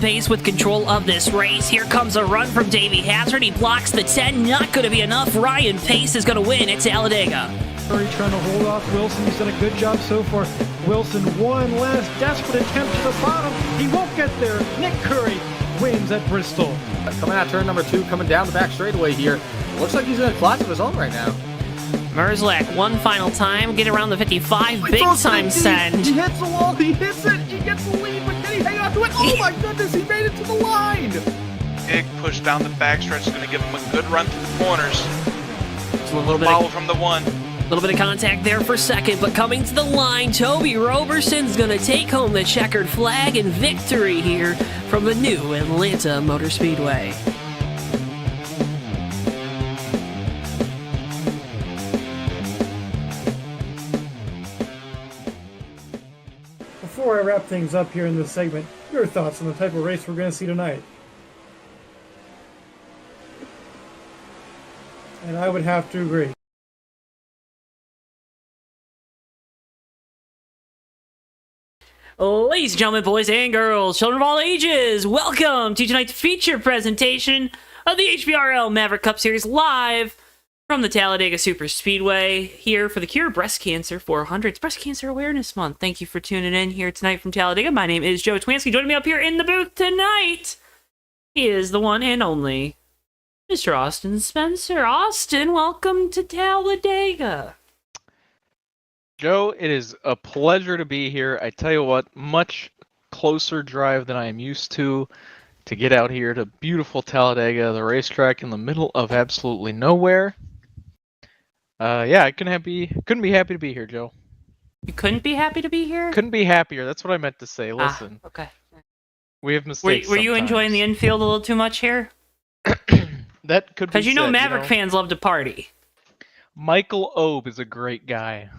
pace with control of this race. Here comes a run from Davey Hazard. He blocks the 10. Not going to be enough. Ryan Pace is going to win at Talladega. Curry trying to hold off Wilson. He's done a good job so far. Wilson, one last desperate attempt to the bottom. He won't get there. Nick Curry wins at Bristol. Coming out turn number 2, coming down the back straightaway here. Looks like he's in a class of his own right now. Merzlak, one final time, get around the 55, big time send. He hits the wall, he hits it, he gets the lead, but can he hang on to it? Oh my goodness, he made it to the line! Big push down the backstretch is going to give him a good run through the corners. Just a little bit Follow from the 1. A little bit of contact there for second, but coming to the line, Toby Roberson's going to take home the checkered flag and victory here from the new Atlanta Motor Speedway. Before I wrap things up here in this segment, your thoughts on the type of race we're going to see tonight? And I would have to agree. Ladies and gentlemen, boys and girls, children of all ages, welcome to tonight's feature presentation of the HVRL Maverick Cup Series live from the Talladega Superspeedway here for the Cure Breast Cancer 400. It's Breast Cancer Awareness Month. Thank you for tuning in here tonight from Talladega. My name is Joe Twansky. Joining me up here in the booth tonight is the one and only Mr. Austin Spencer. Austin, welcome to Talladega. Joe, it is a pleasure to be here. I tell you what, much closer drive than I am used to get out here to beautiful Talladega, the racetrack in the middle of absolutely nowhere. Yeah, I couldn't be happy to be here, Joe. You couldn't be happy to be here? Couldn't be happier. That's what I meant to say. Listen. Okay. We have mistakes. Were you enjoying the infield a little too much here? That could be Because you know said, Maverick fans love to party. Michael Obe is a great guy.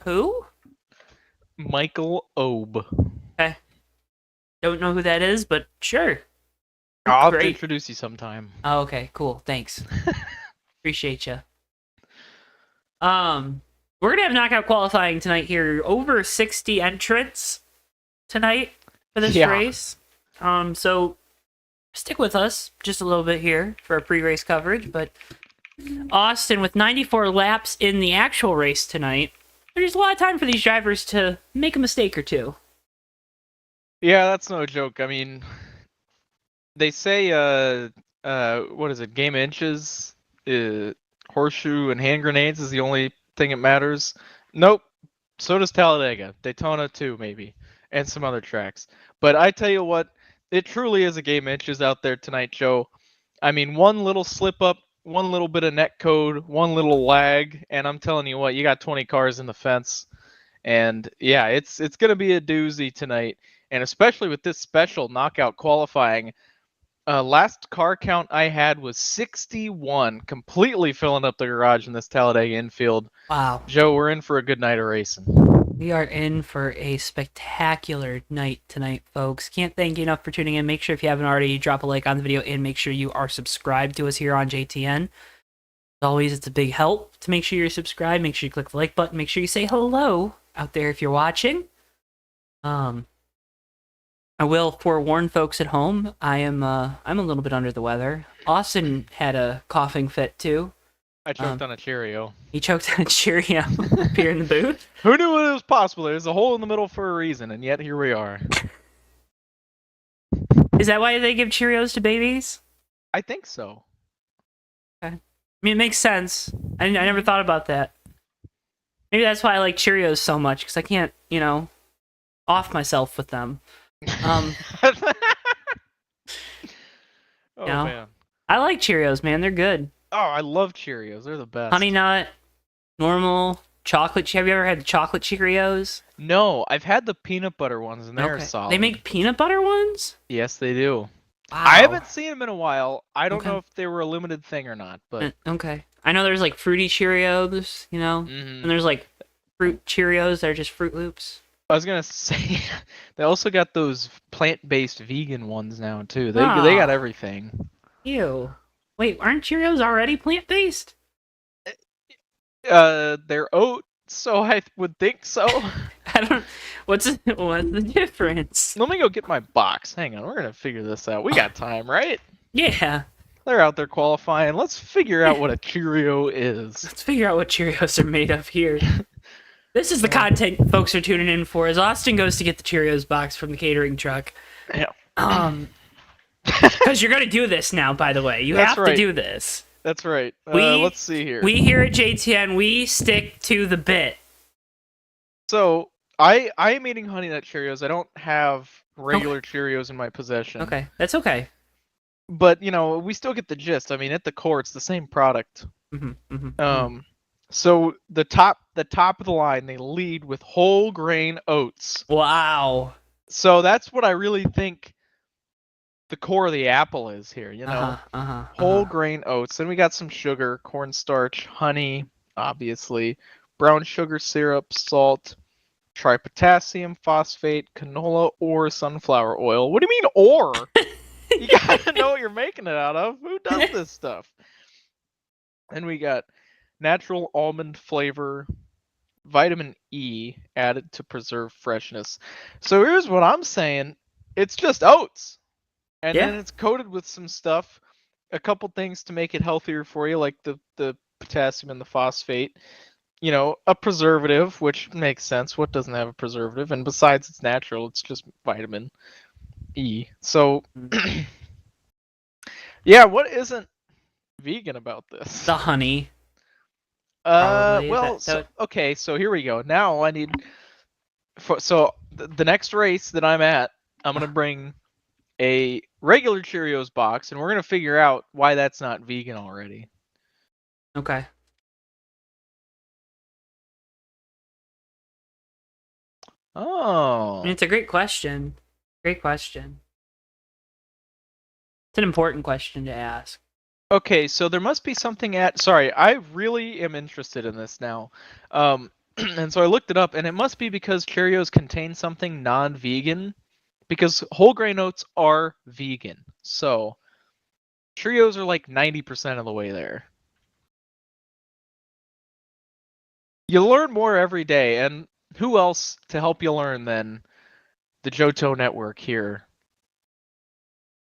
Who? Michael Obe. Okay. Don't know who that is, but sure. I'll have to Great. introduce you sometime. Oh, okay, cool. Thanks. Appreciate you. We're gonna have knockout qualifying tonight here. Over 60 entrants tonight for this race. So stick with us just a little bit here for our pre-race coverage. But Austin, with 94 laps in the actual race tonight, there's a lot of time for these drivers to make a mistake or two. Yeah, that's no joke. I mean, they say, what is it, game inches, horseshoe and hand grenades is the only thing that matters. Nope. So does Talladega. Daytona too, maybe. And some other tracks. But I tell you what, it truly is a game inches out there tonight, Joe. I mean, one little slip up, one little bit of net code, one little lag, and I'm telling you what, you got 20 cars in the fence. And yeah, it's going to be a doozy tonight. And especially with this special knockout qualifying, last car count I had was 61, completely filling up the garage in this Talladega infield. Wow. Joe, we're in for a good night of racing. We are in for a spectacular night tonight, folks. Can't thank you enough for tuning in. Make sure if you haven't already, drop a like on the video and make sure you are subscribed to us here on JTN. As always, it's a big help to make sure you're subscribed. Make sure you click the like button. Make sure you say hello out there if you're watching. I will forewarn folks at home, I'm a little bit under the weather. Austin had a coughing fit too. I choked on a Cheerio. He choked on a Cheerio up here in the booth. Who knew it was possible? There's a hole in the middle for a reason, and yet here we are. Is that why they give Cheerios to babies? I think so. Okay. I mean, it makes sense. I never thought about that. Maybe that's why I like Cheerios so much, because I can't, off myself with them. Oh, man. I like Cheerios, man. They're good. Oh, I love Cheerios. They're the best. Honey Nut, normal, chocolate. Have you ever had the chocolate Cheerios? No, I've had the peanut butter ones, and they're solid. They make peanut butter ones? Yes, they do. Wow. I haven't seen them in a while. I don't Okay. know if they were a limited thing or not, but Okay. I know there's like fruity Cheerios, and there's like fruit Cheerios that are just Fruit Loops. I was gonna say they also got those plant-based vegan ones now too. They got everything. Ew. Wait, aren't Cheerios already plant-based? They're oat, so I would think so. I don't. What's the difference? Let me go get my box. Hang on, we're gonna figure this out. We got time, right? Yeah. They're out there qualifying. Let's figure out what a Cheerio is. Let's figure out what Cheerios are made of here. This is the content folks are tuning in for. As Austin goes to get the Cheerios box from the catering truck. Yeah. Because you're gonna do this now. By the way, you That's have to right. do this. That's right. We- Let's see here. We here at JTN, we stick to the bit. So I am eating Honey Nut Cheerios. I don't have regular Cheerios in my possession. Okay, that's okay. But we still get the gist. I mean, at the core, it's the same product. So the top of the line, they lead with whole grain oats. Wow. So that's what I really think the core of the apple is here. Whole grain oats. Then we got some sugar, cornstarch, honey, obviously, brown sugar syrup, salt, tripotassium phosphate, canola, or sunflower oil. What do you mean, or? You gotta know what you're making it out of. Who does this stuff? And we got natural almond flavor, vitamin E added to preserve freshness. So here's what I'm saying. It's just oats. And then it's coated with some stuff, a couple things to make it healthier for you, like the potassium and the phosphate. A preservative, which makes sense. What doesn't have a preservative? And besides, it's natural. It's just vitamin E. So, yeah, what isn't vegan about this? The honey. Probably. Well, okay, so here we go. Now I need... the next race that I'm at, I'm going to bring a regular Cheerios box, and we're going to figure out why that's not vegan already. Okay. Oh. I mean, it's a great question. Great question. It's an important question to ask. Okay, so there must be something sorry, I really am interested in this now. And so I looked it up, and it must be because Cheerios contain something non-vegan, because whole grain oats are vegan. So Cheerios are like 90% of the way there. You learn more every day, and who else to help you learn than the JoeTowNetwork here,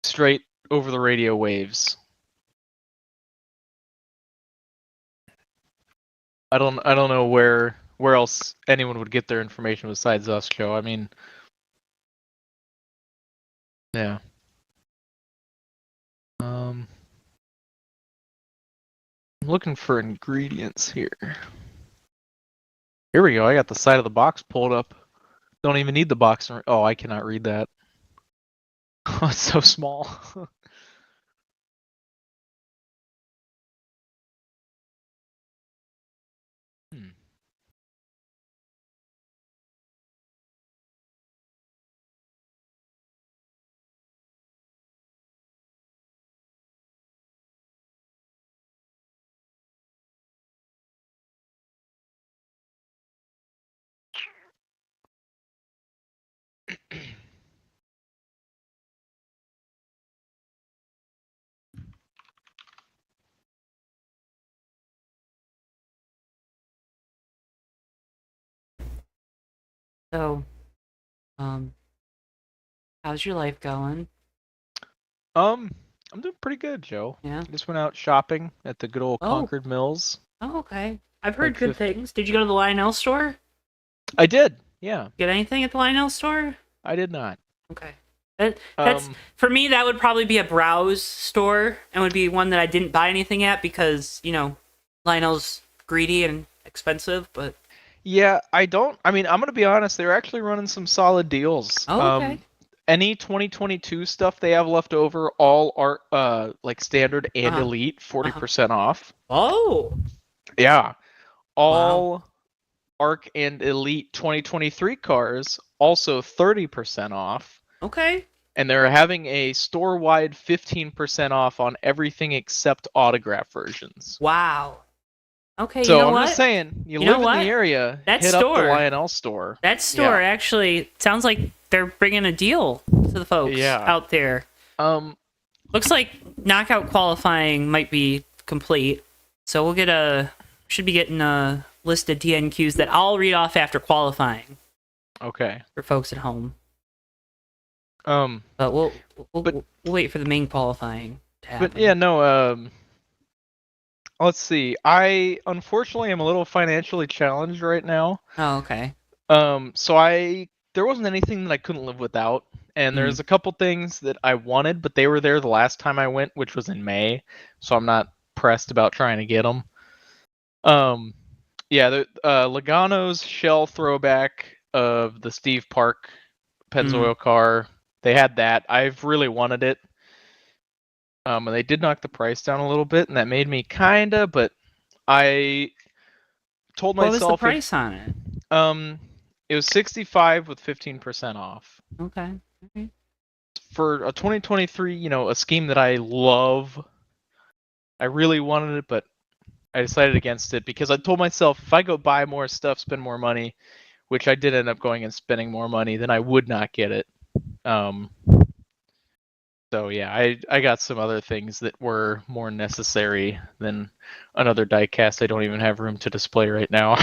straight over the radio waves. I don't know where else anyone would get their information besides us, Joe. I mean, yeah. I'm looking for ingredients here. Here we go. I got the side of the box pulled up. Don't even need the box. Oh, I cannot read that. Oh, it's so small. So, how's your life going? I'm doing pretty good, Joe. Yeah. I just went out shopping at the good old Oh. Concord Mills. Oh, okay. I've heard Like good things. Did you go to the Lionel store? I did. Yeah, Get anything at the Lionel store? I did not. Okay. That's for me. That would probably be a browse store, and would be one that I didn't buy anything at because Lionel's greedy and expensive. But Yeah, I mean, I'm gonna be honest. They're actually running some solid deals. Oh, okay. Any 2022 stuff they have left over, all are like standard and Uh-huh. elite, 40% off. oh, Yeah, all ARC and Elite 2023 cars also 30% off, okay. and they're having a store-wide 15% off on everything except autograph versions. Wow. Okay. So you know I'm what? just saying, you You know live in what? the area, That hit up store- the Lionel store. That store Yeah. actually sounds like they're bringing a deal to the folks Yeah. out there. Looks like knockout qualifying might be complete, so should be getting a list of DNQs that I'll read off after qualifying. Okay. for folks at home. Um. But we'll But- we'll wait for the main qualifying to happen. But yeah, no. Let's see. I unfortunately am a little financially challenged right now. Oh, okay. So there wasn't anything that I couldn't live without, and there's a couple things that I wanted, but they were there the last time I went, which was in May. So I'm not pressed about trying to get them. Yeah, the Logano's shell throwback of the Steve Park Pennzoil car. They had that. I've really wanted it. And they did knock the price down a little bit, and that made me kinda, but I told What was myself the price on it? It was 65 with 15% off. Okay. For a 2023, a scheme that I love. I really wanted it, but I decided against it because I told myself if I go buy more stuff, spend more money, which I did end up going and spending more money, then I would not get it. So yeah, I got some other things that were more necessary than another diecast I don't even have room to display right now.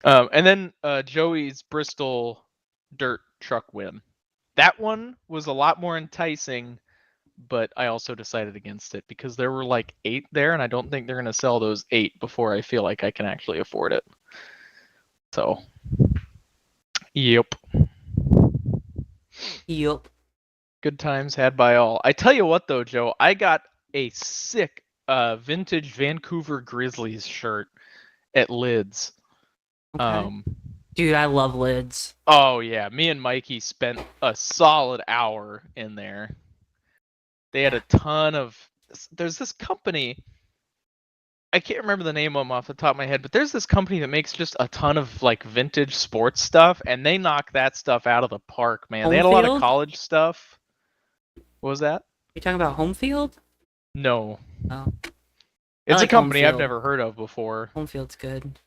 And then Joey's Bristol dirt truck win. That one was a lot more enticing, but I also decided against it because there were like 8 there, and I don't think they're going to sell those 8 before I feel like I can actually afford it. So, yep. Yup. Good times had by all. I tell you what, though, Joe, I got a sick vintage Vancouver Grizzlies shirt at Lids. Okay. Dude, I love lids. Oh yeah, me and Mikey spent a solid hour in there. They had a ton of. There's this company. I can't remember the name of them off the top of my head, but there's this company that makes just a ton of like vintage sports stuff, and they knock that stuff out of the park, man. They had a lot of Homefield? college stuff. What was that? You talking about Homefield? No. Oh, It's like a company I've Homefield. never heard of before. Homefield's good.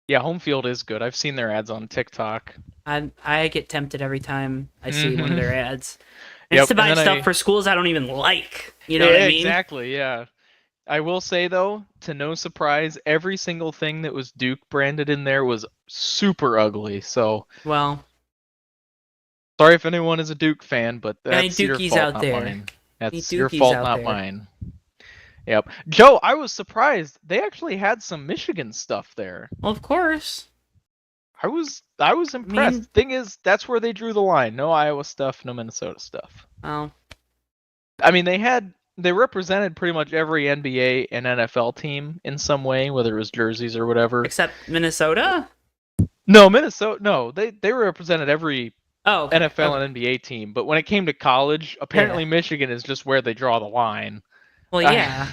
Yeah, Homefield is good. I've seen their ads on TikTok. I get tempted every time I see one of their ads. And Yep, it's to buy and then stuff I- for schools I don't even like. You know what I mean? Exactly, yeah. I will say though, to no surprise, every single thing that was Duke branded in there was super ugly. So Well, sorry if anyone is a Duke fan, but Any that's your Dukies fault, out not there. mine. Any That's your Dukies fault, out not there. mine. Yep. Joe, I was surprised. They actually had some Michigan stuff there. well, of course. I was impressed. Thing is, that's where they drew the line. No Iowa stuff, no Minnesota stuff. Oh, I mean, they represented pretty much every NBA and NFL team in some way, whether it was jerseys or whatever. except Minnesota? No, Minnesota. No, they represented every Oh, okay. NFL and NBA team. But when it came to college, apparently Michigan is just where they draw the line. Well, yeah.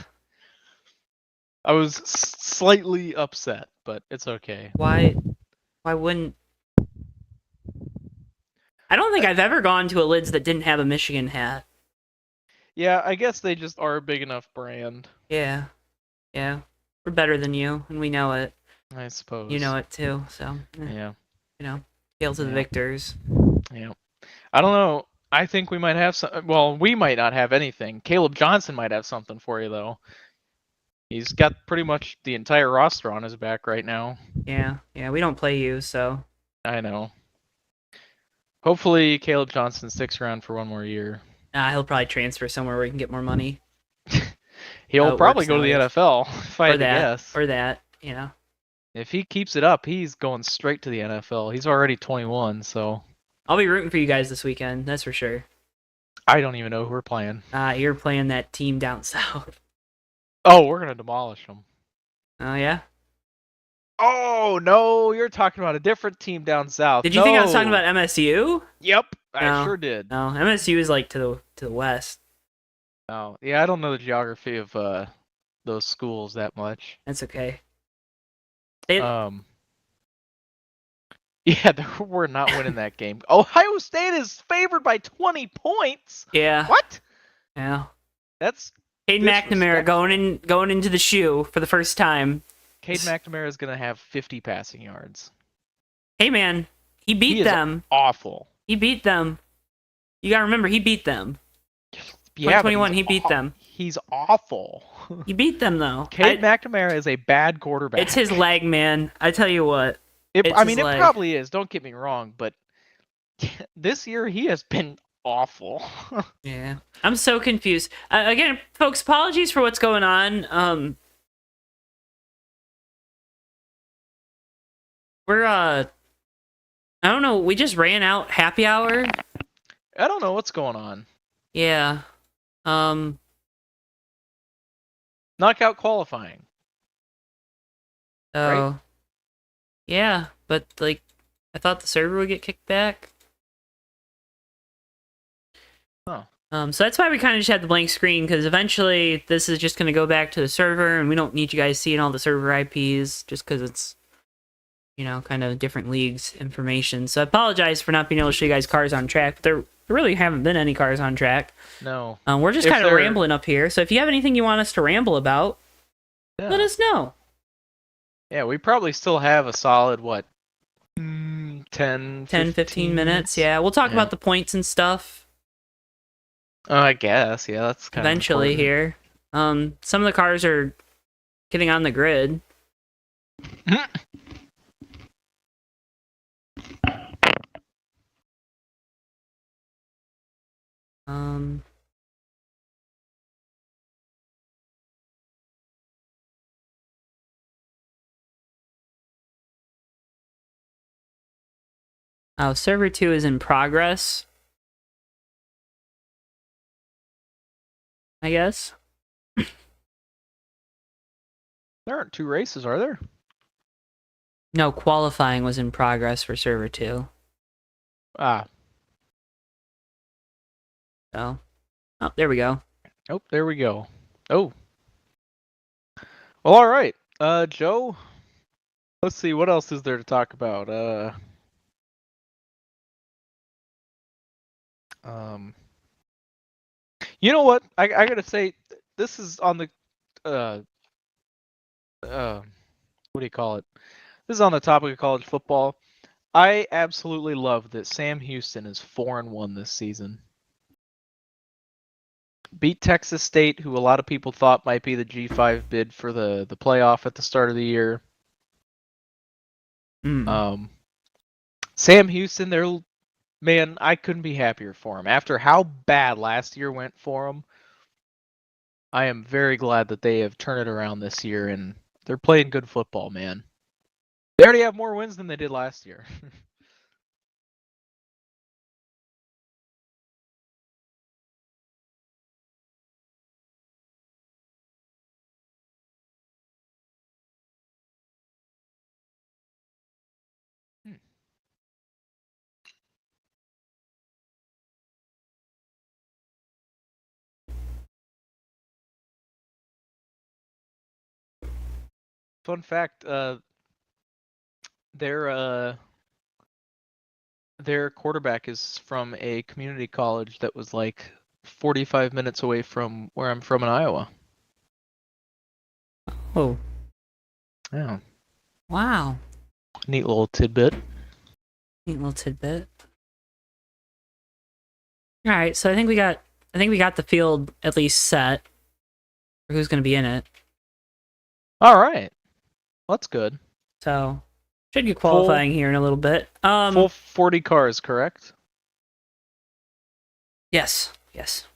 I was slightly upset, but it's okay. Why wouldn't... I don't think I've ever gone to a Lids that didn't have a Michigan hat. Yeah, I guess they just are a big enough brand. Yeah. Yeah. We're better than you, and we know it. I suppose. You know it too, so... Yeah. Hail to the victors. Yeah. I don't know. I think we might have some. Well, we might not have anything. Caleb Johnson might have something for you, though. He's got pretty much the entire roster on his back right now. Yeah, we don't play you, so... I know. Hopefully, Caleb Johnson sticks around for one more year. He'll probably transfer somewhere where he can get more money. He'll it probably works go to the nowadays. NFL, if I had Or to guess. that, If he keeps it up, he's going straight to the NFL. He's already 21, so I'll be rooting for you guys this weekend, that's for sure. I don't even know who we're playing. You're playing that team down south. Oh, we're going to demolish them. Oh, yeah? Oh, no, you're talking about a different team down south. Did you think I was talking about MSU? Yep, I No. sure did. No, MSU is like to the west. Oh, yeah, I don't know the geography of those schools that much. That's okay. Yeah, we're not winning that game. Ohio State is favored by 20 points. Yeah. What? Yeah. That's Hayden McNamara disrespectful. going into the shoe for the first time. Cade McNamara is gonna have 50 passing yards. Hey man, he beat He is them. Awful. He beat them. You gotta remember, he beat them. Yeah, but 2021, he's he beat them. He's awful. He beat them though. Cade McNamara is a bad quarterback. It's his leg, man. I tell you what. It just like, probably is. Don't get me wrong, but this year he has been awful. yeah, I'm so confused. Again, folks, apologies for what's going on. We're I don't know. We just ran out happy hour. I don't know what's going on. Yeah. Knockout qualifying. So. Right? Yeah, but like, I thought the server would get kicked back. Huh. So that's why we kind of just had the blank screen, because eventually this is just going to go back to the server, and we don't need you guys seeing all the server IPs just because it's, you know, kind of different leagues information. So I apologize for not being able to show you guys cars on track. There really haven't been any cars on track. No. We're just kind of rambling up here. So if you have anything you want us to ramble about, let us know. Yeah, we probably still have a solid, 10, 15 minutes. Yeah, we'll talk about the points and stuff. Oh, I guess. Yeah, that's kind eventually of here. Some of the cars are getting on the grid. Oh, server 2 is in progress, I guess. There aren't 2 races, are there? No, qualifying was in progress for server 2. Ah. So, oh, there we go. Oh, there we go. Oh. Well, all right. Joe, let's see, what else is there to talk about? You know what? I gotta say, this is on the, what do you call it? This is on the topic of college football. I absolutely love that Sam Houston is 4-1 this season. Beat Texas State, who a lot of people thought might be the G5 bid for the playoff at the start of the year. Sam Houston, man, I couldn't be happier for him. After how bad last year went for him, I am very glad that they have turned it around this year, and they're playing good football, man. They already have more wins than they did last year. Fun fact, their quarterback is from a community college that was like 45 minutes away from where I'm from in Iowa. Oh. Yeah. Wow. Neat little tidbit. Neat little tidbit. All right, so I think we got the field at least set for who's going to be in it. All right. Well, that's good. So, should get qualifying here in a little bit. Full 40 cars, correct? Yes.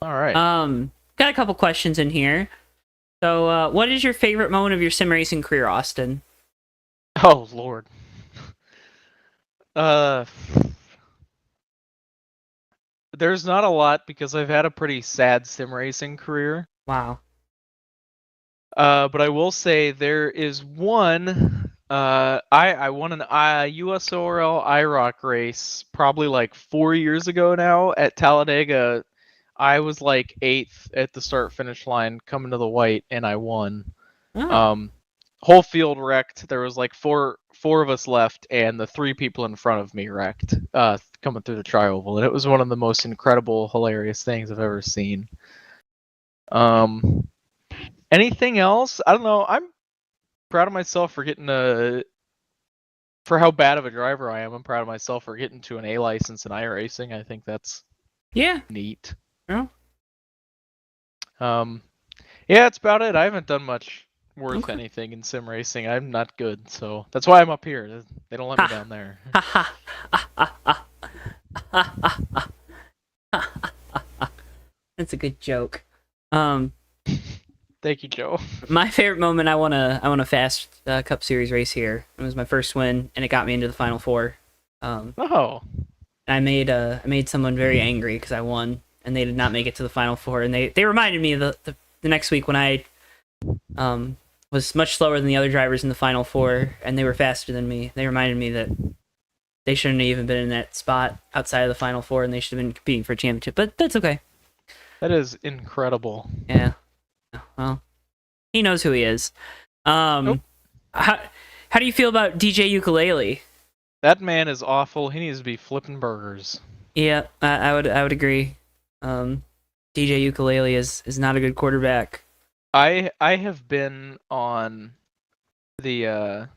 All right. Got a couple questions in here. So, what is your favorite moment of your sim racing career, Austin? Oh, Lord. There's not a lot because I've had a pretty sad sim racing career. Wow. But I will say there is one. I won an USORL IROC race probably like 4 years ago now at Talladega. I was like 8th at the start finish line coming to the white, and I won. Oh. Whole field wrecked. There was like four of us left, and the 3 people in front of me wrecked coming through the tri-oval, and it was one of the most incredible, hilarious things I've ever seen. Anything else? I don't know. I'm proud of myself for getting for how bad of a driver I am. I'm proud of myself for getting to an A license in iRacing. I think that's neat. Yeah. Yeah, that's about it. I haven't done much worth Okay. anything in sim racing. I'm not good, so that's why I'm up here. They don't let me down there. That's a good joke. Thank you, Joe. My favorite moment, I won a fast Cup Series race here. It was my first win, and it got me into the Final Four. Oh, I made someone very angry because I won, and they did not make it to the Final Four. And they reminded me of the next week when I was much slower than the other drivers in the Final Four, and they were faster than me. They reminded me that they shouldn't have even been in that spot outside of the Final Four, and they should have been competing for a championship. But that's okay. that is incredible. Yeah. Well, he knows who he is. Nope. How do you feel about DJ Ukulele? That man is awful. He needs to be flipping burgers. Yeah, I would agree. DJ Ukulele is not a good quarterback. I have been on the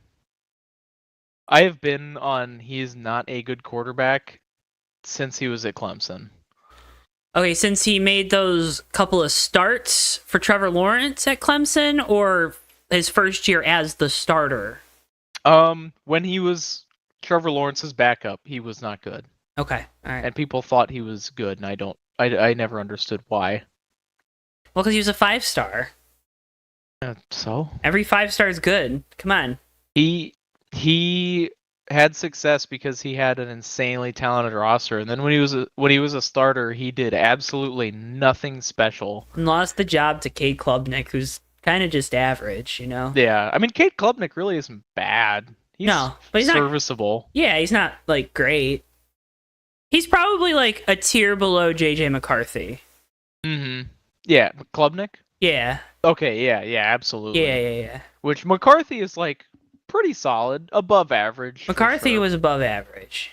I have been on he's not a good quarterback since he was at Clemson. Okay, since he made those couple of starts for Trevor Lawrence at Clemson, or his first year as the starter? When he was Trevor Lawrence's backup, he was not good. Okay, all right. And people thought he was good, and I never understood why. Well, because he was a 5-star. So Every 5-star is good. Come on. he had success because he had an insanely talented roster, and then when he was a starter, he did absolutely nothing special. And lost the job to Cade Klubnik, who's kind of just average, you know? Yeah, I mean, Cade Klubnik really isn't bad. He's No, but he's not- serviceable. Yeah, he's not, like, great. He's probably, like, a tier below JJ McCarthy. Mm-hmm. Yeah, Klubnik? Yeah. Okay, yeah, absolutely. Yeah. Which McCarthy is, like, pretty solid, above average. for McCarthy sure. was above average.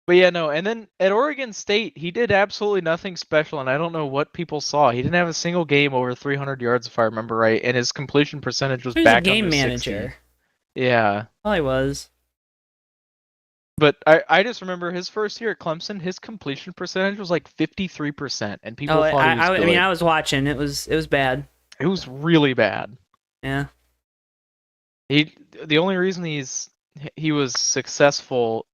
But yeah, no, and then at Oregon State, he did absolutely nothing special, and I don't know what people saw. He didn't have a single game over 300 yards, if I remember right, and his completion percentage was He was back a game under 60. manager. Yeah, Well, he was. but I just remember his first year at Clemson, his completion percentage was like 53%, and people thought he was I good. mean, I was watching. It was bad. It was really bad. Yeah. The only reason he was successful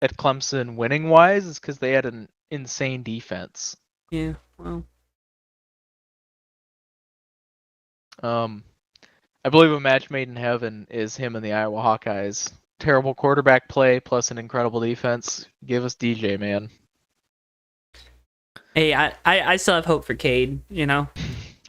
at Clemson winning wise is because they had an insane defense. Yeah. Well. I believe a match made in heaven is him and the Iowa Hawkeyes. Terrible quarterback play plus an incredible defense. Give us DJ, man. Hey, I still have hope for Cade. You know.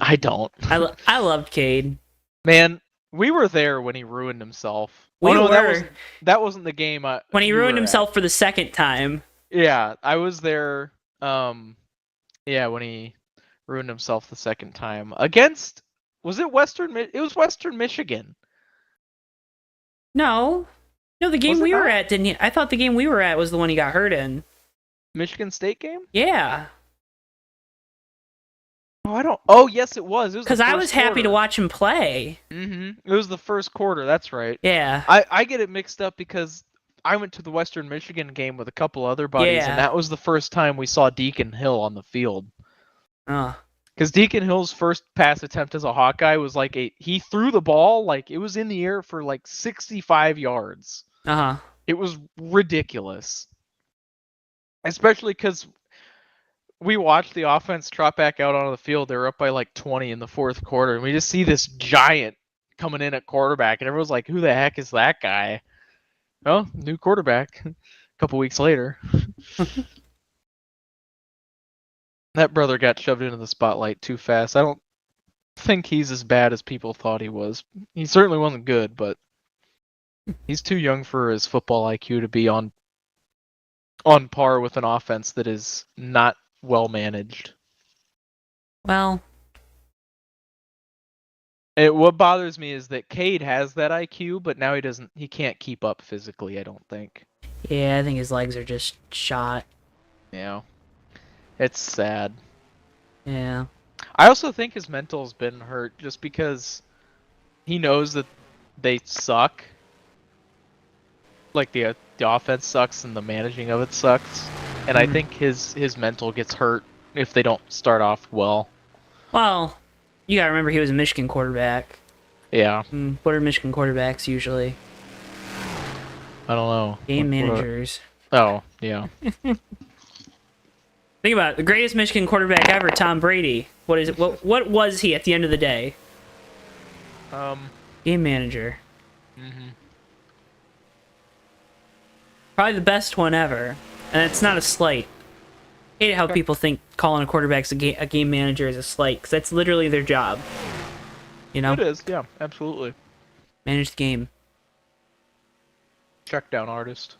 I don't. I loved Cade. Man, we were there when he ruined himself. We no, were. that wasn't the game. When he you ruined were himself at. for the second time. Yeah, I was there. Yeah, when he ruined himself the second time against. Was it Western? It was Western Michigan. No, the game Was it we were not? at didn't. I thought the game we were at was the one he got hurt in. Michigan State game? Yeah, Oh, I don't. Oh, yes, it was. It was because I was happy to watch him play. Mm-hmm. It was the first quarter. That's right. Yeah. I get it mixed up because I went to the Western Michigan game with a couple other buddies, Yeah. and that was the first time we saw Deacon Hill on the field. Oh. Because Deacon Hill's first pass attempt as a Hawkeye was like he threw the ball like it was in the air for like 65 yards. Uh-huh. It was ridiculous. Especially because we watched the offense trot back out onto the field. They were up by like 20 in the fourth quarter, and we just see this giant coming in at quarterback, and everyone's like, "Who the heck is that guy?" Well, new quarterback. A couple weeks later. That brother got shoved into the spotlight too fast. I don't think he's as bad as people thought he was. He certainly wasn't good, but he's too young for his football IQ to be on par with an offense that is not well managed. Well, What bothers me is that Cade has that IQ, but now he can't keep up physically, I don't think. yeah, I think his legs are just shot. Yeah. It's sad. Yeah. I also think his mental's been hurt just because he knows that they suck. Like the offense sucks and the managing of it sucks. And I think his mental gets hurt if they don't start off well. Well, You gotta remember he was a Michigan quarterback. Yeah. What are Michigan quarterbacks usually? I don't know. Game managers. Oh, yeah. Think about it. The greatest Michigan quarterback ever, Tom Brady. What is it? What was he at the end of the day? Game manager. Probably the best one ever, and it's not a slight. I hate how people think calling a quarterback a game manager is a slight, because that's literally their job. You know? It is, yeah, absolutely. Manage the game. Check down artist.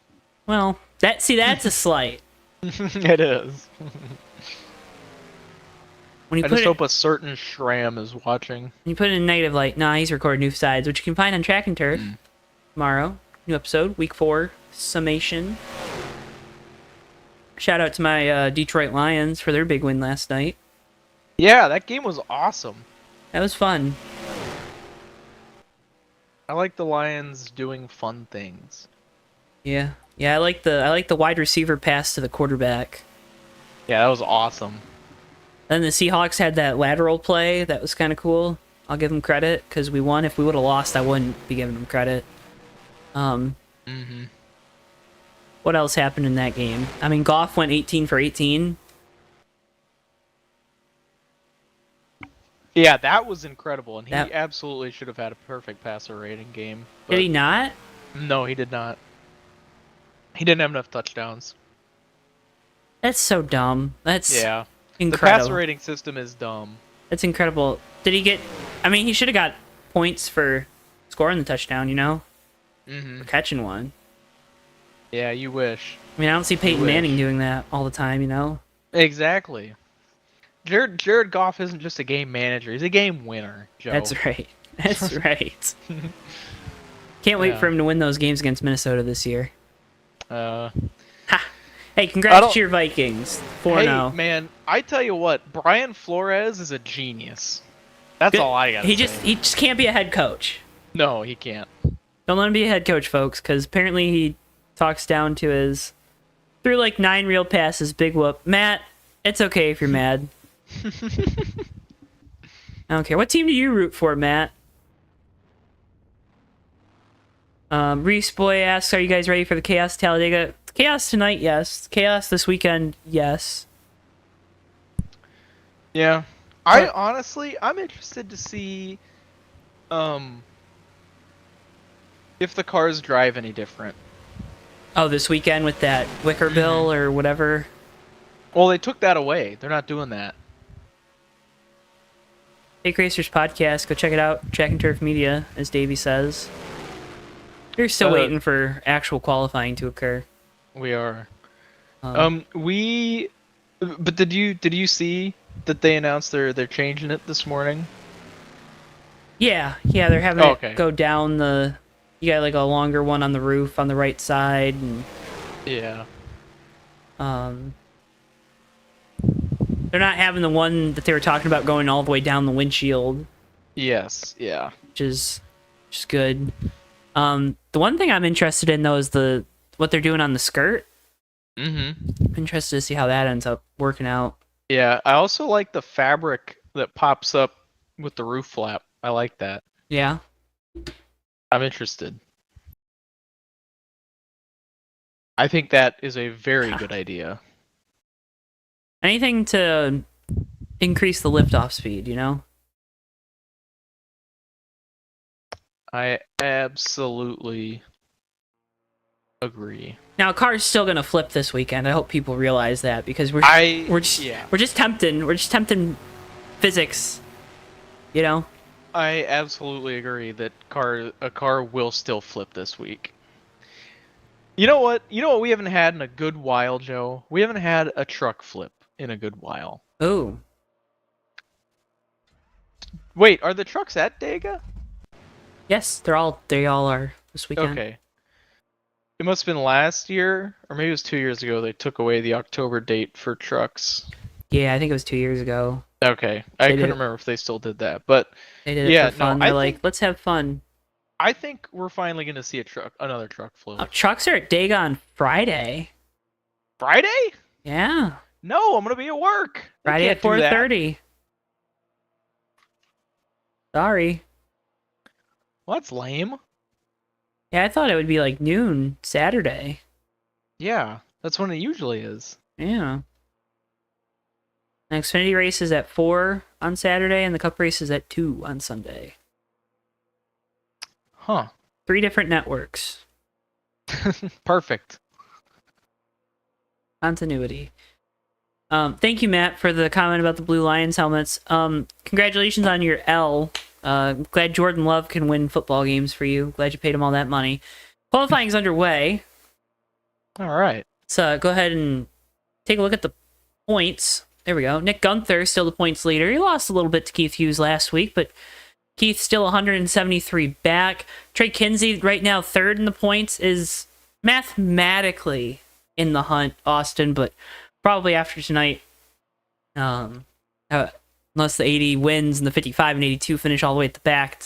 Well, that's a slight. It is. When you I put just it, hope a certain Shram is watching. when you put it in negative light, nah, he's recording new sides, which you can find on Track and Turf tomorrow. New episode, week 4 summation. Shout out to my Detroit Lions for their big win last night. Yeah, that game was awesome. That was fun. I like the Lions doing fun things. Yeah, I like the wide receiver pass to the quarterback. Yeah, that was awesome. Then the Seahawks had that lateral play that was kind of cool. I'll give them credit because we won. If we would have lost, I wouldn't be giving them credit. What else happened in that game? I mean, Goff went 18 for 18. Yeah, that was incredible, and he That- absolutely should have had a perfect passer rating game. Did he not? No, he did not. He didn't have enough touchdowns. That's so dumb. That's Yeah. The incredible. passer rating system is dumb. That's incredible. Did he get... I mean, he should have got points for scoring the touchdown, you know? For catching one. Yeah, you wish. I mean, I don't see Peyton wish. Manning doing that all the time, you know? Exactly. Jared Goff isn't just a game manager; he's a game winner, Joe. That's right. That's right. Can't wait Yeah. for him to win those games against Minnesota this year. Uh, Hey, congrats to your Vikings. 4-0. hey, man, I tell you what, Brian Flores is a genius. That's all I got to say. He just can't be a head coach. No, he can't. Don't let him be a head coach, folks, because apparently he talks down to his... Through like 9 real passes, big whoop. Matt, it's okay if you're mad. I don't care. What team do you root for, Matt? Reese Boy asks, are you guys ready for the Chaos Talladega? Chaos tonight, yes. Chaos this weekend, yes. Yeah. I'm interested to see if the cars drive any different. Oh, this weekend with that Wicker Bill or whatever. Well, they took that away. They're not doing that. Fake Racers Podcast, go check it out. Track and Turf Media, as Davey says. We're still waiting for actual qualifying to occur. We are. But did you see that they announced they're changing it this morning? Yeah, they're having Oh, it okay. go down the... You got like a longer one on the roof on the right side, and Yeah. they're not having the one that they were talking about going all the way down the windshield, Yes. Yeah. which is good. The one thing I'm interested in though is what they're doing on the skirt. I'm interested to see how that ends up working out. Yeah. I also like the fabric that pops up with the roof flap. I like that. Yeah. I'm interested. I think that is a very good idea. Anything to increase the liftoff speed, you know? I absolutely agree. Now, a car's still gonna flip this weekend. I hope people realize that because we're just tempting physics, you know? I absolutely agree that a car will still flip this week. You know what? We haven't had in a good while, Joe? We haven't had a truck flip in a good while. Oh. Wait, are the trucks at Dega? Yes, they all are this weekend. Okay. It must have been last year, or maybe it was 2 years ago, they took away the October date for trucks. Yeah, I think it was 2 years ago. Okay. I They couldn't did- remember if they still did that, but They did it Yeah, for fun. no, They're I like, think- let's have fun. I think we're finally going to see another truck flip. Oh, trucks are at Dega on Friday. Friday? Yeah, No, I'm going to be at work. They Friday can't at do that. 4:30. Sorry. Well, that's lame. Yeah, I thought it would be like noon Saturday. Yeah, that's when it usually is. Yeah. The Xfinity race is at 4 on Saturday, and the Cup race is at 2 on Sunday. Huh. 3 different networks. Perfect. Continuity. Thank you, Matt, for the comment about the Blue Lions helmets. Congratulations on your L. Glad Jordan Love can win football games for you. Glad you paid him all that money. Qualifying's underway. All right. So go ahead and take a look at the points. There we go. Nick Gunther, still the points leader. He lost a little bit to Keith Hughes last week, but Keith still 173 back. Trey Kinsey, right now, third in the points, is mathematically in the hunt, Austin, but probably after tonight, unless the 80 wins and the 55 and 82 finish all the way at the back,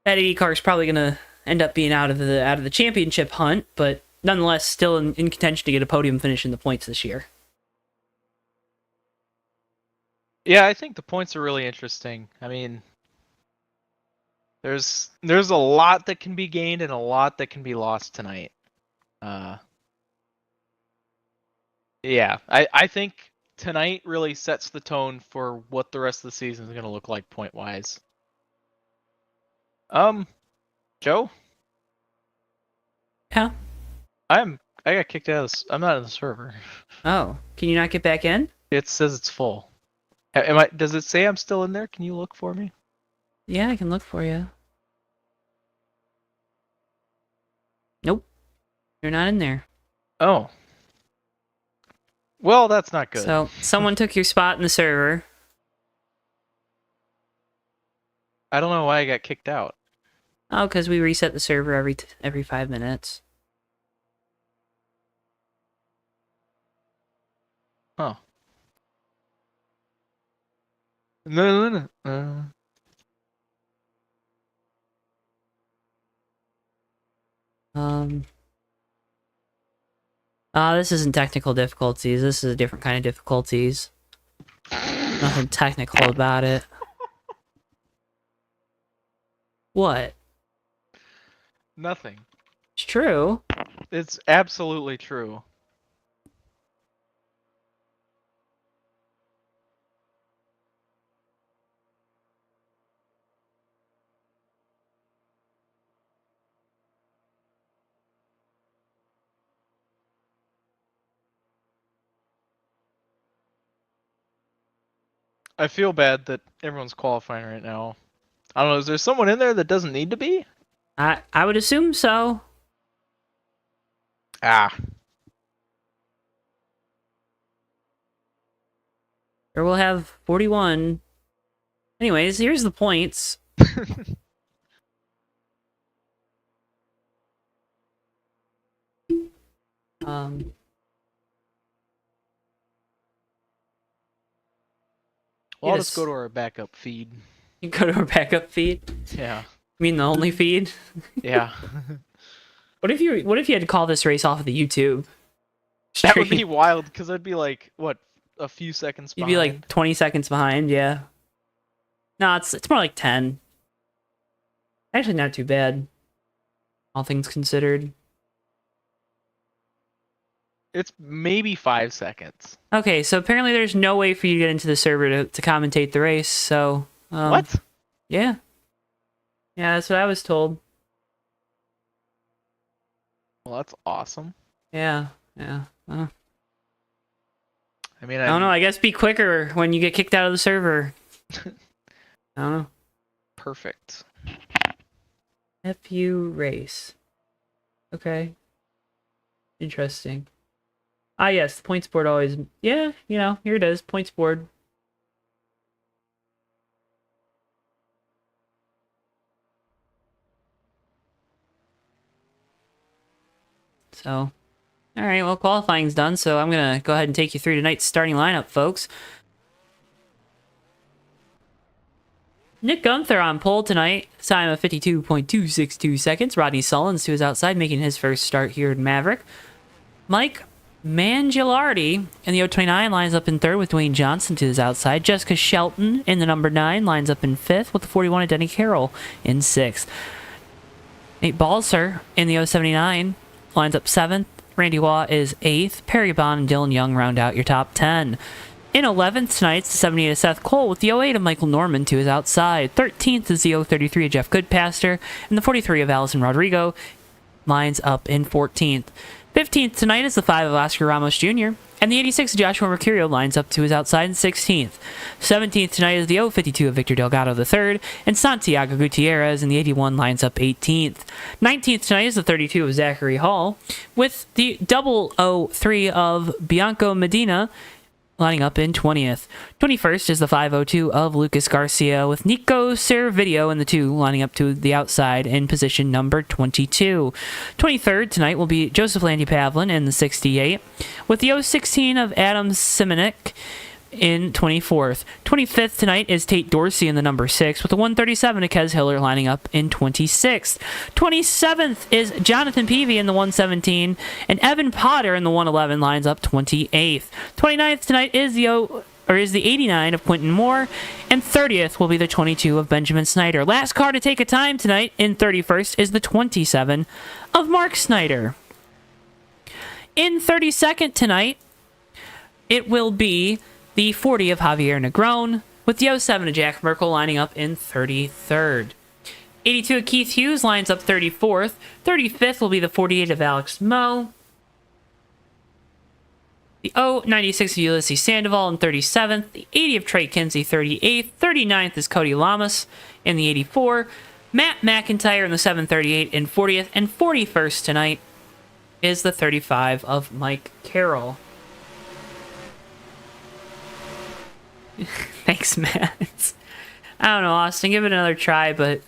that 80 car is probably going to end up being out of the championship hunt, but nonetheless, still in contention to get a podium finish in the points this year. Yeah, I think the points are really interesting. I mean, there's a lot that can be gained and a lot that can be lost tonight. Yeah, I think tonight really sets the tone for what the rest of the season is going to look like point-wise. Joe? Yeah. I got kicked out of this. I'm not in the server. Oh, can you not get back in? It says it's full. Does it say I'm still in there? Can you look for me? Yeah, I can look for you. Nope. You're not in there. Oh. Well, that's not good. So, someone took your spot in the server. I don't know why I got kicked out. Oh, because we reset the server every 5 minutes. Huh. No. This isn't technical difficulties. This is a different kind of difficulties. Nothing technical about it. What? Nothing. It's true. It's absolutely true. I feel bad that everyone's qualifying right now. I don't know, is there someone in there that doesn't need to be? I would assume so. Ah. Or we'll have 41. Anyways, here's the points. Well, let's go to our backup feed. You go to our backup feed? Yeah. You mean the only feed? Yeah. What if you had to call this race off of the YouTube? That would be wild, because I'd be like, what, a few seconds behind? You'd be like 20 seconds behind, yeah. No, it's more like 10. Actually, not too bad. All things considered. It's maybe 5 seconds. Okay, so apparently there's no way for you to get into the server to commentate the race, so... What? Yeah. Yeah, that's what I was told. Well, that's awesome. Yeah. I mean, I don't know, I guess be quicker when you get kicked out of the server. I don't know. Perfect. FU race. Okay. Interesting. Ah, yes, the points board always... Yeah, here it is, points board. So, alright, well, qualifying's done, so I'm gonna go ahead and take you through tonight's starting lineup, folks. Nick Gunther on pole tonight, time of 52.262 seconds. Rodney Sullins to his outside, making his first start here at Maverick. Mike Mangialardi in the 029 lines up in third with Dwayne Johnson to his outside. Jessica Shelton in the number 9 lines up in fifth with the 41 of Denny Carroll in sixth. Nate Balser in the 079 lines up seventh. Randy Waugh is eighth. Perry Bond and Dylan Young round out your top 10. In 11th tonight's the 78 of Seth Cole with the 08 of Michael Norman to his outside. 13th is the 033 of Jeff Goodpaster, and the 43 of Allison Rodrigo lines up in 14th. 15th tonight is the 5 of Oscar Ramos Jr., and the 86 of Joshua Mercurio lines up to his outside in 16th. 17th tonight is the 052 of Victor Delgado III, and Santiago Gutierrez in the 81 lines up 18th. 19th tonight is the 32 of Zachary Hall, with the 003 of Bianco Medina lining up in 20th. 21st is the 502 of Lucas Garcia, with Nico Servideo in the 2 lining up to the outside in position number 22. 23rd tonight will be Joseph Landy Pavlin in the 68, with the 016 of Adam Simonek in 24th. 25th tonight is Tate Dorsey in the number 6, with the 137 of Kez Hiller lining up in 26th. 27th is Jonathan Peavy in the 117, and Evan Potter in the 111 lines up 28th. 29th tonight is the 89 of Quentin Moore, and 30th will be the 22 of Benjamin Snyder. Last car to take a time tonight in 31st is the 27 of Mark Snyder. In 32nd tonight, it will be the 40 of Javier Negron, with the 07 of Jack Merkel lining up in 33rd. 82 of Keith Hughes lines up 34th. 35th will be the 48 of Alex Moe. The 96 of Ulysses Sandoval in 37th. The 80 of Trey Kinsey 38th. 39th is Cody Lamas in the 84. Matt McIntyre in the 738 in 40th. And 41st tonight is the 35 of Mike Carroll. Thanks, Matt. I don't know, Austin. Give it another try, but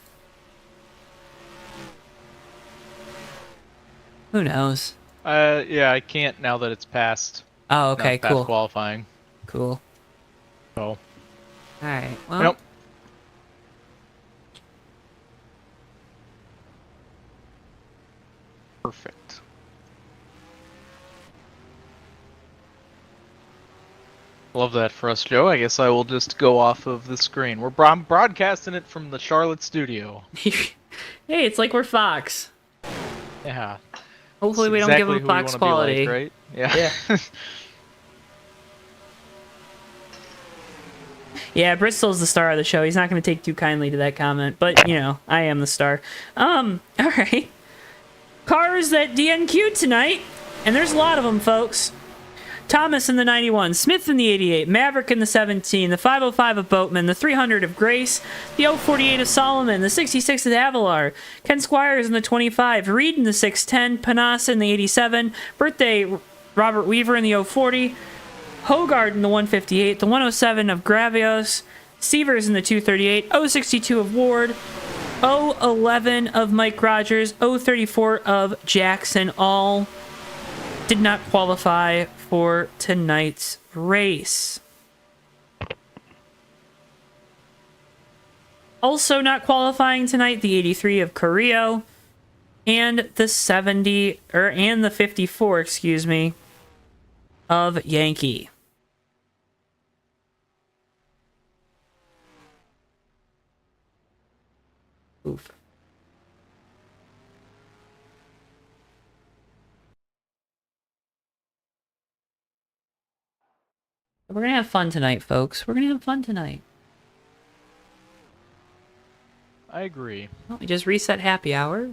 who knows? Yeah, I can't now that it's past. Oh, okay, past cool. Qualifying. Cool. So. All right. Well. Nope. Perfect. Love that for us, Joe. I guess I will just go off of the screen. I'm broadcasting it from the Charlotte studio. Hey, it's like we're Fox. Yeah. Hopefully, we don't give them Fox quality. Like, right? Yeah. Yeah, Bristol's the star of the show. He's not going to take too kindly to that comment, but you know, I am the star. All right. Cars that DNQ'd tonight, and there's a lot of them, folks. Thomas in the 91, Smith in the 88, Maverick in the 17, the 505 of Boatman, the 300 of Grace, the 048 of Solomon, the 66 of Avalar, Ken Squires in the 25, Reed in the 610, Panassa in the 87, Birthday Robert Weaver in the 040, Hogard in the 158, the 107 of Gravios, Severs in the 238, 062 of Ward, 011 of Mike Rogers, 034 of Jackson, all did not qualify for tonight's race. Also not qualifying tonight, the 83 of Carrillo and the 54, excuse me, of Yankee. Oof. We're going to have fun tonight, folks. We're going to have fun tonight. I agree. Well, we just reset happy hour.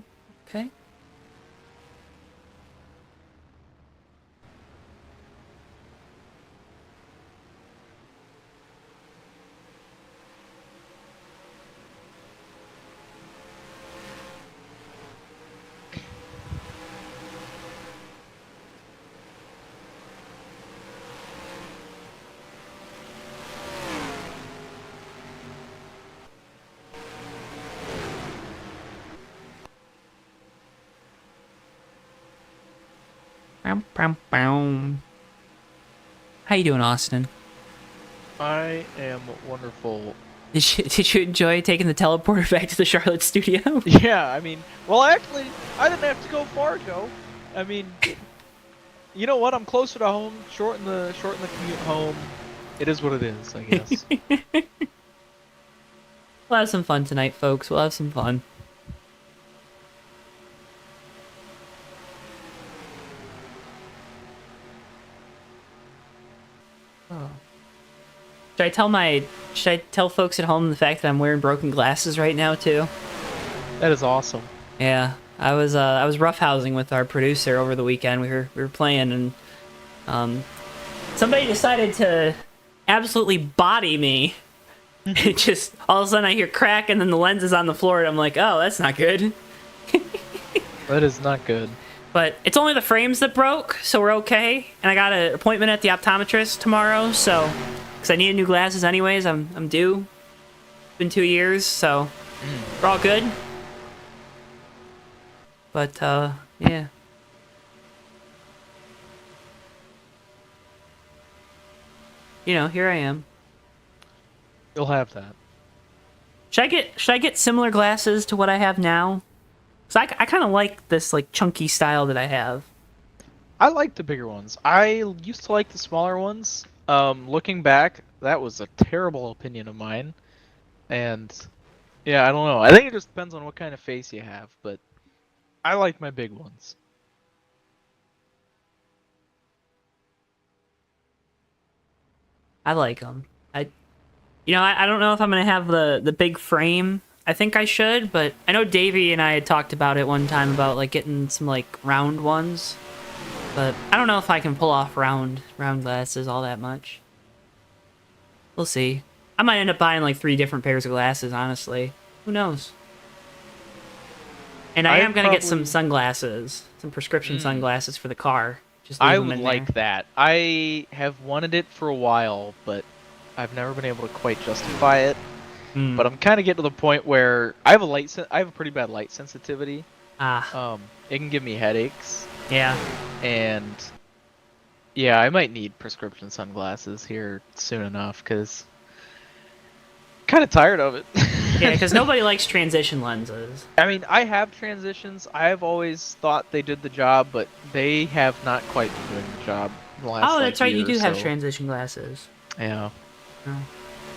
Okay. How you doing, Austin? I am wonderful. Did you enjoy taking the teleporter back to the Charlotte studio? Yeah, I mean, well, actually, I didn't have to go far, Joe. I mean, you know what? I'm closer to home. Shorten the commute home. It is what it is, I guess. We'll have some fun tonight, folks. We'll have some fun. Oh. Should I tell folks at home the fact that I'm wearing broken glasses right now too? That is awesome. Yeah, I was roughhousing with our producer over the weekend. We were playing, and somebody decided to absolutely body me. It just all of a sudden I hear crack, and then the lens is on the floor, and I'm like, oh, that's not good. That is not good. But it's only the frames that broke, so we're okay. And I got an appointment at the optometrist tomorrow, so because I needed new glasses anyways, I'm due. It's been 2 years, so we're all good. But yeah. You know, here I am. You'll have that. Should I get similar glasses to what I have now? So I kind of like this like chunky style that I have. I like the bigger ones. I used to like the smaller ones. Looking back, that was a terrible opinion of mine. And yeah, I don't know. I think it just depends on what kind of face you have, but I like my big ones. I like them. I don't know if I'm gonna have the big frame. I think I should, but I know Davey and I had talked about it one time about like getting some like round ones. But I don't know if I can pull off round glasses all that much. We'll see. I might end up buying like 3 different pairs of glasses, honestly. Who knows? And I am gonna get some sunglasses, some prescription sunglasses for the car. Just leave I them would in like there. that. I have wanted it for a while, but I've never been able to quite justify it. But I'm kind of getting to the point where I have a pretty bad light sensitivity. It can give me headaches. Yeah. And yeah, I might need prescription sunglasses here soon enough because kind of tired of it. Yeah, because nobody likes transition lenses. I mean, I have transitions. I've always thought they did the job, but they have not quite been doing the job in the last Oh, that's right. year You do or have so. transition glasses. Yeah. Oh.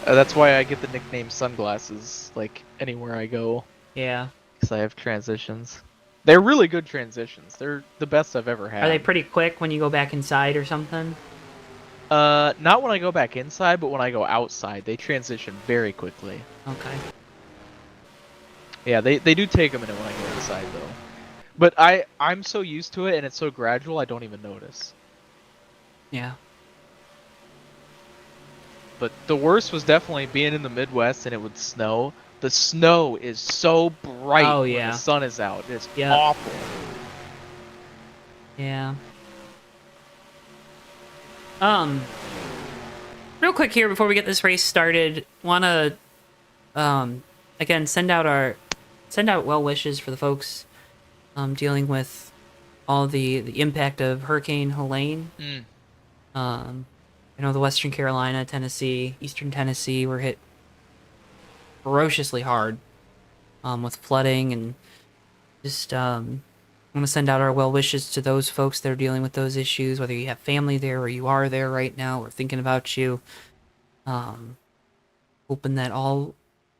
That's why I get the nickname sunglasses, like, anywhere I go, Yeah. because I have transitions. They're really good transitions. They're the best I've ever had. Are they pretty quick when you go back inside or something? Not when I go back inside, but when I go outside, they transition very quickly. Okay. Yeah, they do take a minute when I go inside, though. But I'm so used to it, and it's so gradual, I don't even notice. Yeah. But the worst was definitely being in the Midwest and it would snow. The snow is so bright when yeah. the sun is out. It's Yeah. awful. Yeah. Real quick here before we get this race started, wanna again send out well wishes for the folks dealing with all the impact of Hurricane Helene. I know the Western Carolina, Tennessee, Eastern Tennessee were hit ferociously hard with flooding, and just want to send out our well wishes to those folks that are dealing with those issues, whether you have family there or you are there right now. We're thinking about you. Hoping that all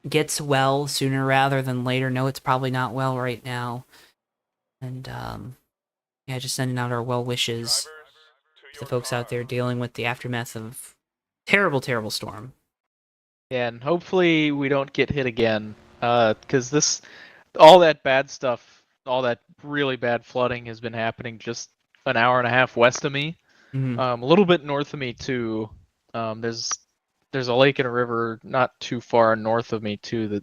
gets well sooner rather than later. No, it's probably not well right now. And yeah, just sending out our well wishes to the folks out there dealing with the aftermath of terrible, terrible storm. Yeah, and hopefully we don't get hit again. Because all that bad stuff, all that really bad flooding has been happening just an hour and a half west of me. A little bit north of me too. There's a lake and a river not too far north of me too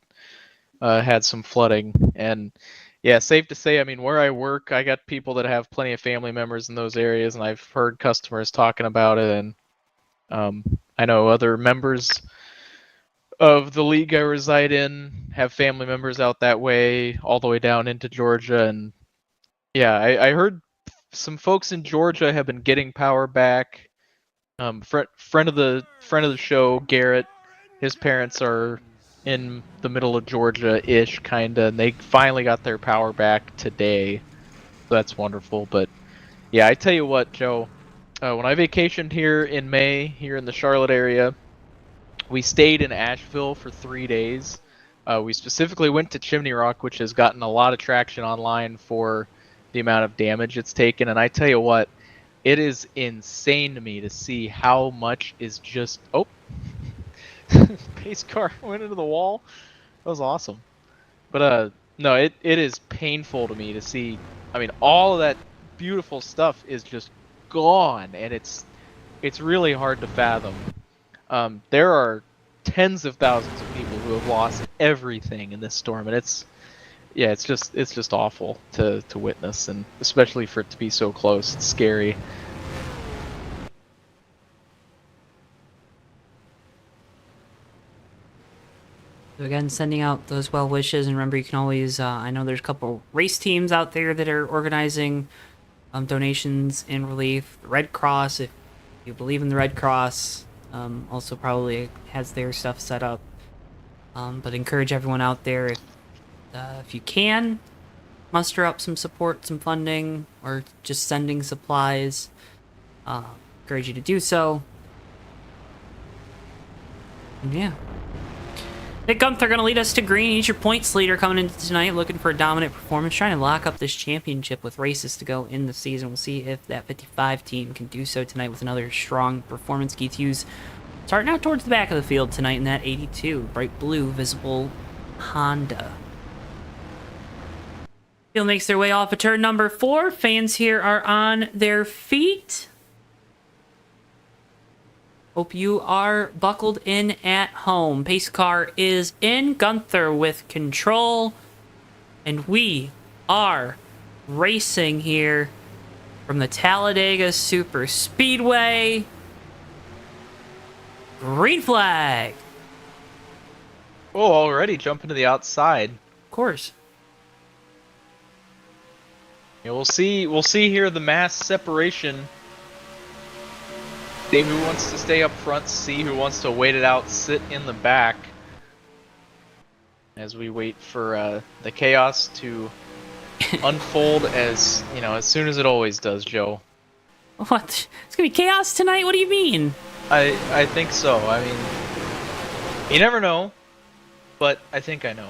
that had some flooding. And yeah, safe to say, I mean, where I work, I got people that have plenty of family members in those areas, and I've heard customers talking about it. And I know other members of the league I reside in have family members out that way, all the way down into Georgia. And yeah, I heard some folks in Georgia have been getting power back. Friend of the show, Garrett, his parents are in the middle of Georgia-ish, kinda, and they finally got their power back today. So that's wonderful. But Yeah, I tell you what, Joe. When I vacationed here in May, here in the Charlotte area, we stayed in Asheville for 3 days. We specifically went to Chimney Rock, which has gotten a lot of traction online for the amount of damage it's taken. And I tell you what, it is insane to me to see how much is just... Oh! Pace car went into the wall. That was awesome. But, no, it is painful to me to see... I mean, all of that beautiful stuff is just gone, and it's really hard to fathom. There are tens of thousands of people who have lost everything in this storm, and it's just awful to witness, and especially for it to be so close. It's scary. So again, sending out those well wishes, and remember, you can always, I know there's a couple race teams out there that are organizing donations in relief. The Red Cross, if you believe in the Red Cross, also probably has their stuff set up. But encourage everyone out there, if you can, muster up some support, some funding, or just sending supplies. Encourage you to do so. And yeah. Nick Gunther going to lead us to green. He's your points leader coming into tonight, looking for a dominant performance, trying to lock up this championship with races to go in the season. We'll see if that 55 team can do so tonight with another strong performance. Keith Hughes starting out towards the back of the field tonight in that 82, bright blue, visible Honda. Field makes their way off of turn number 4. Fans here are on their feet. Hope you are buckled in at home. Pace car is in. Gunther with control. And we are racing here from the Talladega Superspeedway. Green flag. Oh, already jumping to the outside. Of course. Yeah, we'll see here the mass separation. See who wants to stay up front, see who wants to wait it out, sit in the back. As we wait for the chaos to unfold as soon as it always does, Joe. What? It's gonna be chaos tonight? What do you mean? I think so. I mean, you never know, but I think I know.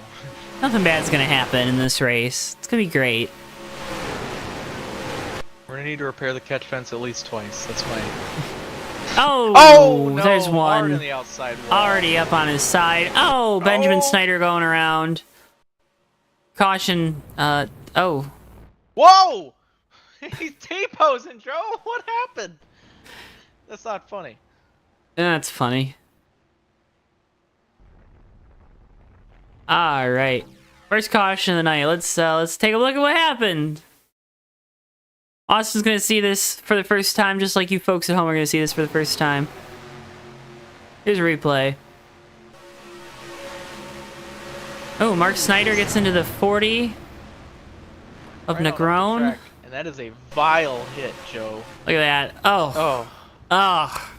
Nothing bad's gonna happen in this race. It's gonna be great. We're gonna need to repair the catch fence at least twice. That's my... Oh, no, there's hard one. in the outside wall. Already up on his side. Oh, Benjamin Snyder going around. Caution. Oh. Whoa! He's T-posing, Joe! What happened? That's not funny. That's funny. Alright. First caution of the night. Let's take a look at what happened. Austin's gonna see this for the first time, just like you folks at home are gonna see this for the first time. Here's a replay. Oh, Mark Snyder gets into the 40 of Right Negron. And that is a vile hit, Joe. Look at that. Oh. Oh. Oh.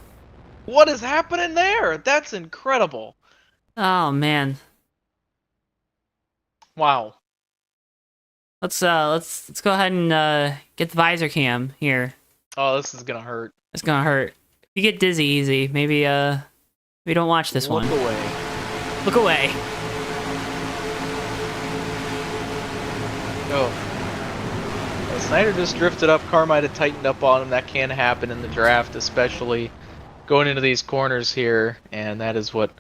What is happening there? That's incredible. Oh, man. Wow. Let's go ahead and get the visor cam here. Oh, this is gonna hurt. It's gonna hurt. If you get dizzy easy, maybe we don't watch this one. Look away. Look away. Oh. Well, Snyder just drifted up. Car might have tightened up on him. That can happen in the draft, especially going into these corners here, and that is what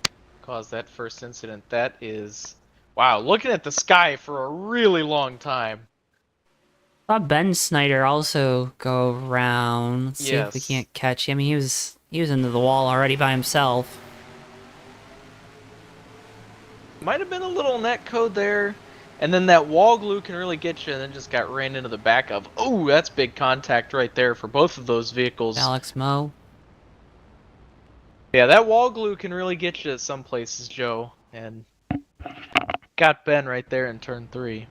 caused that first incident. That is... Wow, looking at the sky for a really long time. I saw Ben Snyder also go around. Let's see if we can't catch him. He was into the wall already by himself. Might have been a little net code there. And then that wall glue can really get you, and then just got ran into the back of. Oh, that's big contact right there for both of those vehicles. Alex Moe. Yeah, that wall glue can really get you at some places, Joe. And got Ben right there in turn 3.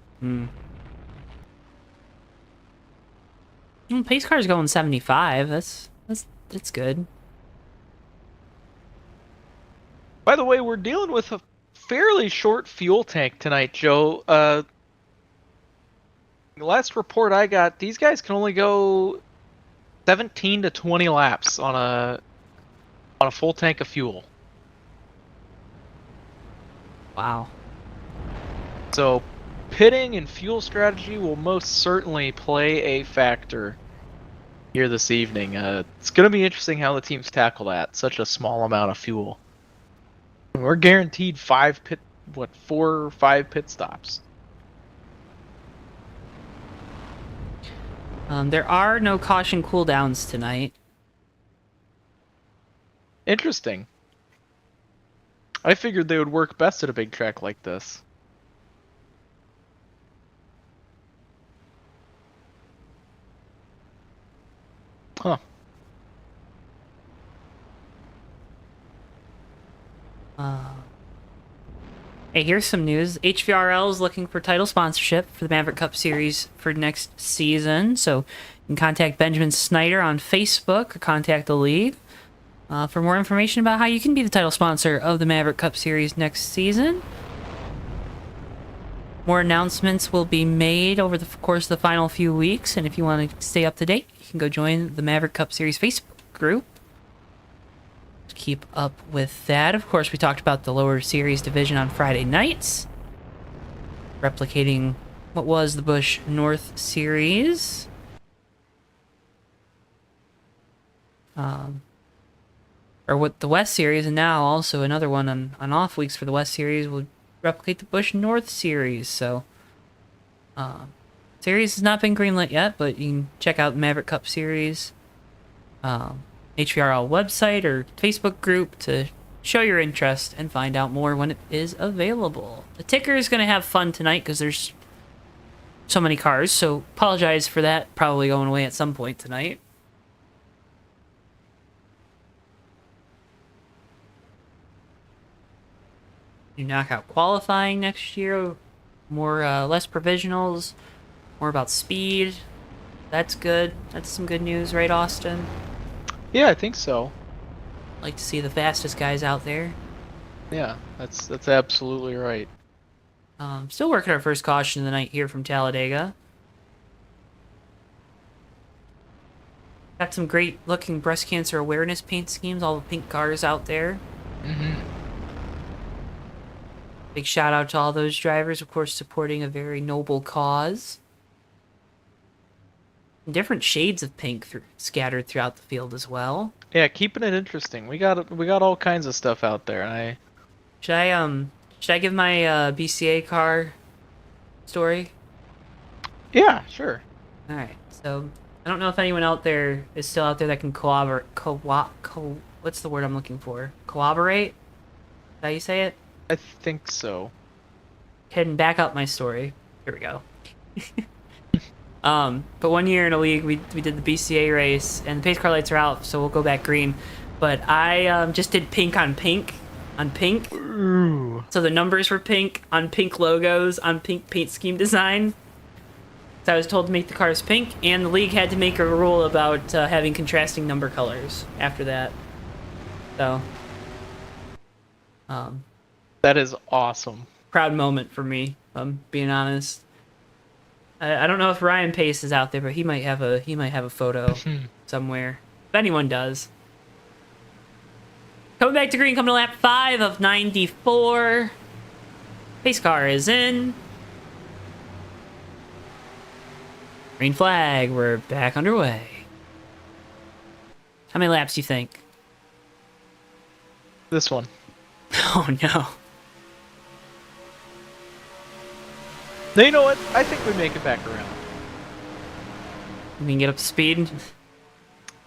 Pace car's going 75. That's good. By the way, we're dealing with a fairly short fuel tank tonight, Joe. The last report I got, these guys can only go 17 to 20 laps on a full tank of fuel. Wow. So pitting and fuel strategy will most certainly play a factor here this evening. It's going to be interesting how the teams tackle that. Such a small amount of fuel. We're guaranteed 4 or 5 pit stops. There are no caution cooldowns tonight. Interesting. I figured they would work best at a big track like this. Huh. Hey, here's some news. HVRL is looking for title sponsorship for the Maverick Cup Series for next season. So you can contact Benjamin Snyder on Facebook or contact the league for more information about how you can be the title sponsor of the Maverick Cup Series next season. More announcements will be made over the course of the final few weeks. And if you want to stay up to date, you can go join the Maverick Cup Series Facebook group. Keep up with that. Of course, we talked about the lower series division on Friday nights, replicating what was the Busch North Series. Or what the West Series, and now also another one on off weeks for the West Series will replicate the Busch North Series. So, series has not been greenlit yet, but you can check out the Maverick Cup Series. HVRL website or Facebook group to show your interest and find out more when it is available. The ticker is going to have fun tonight because there's so many cars, so apologize for that probably going away at some point tonight. You knock out qualifying next year, less provisionals, more about speed. That's good. That's some good news, right, Austin? Yeah, I think so. Like to see the fastest guys out there. Yeah, that's absolutely right. Still working our first caution of the night here from Talladega. Got some great looking breast cancer awareness paint schemes, all the pink cars out there. Mm-hmm. Big shout out to all those drivers, of course, supporting a very noble cause. Different shades of pink scattered throughout the field as well. Yeah, keeping it interesting. We got all kinds of stuff out there. Should I give my BCA car story? Yeah, sure. All right. So I don't know if anyone out there is still out there that can what's the word I'm looking for? Corroborate? Is that how you say it? I think so. Head and back up my story. Here we go. But one year in a league, we did the BCA race, and the pace car lights are out, so we'll go back green. But I just did pink on pink on pink. Ooh. So the numbers were pink on pink logos on pink paint scheme design. So I was told to make the cars pink, and the league had to make a rule about having contrasting number colors after that. So, that is awesome. proud moment for me, if I'm being honest. I don't know if Ryan Pace is out there, but he might have a photo somewhere. If anyone does. Coming back to green, coming to lap 5 of 94. Pace car is in. Green flag, we're back underway. How many laps do you think? This one. Oh no. Now, you know what? I think we make it back around. We can get up to speed.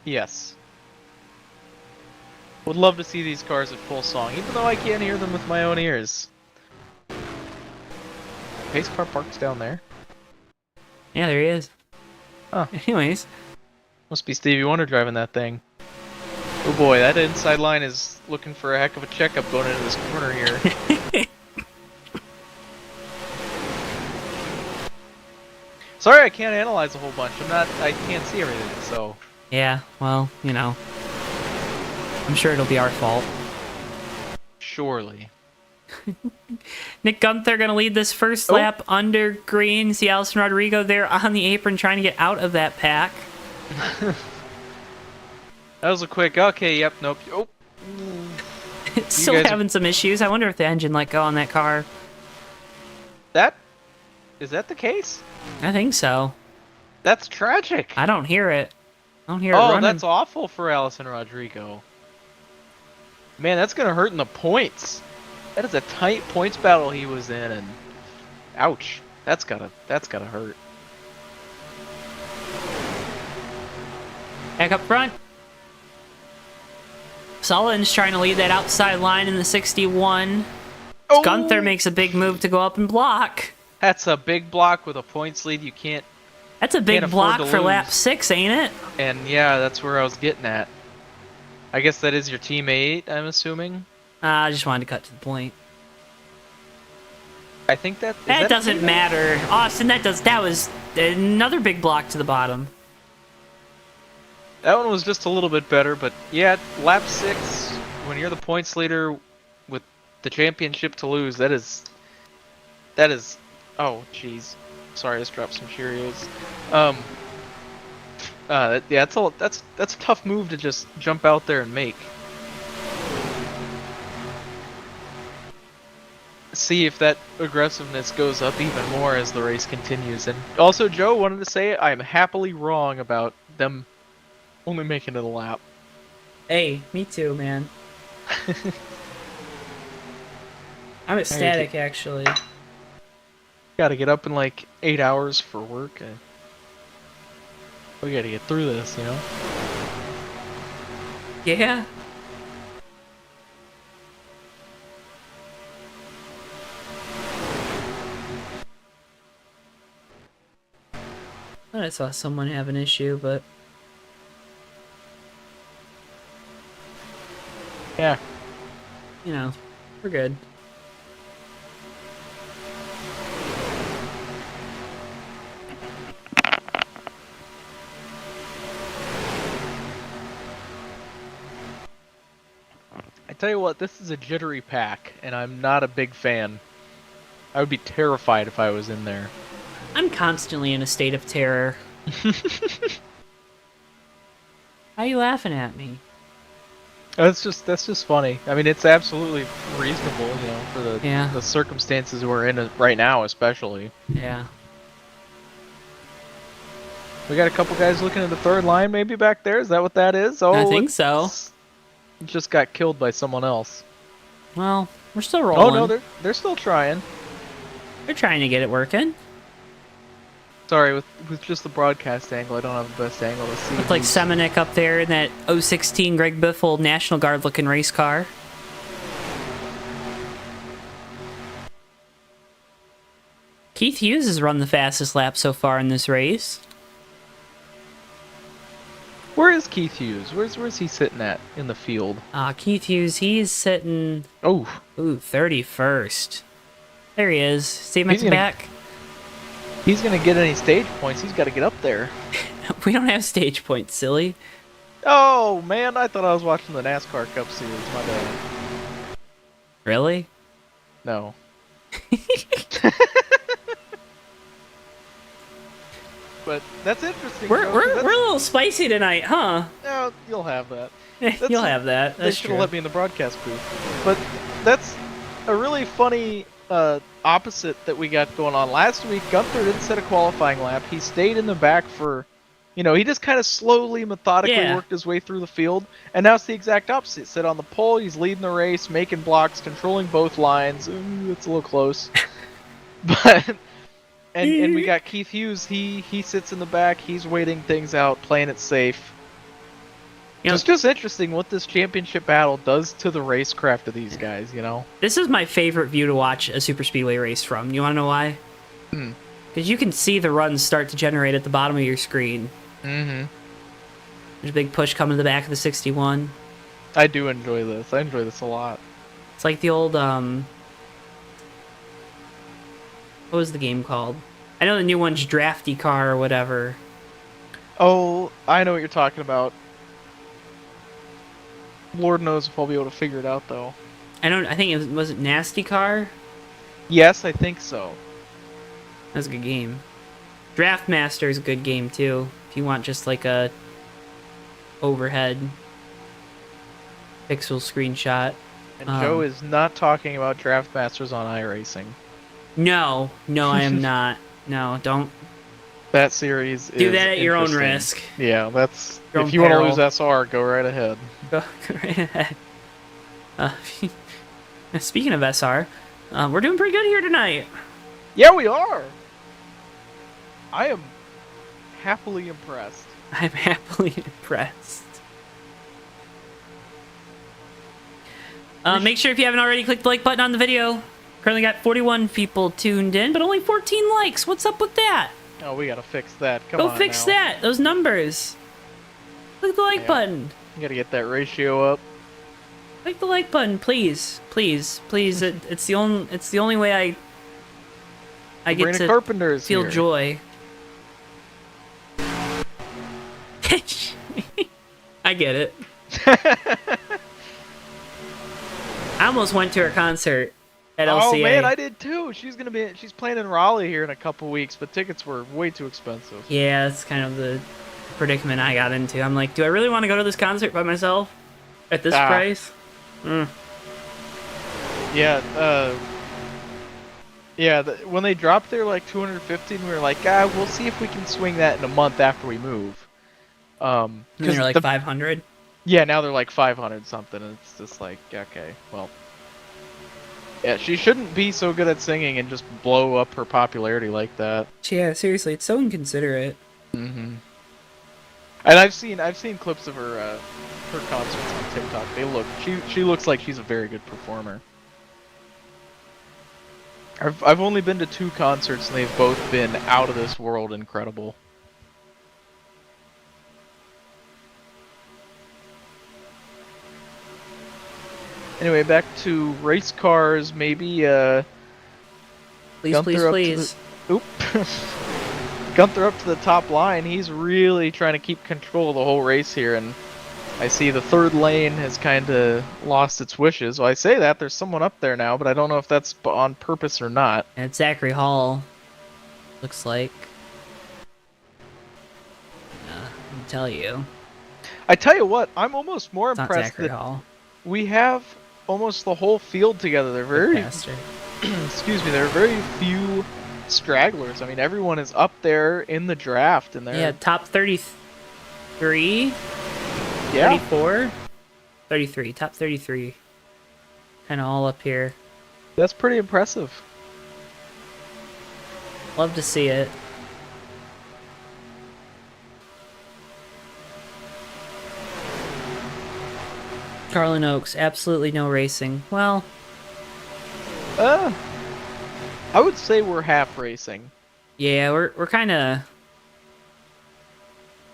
Yes. Would love to see these cars at full song, even though I can't hear them with my own ears. Pace car parks down there. Yeah, there he is. Huh. Anyways. Must be Stevie Wonder driving that thing. Oh boy, that inside line is looking for a heck of a checkup going into this corner here. Sorry, I can't analyze a whole bunch. I can't see everything, so. Yeah, well, you know. I'm sure it'll be our fault. Surely. Nick Gunther gonna lead this first lap under green. See Allison Rodrigo there on the apron trying to get out of that pack. That was a quick. Okay, yep, nope. Oh, It's still guys are- having some issues. I wonder if the engine let go on that car. is that the case? I think so. That's tragic. I don't hear it. I don't hear it Oh, running. that's awful for Allison Rodrigo. Man, that's gonna hurt in the points. That is a tight points battle he was in, and ouch, that's gotta hurt. Back up front. Sullivan's trying to lead that outside line in the 61. Oh, Gunther makes a big move to go up and block. That's a big block with a points lead. You can't. That's a big Can't afford block to for lap lose. 6, ain't it? And yeah, that's where I was getting at. I guess that is your teammate, I'm assuming. I just wanted to cut to the point. I think that That doesn't matter. Austin, that was another big block to the bottom. That one was just a little bit better, but yeah, lap 6, when you're the points leader with the championship to lose, that is. Oh, jeez. Sorry, I just dropped some Cheerios. Yeah, that's a tough move to just jump out there and make. See if that aggressiveness goes up even more as the race continues. And also, Joe wanted to say I am happily wrong about them only making it a lap. Hey, me too, man. I'm ecstatic, actually. Gotta get up in like 8 hours for work. We gotta get through this, you know? Yeah. I saw someone have an issue, but Yeah. you know, we're good. I tell you what, this is a jittery pack, and I'm not a big fan. I would be terrified if I was in there. I'm constantly in a state of terror. How are you laughing at me? That's just funny. I mean, it's absolutely reasonable, you know, for the circumstances we're in right now, especially. Yeah. We got a couple guys looking at the third line, maybe back there. Is that what that is? Oh, I think so. It just got killed by someone else. Well, we're still rolling. Oh no, they're still trying. They're trying to get it working. Sorry, with just the broadcast angle, I don't have the best angle to see. Looked like who's- Semenuk up there in that 016 Greg Biffle National Guard looking race car. Keith Hughes has run the fastest lap so far in this race. Where is Keith Hughes? Where's he sitting at in the field? Keith Hughes, he's sitting, Oh, 31st. There he is. See him at He's the gonna- back? he's gonna get any stage points. He's got to get up there. We don't have stage points, silly. Oh man, I thought I was watching the NASCAR Cup Series. My bad. Really? No. But that's interesting. We're Joe, 'cause we're that's- we're a little spicy tonight, huh? No, you'll have that. You'll have that. They That's should true. have let me in the broadcast booth. But that's a really funny opposite that we got going on. Last week, Gunther didn't set a qualifying lap. He stayed in the back for, he just kind of slowly, methodically Yeah. worked his way through the field. And now it's the exact opposite. Sit on the pole, he's leading the race, making blocks, controlling both lines. Ooh, it's a little close. But... And we got Keith Hughes, he sits in the back, he's waiting things out, playing it safe. It's just interesting what this championship battle does to the racecraft of these guys, you know? This is my favorite view to watch a super speedway race from. You want to know why? Because you can see the runs start to generate at the bottom of your screen. Mm-hmm. There's a big push coming to the back of the 61. I do enjoy this. I enjoy this a lot. It's like the old, what was the game called? I know the new one's Drafty Car or whatever. Oh, I know what you're talking about. Lord knows if I'll be able to figure it out, though. I think was it Nasty Car? Yes, I think so. That's a good game. Draft Master is a good game too. If you want just like a overhead pixel screenshot. And Joe is not talking about Draft Masters on iRacing. No, I am not. No, don't That series do is that at your own interesting. risk. Yeah, that's Your own if you want to peril. lose SR, go right ahead. Go right ahead. Speaking of SR, we're doing pretty good here tonight. Yeah, we are. I am happily impressed. I'm happily impressed. Make sure if you haven't already clicked the like button on the video. Currently got 41 people tuned in, but only 14 likes. What's up with that? Oh, we gotta fix that. Come Go on fix now. that. Those numbers. Click the like button. You gotta get that ratio up. Click the like button, please, please, please. It's the only way I get Sabrina to Carpenter is feel here. joy. I get it. I almost went to her concert at LCA. Oh man, I did too. She's playing in Raleigh here in a couple weeks, but tickets were way too expensive. Yeah, that's kind of the predicament I got into. I'm like, do I really want to go to this concert by myself at this price? Yeah, when they dropped their like 250, and we were like, we'll see if we can swing that in a month after we move. And they're like 500. Yeah, now they're like 500 something, and it's just like, okay, well, yeah, she shouldn't be so good at singing and just blow up her popularity like that. Yeah, seriously, it's so inconsiderate. Mm-hmm. And I've seen clips of her concerts on TikTok. She looks like she's a very good performer. I've only been to 2 concerts, and they've both been out of this world incredible. Anyway, back to race cars. Maybe Please, Gunther please. Gunther up to the top line. He's really trying to keep control of the whole race here, and I see the third lane has kind of lost its wishes. Well, I say that there's someone up there now, but I don't know if that's on purpose or not. And it's Zachary Hall. Looks like. I'll tell you. I tell you what, I'm almost more It's not impressed Zachary that Hall. we have almost the whole field together. They're very, Faster. excuse me, there are very few stragglers. I mean, everyone is up there in the draft, and they're Yeah, top 33, yeah. 34, 33, top 33. Kind of all up here. That's pretty impressive. Love to see it. Carlin Oaks, absolutely no racing. Well, I would say we're half racing. yeah, we're kind of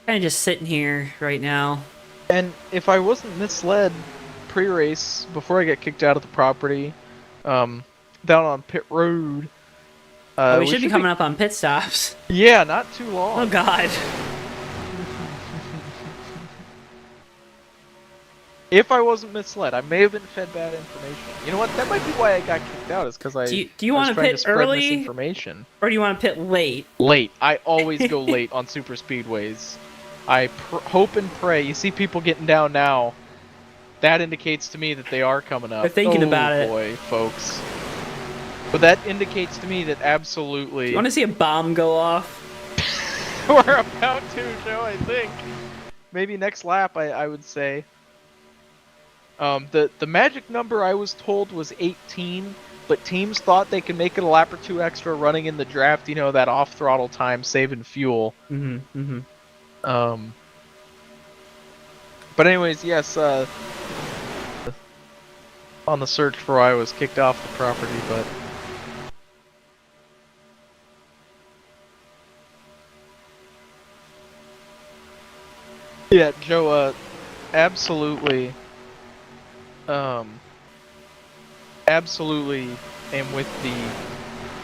just sitting here right now. And if I wasn't misled pre-race, before I get kicked out of the property, down on pit road, We should be coming up on pit stops. Yeah, not too long. Oh God. If I wasn't misled, I may have been fed bad information. You know what? That might be why I got kicked out. Is because I Do you want want to pit spread early, misinformation. or do you want to pit late? Late. I always go late on super speedways. I hope and pray. You see people getting down now. That indicates to me that they are coming up. They're thinking about it. Oh boy, folks. But that indicates to me that absolutely You want to see a bomb go off? we're about to, Joe. I think maybe next lap. I would say. The magic number I was told was 18, but teams thought they could make it a lap or 2 extra running in the draft. You know, that off throttle time, saving fuel. But anyways, yes. On the search for why I was kicked off the property, but. Yeah, Joe, absolutely am with the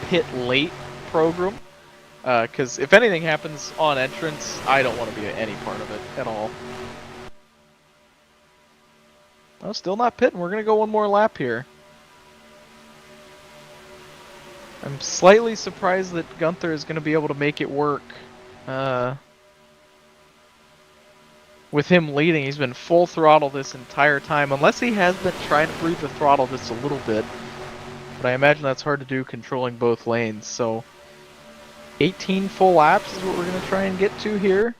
pit late program, because if anything happens on entrance, I don't want to be any part of it at all. Oh, still not pitting. We're gonna go one more lap here. I'm slightly surprised that Gunther is gonna be able to make it work. with him leading, he's been full throttle this entire time, unless he has been trying to breathe the throttle just a little bit. But I imagine that's hard to do controlling both lanes, so 18 full laps is what we're going to try and get to here.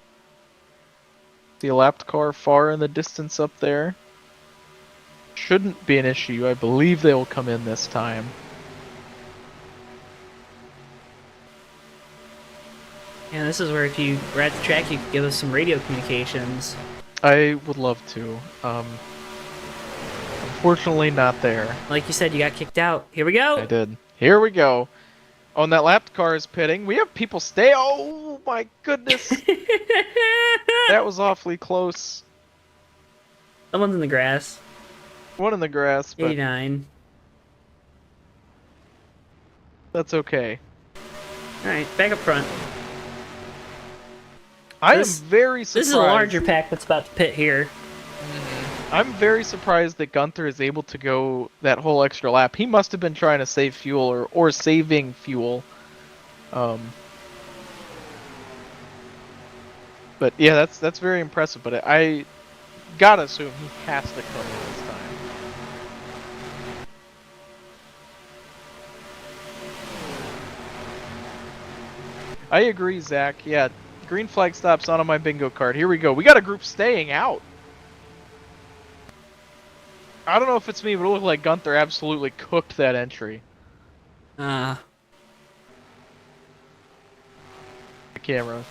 The lapped car far in the distance up there. Shouldn't be an issue. I believe they will come in this time. Yeah, this is where if you were at the track, you could give us some radio communications. I would love to. Unfortunately, not there. Like you said, you got kicked out. Here we go. I did. Here we go. Oh, and that lapped car is pitting. We have people stay. Oh my goodness. That was awfully close. Someone's in the grass. One in the grass, but 89. that's okay. Alright, back up front. I am This- very surprised. This is a larger pack that's about to pit here. I'm very surprised that Gunther is able to go that whole extra lap. He must have been trying to save fuel or saving fuel. But yeah, that's very impressive. But I gotta assume he has to come in this time. I agree, Zach. Yeah, green flag stops not on my bingo card. Here we go. We got a group staying out. I don't know if it's me, but it looked like Gunther absolutely cooked that entry. Ah. The camera.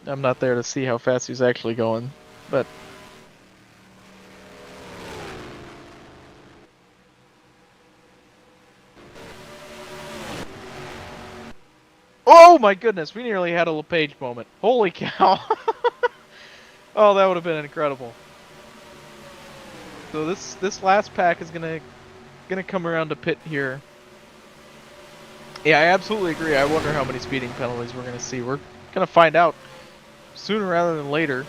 I'm not there to see how fast he's actually going, but oh my goodness, we nearly had a LePage moment. Holy cow. Oh, that would have been incredible. So this last pack is gonna come around to pit here. Yeah, I absolutely agree. I wonder how many speeding penalties we're gonna see. We're gonna find out sooner rather than later.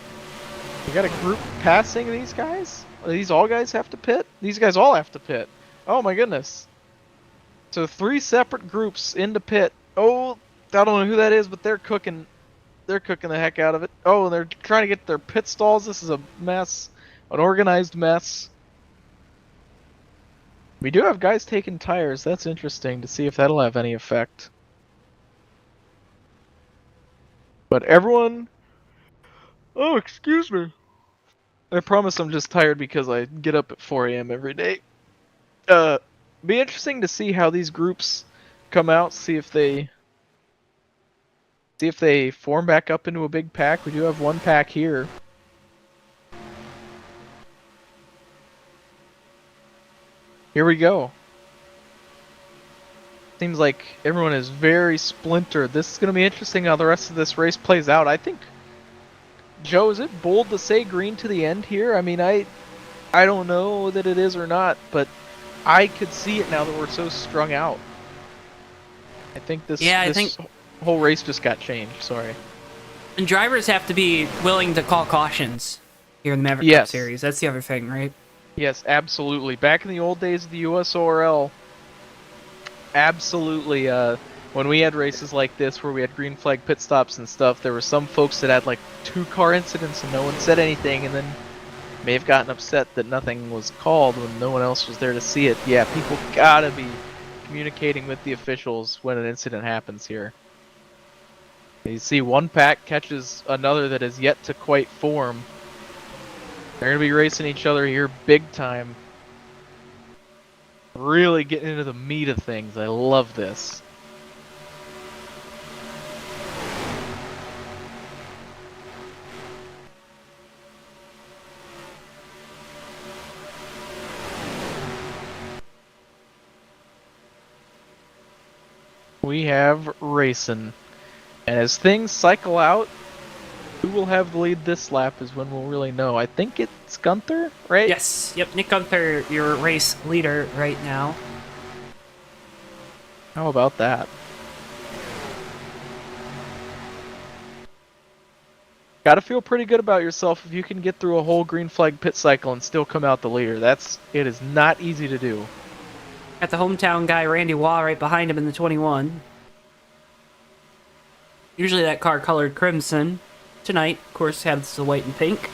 We got a group passing these guys? These all guys have to pit? These guys all have to pit. Oh my goodness. So 3 separate groups into pit. Oh, I don't know who that is, but they're cooking the heck out of it. Oh, and they're trying to get their pit stalls. This is a mess. An organized mess. We do have guys taking tires. That's interesting to see if that'll have any effect. But everyone... Oh, excuse me. I promise I'm just tired because I get up at 4 a.m. every day. Be interesting to see how these groups come out, see if they form back up into a big pack. We do have one pack here. Here we go. Seems like everyone is very splintered. This is going to be interesting how the rest of this race plays out. I think, Joe, is it bold to say green to the end here? I mean, I don't know that it is or not, but I could see it now that we're so strung out. I think this whole race just got changed. Sorry. And drivers have to be willing to call cautions here in the Maverick Cup Series. That's the other thing, right? Yes, absolutely. Back in the old days of the USORL, absolutely, when we had races like this where we had green flag pit stops and stuff, there were some folks that had like 2 car incidents and no one said anything, and then may have gotten upset that nothing was called when no one else was there to see it. Yeah, people gotta be communicating with the officials when an incident happens here. You see one pack catches another that is yet to quite form. They're going to be racing each other here big time. Really getting into the meat of things. I love this. We have racing. And as things cycle out, who will have the lead this lap is when we'll really know. I think it's Gunther, right? Yes. Yep. Nick Gunther, your race leader right now. How about that? Gotta feel pretty good about yourself if you can get through a whole green flag pit cycle and still come out the leader. It is not easy to do. Got the hometown guy, Randy Waugh, right behind him in the 21. Usually that car colored crimson. Tonight, of course, has the white and pink.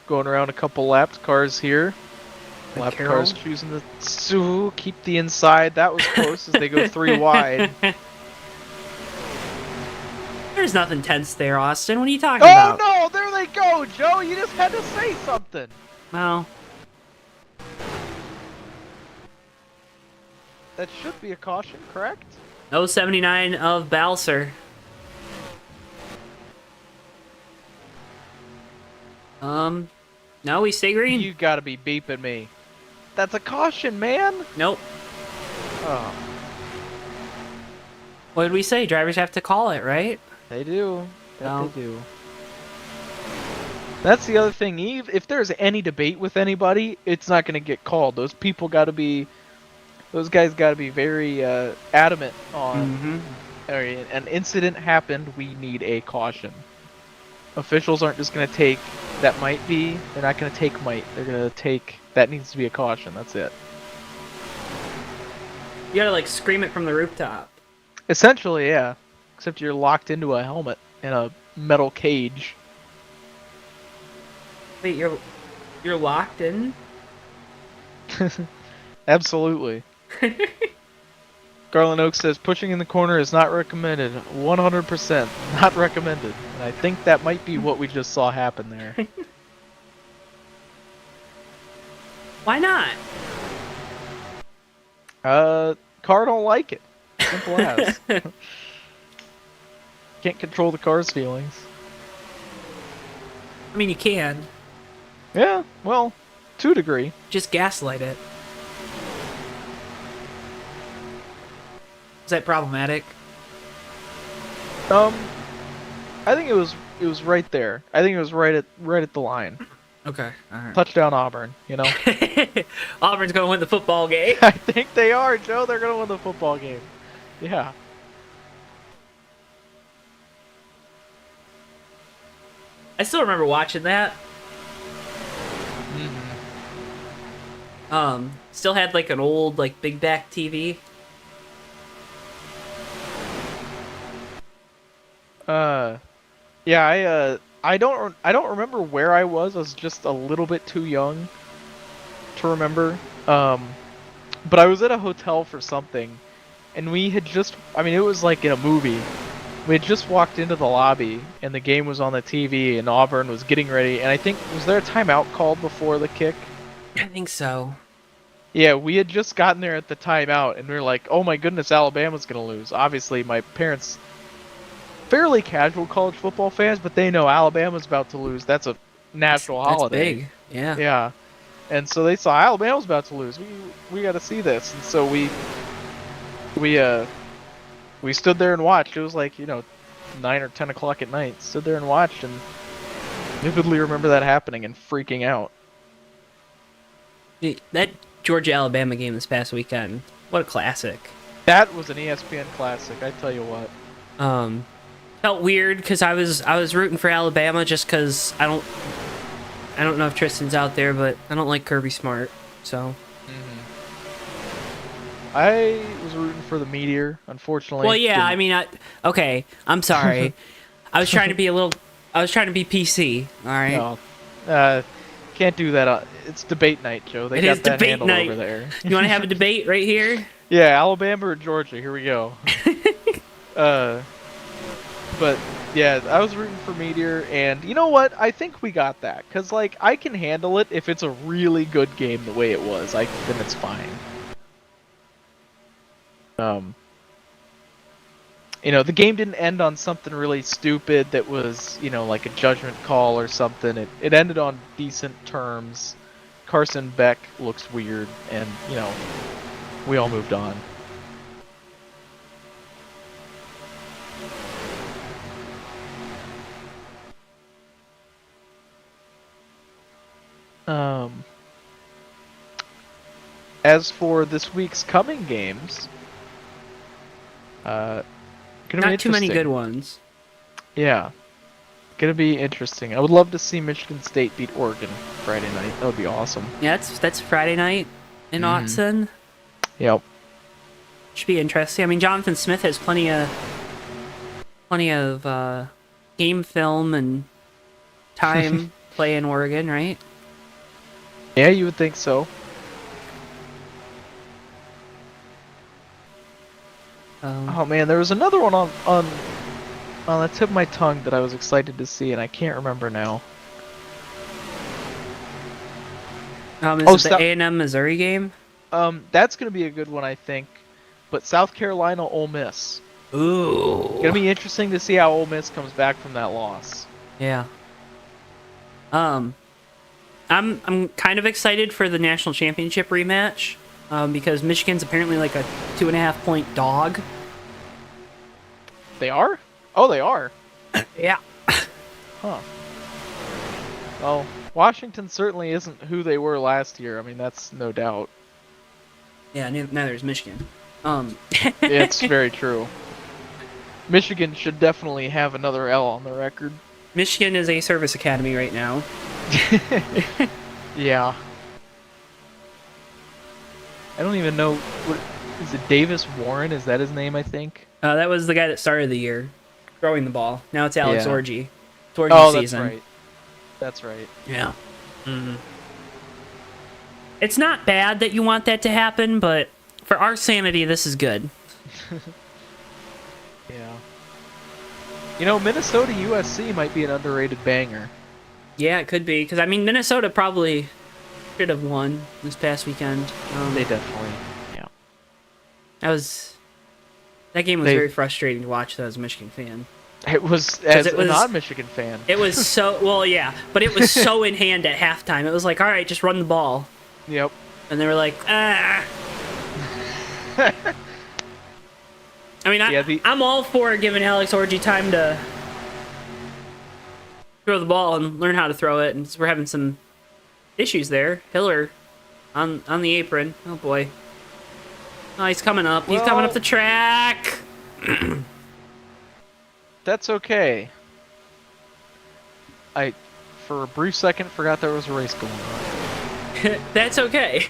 going around a couple lapped cars here. Good Lapped Carol. cars choosing to keep the inside. That was close as they go 3 wide. There's nothing tense there, Austin. What are you talking Oh about? no! There they go, Joe. You just had to say something. Well, That should be a caution, correct? no 79 of Balser. No, we stay green. You gotta be beeping me. That's a caution, man. Nope. Oh, What did we say? Drivers have to call it, right? they do. No. They do. That's the other thing. Eve, if there's any debate with anybody, it's not gonna get called. Those people gotta be. Those guys gotta be very adamant on. Mm-hmm. Alright, an incident happened. We need a caution. Officials aren't just gonna take that might be. They're not gonna take might. They're gonna take that needs to be a caution. That's it. You gotta, like, scream it from the rooftop. Essentially, yeah. Except you're locked into a helmet in a metal cage. Wait, you're locked in? Absolutely. Garland Oak says pushing in the corner is not recommended. 100% not recommended. And I think that might be what we just saw happen there. Why not? Car don't like it. Simple as. Can't control the car's feelings. I mean, you can. Yeah, well, to a degree. Just gaslight it. Is that problematic? I think it was right there. I think it was right at the line. Okay, alright. Touchdown Auburn, you know. Auburn's gonna win the football game. I think they are, Joe. They're gonna win the football game. Yeah. I still remember watching that. Still had like an old like big back TV. Yeah, I don't remember where I was. I was just a little bit too young to remember. But I was at a hotel for something, and we had just, I mean, it was like in a movie. We had just walked into the lobby, and the game was on the TV, and Auburn was getting ready, and I think, was there a timeout called before the kick? I think so. Yeah, we had just gotten there at the timeout, and we were like, oh my goodness, Alabama's gonna lose. Obviously, my parents, fairly casual college football fans, but they know Alabama's about to lose. That's a national holiday. That's big. Yeah. Yeah. And so they saw Alabama's about to lose. We got to see this. And so we stood there and watched. It was like, 9 or 10 o'clock at night. Stood there and watched, and vividly remember that happening and freaking out. That Georgia-Alabama game this past weekend, what a classic. That was an ESPN classic, I tell you what. Felt weird because I was rooting for Alabama just because I don't know if Tristan's out there, but I don't like Kirby Smart, so. I was rooting for the Meteor, unfortunately. Well, yeah, Didn't- I mean, okay, I'm sorry. I was trying to be PC, all right? No. Can't do that. It's debate night, Joe. They It got is that debate handled night. over there. You want to have a debate right here? Yeah, Alabama or Georgia. Here we go. But yeah, I was rooting for Meteor, and you know what? I think we got that because I can handle it if it's a really good game the way it was. Then it's fine. The game didn't end on something really stupid that was, like a judgment call or something. It ended on decent terms. Carson Beck looks weird, and we all moved on. As for this week's coming games, Not too many good ones. Yeah, gonna be interesting. I would love to see Michigan State beat Oregon Friday night. That would be awesome. Yeah, that's Friday night in Autzen. Yep. Should be interesting. I mean, Jonathan Smith has plenty of game film and time play in Oregon, right? Yeah, you would think so. Oh man, there was another one on the tip of my tongue that I was excited to see, and I can't remember now. Is it the A&M Missouri game? That's gonna be a good one, I think. But South Carolina, Ole Miss. Ooh. Gonna be interesting to see how Ole Miss comes back from that loss. Yeah. I'm kind of excited for the national championship rematch, because Michigan's apparently like a 2.5 point dog. They are? Oh, they are. Yeah. Huh. Well, Washington certainly isn't who they were last year. I mean, that's no doubt. Yeah, neither is Michigan. It's very true. Michigan should definitely have another L on the record. Michigan is a service academy right now. Yeah. I don't even know. What is it? Davis Warren? Is that his name? I think. That was the guy that started the year throwing the ball. Now it's Alex Yeah. Orji. It's Orji's season. That's right. That's right. Yeah. Mm-hmm. It's not bad that you want that to happen, but for our sanity, this is good. Yeah. You know, Minnesota USC might be an underrated banger. Yeah, it could be, because I mean, Minnesota probably should have won this past weekend. They definitely. Yeah. That game was very frustrating to watch as a Michigan fan. It was as a non-Michigan fan. It was so well, yeah, but it was so in hand at halftime. It was like, all right, just run the ball. Yep. And they were like, ah. I mean, I'm all for giving Alex Orji time to throw the ball and learn how to throw it, and we're having some issues there. Hiller on the apron. Oh boy. Oh, he's coming up. He's coming up the track. That's okay. I, for a brief second, forgot there was a race going on. That's okay.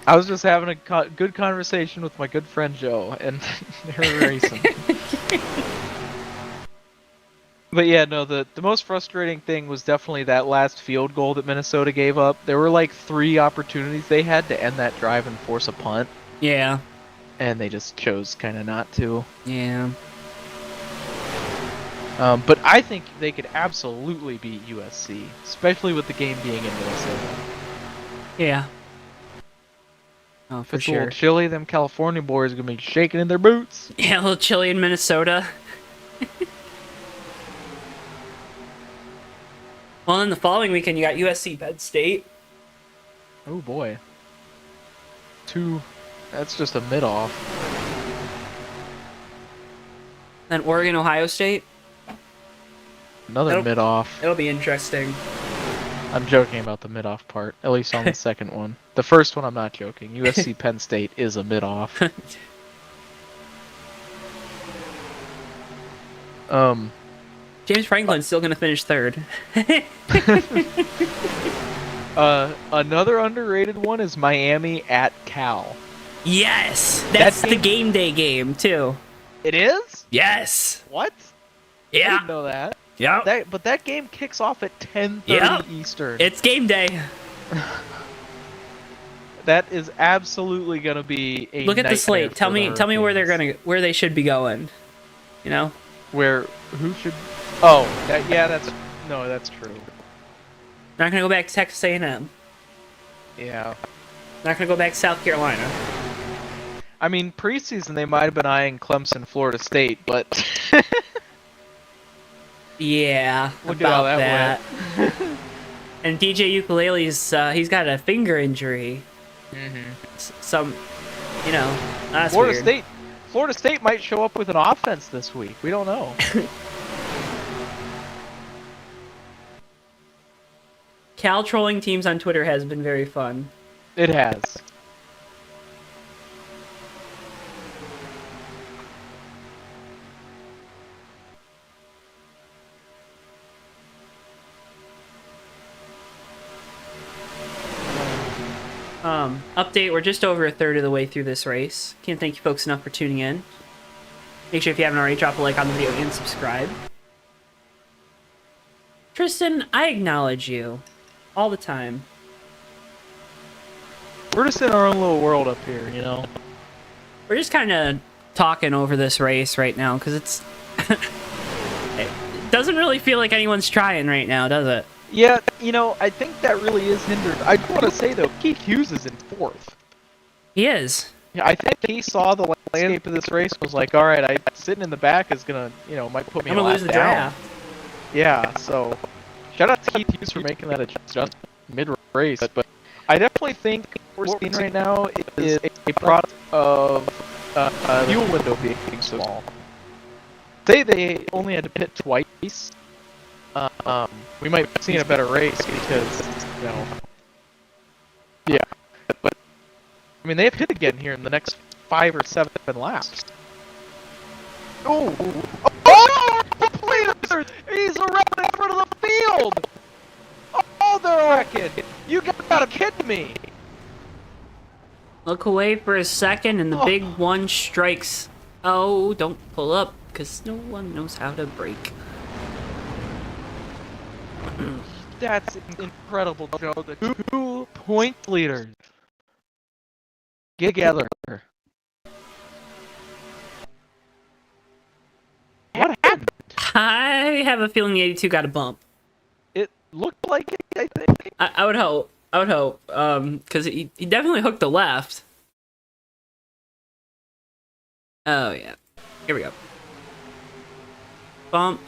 I was just having a good conversation with my good friend Joe, and they were racing. But yeah, no, the most frustrating thing was definitely that last field goal that Minnesota gave up. There were like 3 opportunities they had to end that drive and force a punt. Yeah. And they just chose kind of not to. Yeah. But I think they could absolutely beat USC, especially with the game being in Minnesota. Yeah. Oh, for it's sure. A little chilly. Them California boys are gonna be shaking in their boots. Yeah, a little chilly in Minnesota. Well, then the following weekend you got USC Penn State. Oh boy. That's just a mid-off. Then Oregon Ohio State. Another mid-off. It'll be interesting. I'm joking about the mid-off part, at least on the second one. The first one I'm not joking. USC Penn State is a mid-off. James Franklin's still gonna finish third. Another underrated one is Miami at Cal. Yes! That's the game day game, too. It is? Yes! What? Yeah. I didn't know that. Yeah. But that game kicks off at 10:30 Eastern. It's game day. That is absolutely gonna be a Look at the nightmare slate. Tell me where they should be going. You know? Who should? Oh, that's true. Not gonna go back to Texas A&M. Yeah. Not gonna go back to South Carolina. I mean, preseason they might have been eyeing Clemson, Florida State, but yeah, look at how that went. And DJ Ukulele's he's got a finger injury. Some, that's weird. Florida State might show up with an offense this week. We don't know. Cal trolling teams on Twitter has been very fun. It has. Update, we're just over a third of the way through this race. Can't thank you folks enough for tuning in. Make sure if you haven't already, drop a like on the video and subscribe. Tristan, I acknowledge you. all the time. We're just in our own little world up here, you know. We're just kind of talking over this race right now because it's it doesn't really feel like anyone's trying right now, does it? Yeah, you know, I think that really is hindered. I want to say though, Keith Hughes is in 4th. He is. Yeah, I think he saw the landscape of this race and was like, all right, sitting in the back is gonna, you know, might put me I'm a gonna lap lose the down. draft. Yeah, so shout out to Keith Hughes for making that adjustment mid-race. But I definitely think what we're seeing right now is a product of fuel window being so small. Say they only had to pit twice, we might be seeing a better race because, you know, yeah. But I mean, they have hit again here in the next 5 or 7 laps. Oh! Oh! Please! He's around in front of the field! Oh, they're wrecking! You gotta be kidding me! Look away for a second, and the big one strikes. Oh, don't pull up, because no one knows how to brake. That's incredible, Joe. The 2-point leaders. Get together. What happened? I have a feeling the 82 got a bump. It looked like it, I think. I would hope. I would hope. Because he definitely hooked the left. Oh, yeah. Here we go. Bump.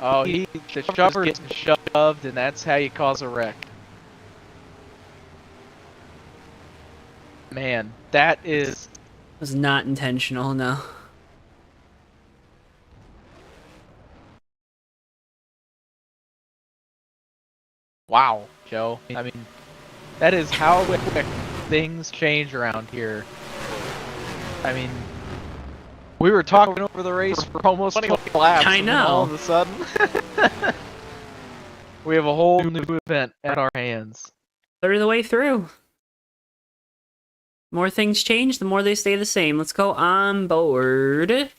Oh, the shovel's getting shoved, and that's how you cause a wreck. Man, that is... Was not intentional, no. Wow, Joe. I mean, that is how quick things change around here. I mean, we were talking over the race for almost 20 laps. I know. All of a sudden, we have a whole new event at our hands. Third of the way through. More things change, the more they stay the same. Let's go on board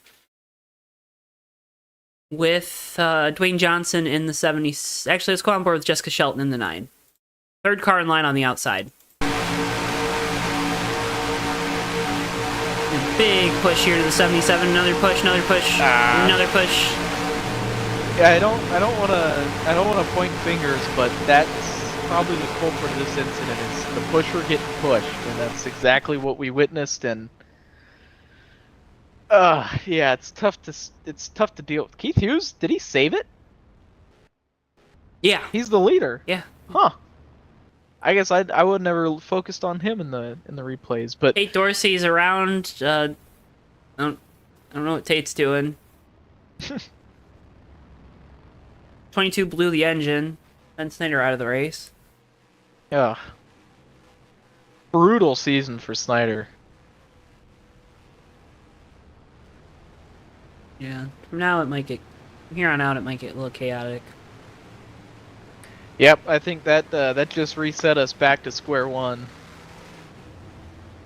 with Dwayne Johnson in the 70s. Actually, let's go on board with Jessica Shelton in the 9. Third car in line on the outside. A big push here to the 77. Another push, another push, another push. Yeah, I don't wanna point fingers, but that's probably the culprit of this incident is the pusher getting pushed, and that's exactly what we witnessed. And yeah, it's tough to deal with. Keith Hughes, did he save it? Yeah. He's the leader. Yeah. Huh. I guess I would never focused on him in the replays, but Tate Dorsey's around. I don't know what Tate's doing. 22 blew the engine. Ben Snyder out of the race. yeah, brutal season for Snyder. Yeah. From now it might get. From here on out it might get a little chaotic. Yep, I think that just reset us back to square one.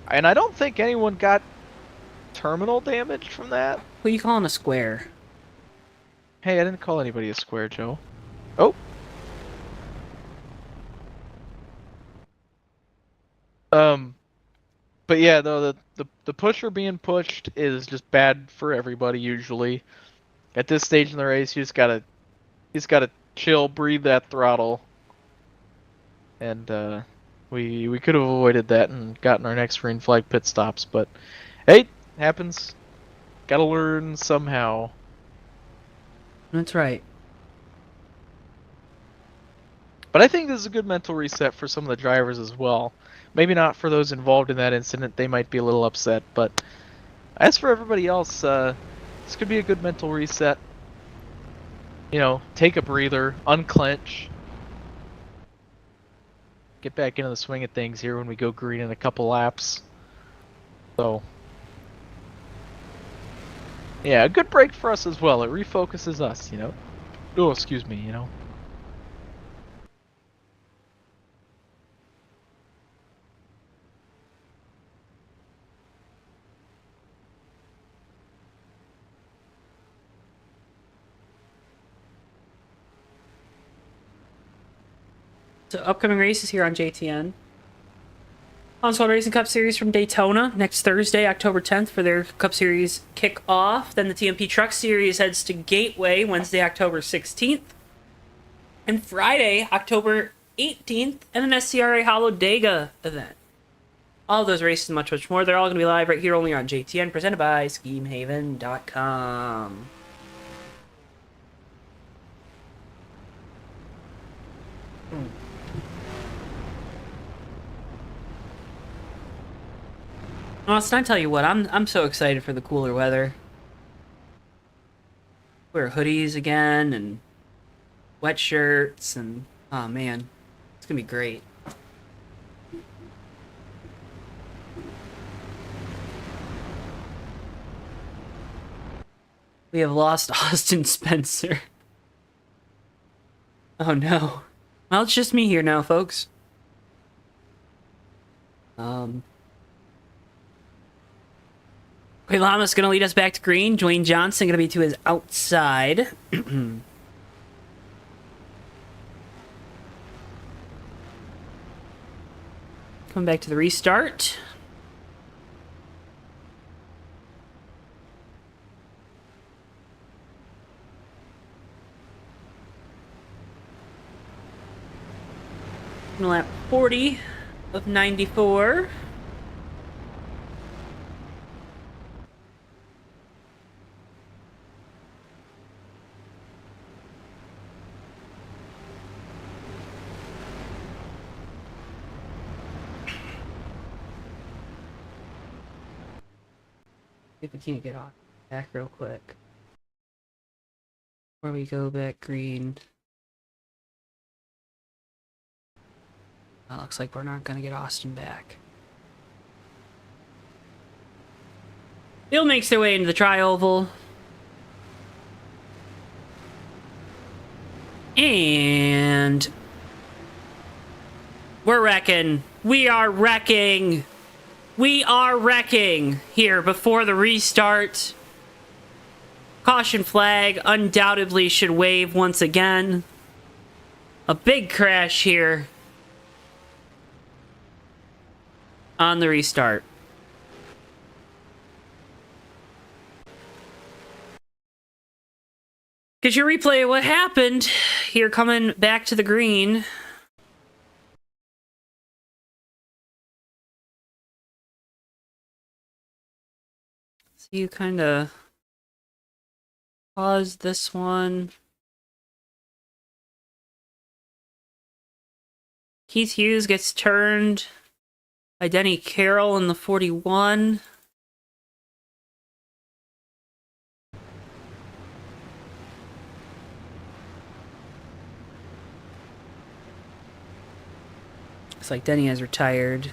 And I don't think anyone got terminal damage from that. Who you calling a square? Hey, I didn't call anybody a square, Joe. Oh. But yeah, though the pusher being pushed is just bad for everybody usually. At this stage in the race, you just gotta chill, breathe that throttle. And we could have avoided that and gotten our next green flag pit stops, but hey, happens. Gotta learn somehow. That's right. But I think this is a good mental reset for some of the drivers as well. Maybe not for those involved in that incident, they might be a little upset, but as for everybody else, this could be a good mental reset. You know, take a breather, unclench, get back into the swing of things here when we go green in a couple laps. So, yeah, a good break for us as well. It refocuses us, you know. Oh, excuse me, you know. So upcoming races here on JTN. On-Squad Racing Cup Series from Daytona next Thursday, October 10th for their Cup Series kick-off. Then the TMP Truck Series heads to Gateway Wednesday, October 16th. And Friday, October 18th, and an SCRA Talladega event. All of those races and much, much more. They're all going to be live right here only on JTN, presented by SchemeHaven.com. Austin, I tell you what, I'm so excited for the cooler weather. Wear hoodies again and wet shirts and oh man, it's gonna be great. We have lost Austin Spencer. Oh no. Well, it's just me here now, folks. Okay, Lama's gonna lead us back to green. Dwayne Johnson gonna be to his outside. Coming back to the restart. Lap 40 of 94. If we can't get off back real quick. Before we go back green. That looks like we're not going to get Austin back. Still makes their way into the tri-oval. And we're wrecking. We are wrecking. We are wrecking here before the restart. Caution flag undoubtedly should wave once again. A big crash here on the restart. Get your replay of what happened here coming back to the green. So you kind of pause this one. Keith Hughes gets turned by Denny Carroll in the 41. Looks like Denny has retired.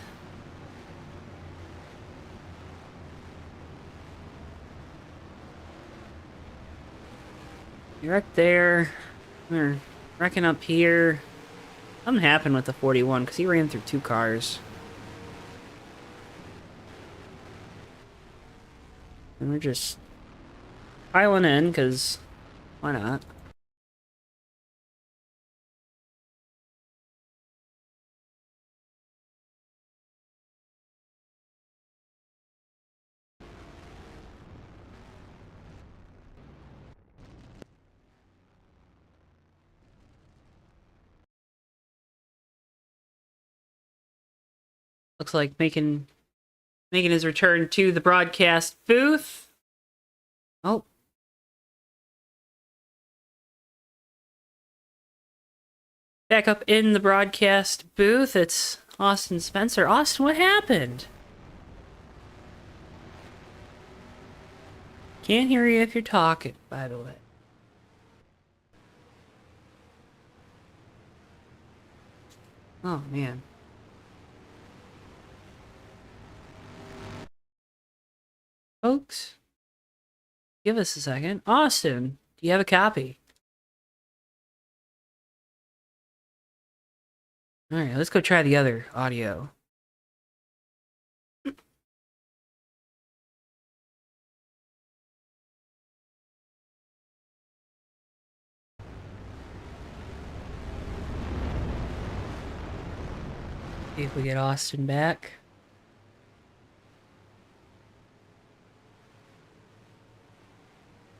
You're right there. We're wrecking up here. Something happened with the 41 because he ran through two cars. And we're just piling in because why not? Looks like making his return to the broadcast booth. Oh. Back up in the broadcast booth, it's Austin Spencer. Austin, what happened? Can't hear you if you're talking, by the way. Oh, man. Folks, give us a second. Austin, do you have a copy? Alright, let's go try the other audio. See if we get Austin back.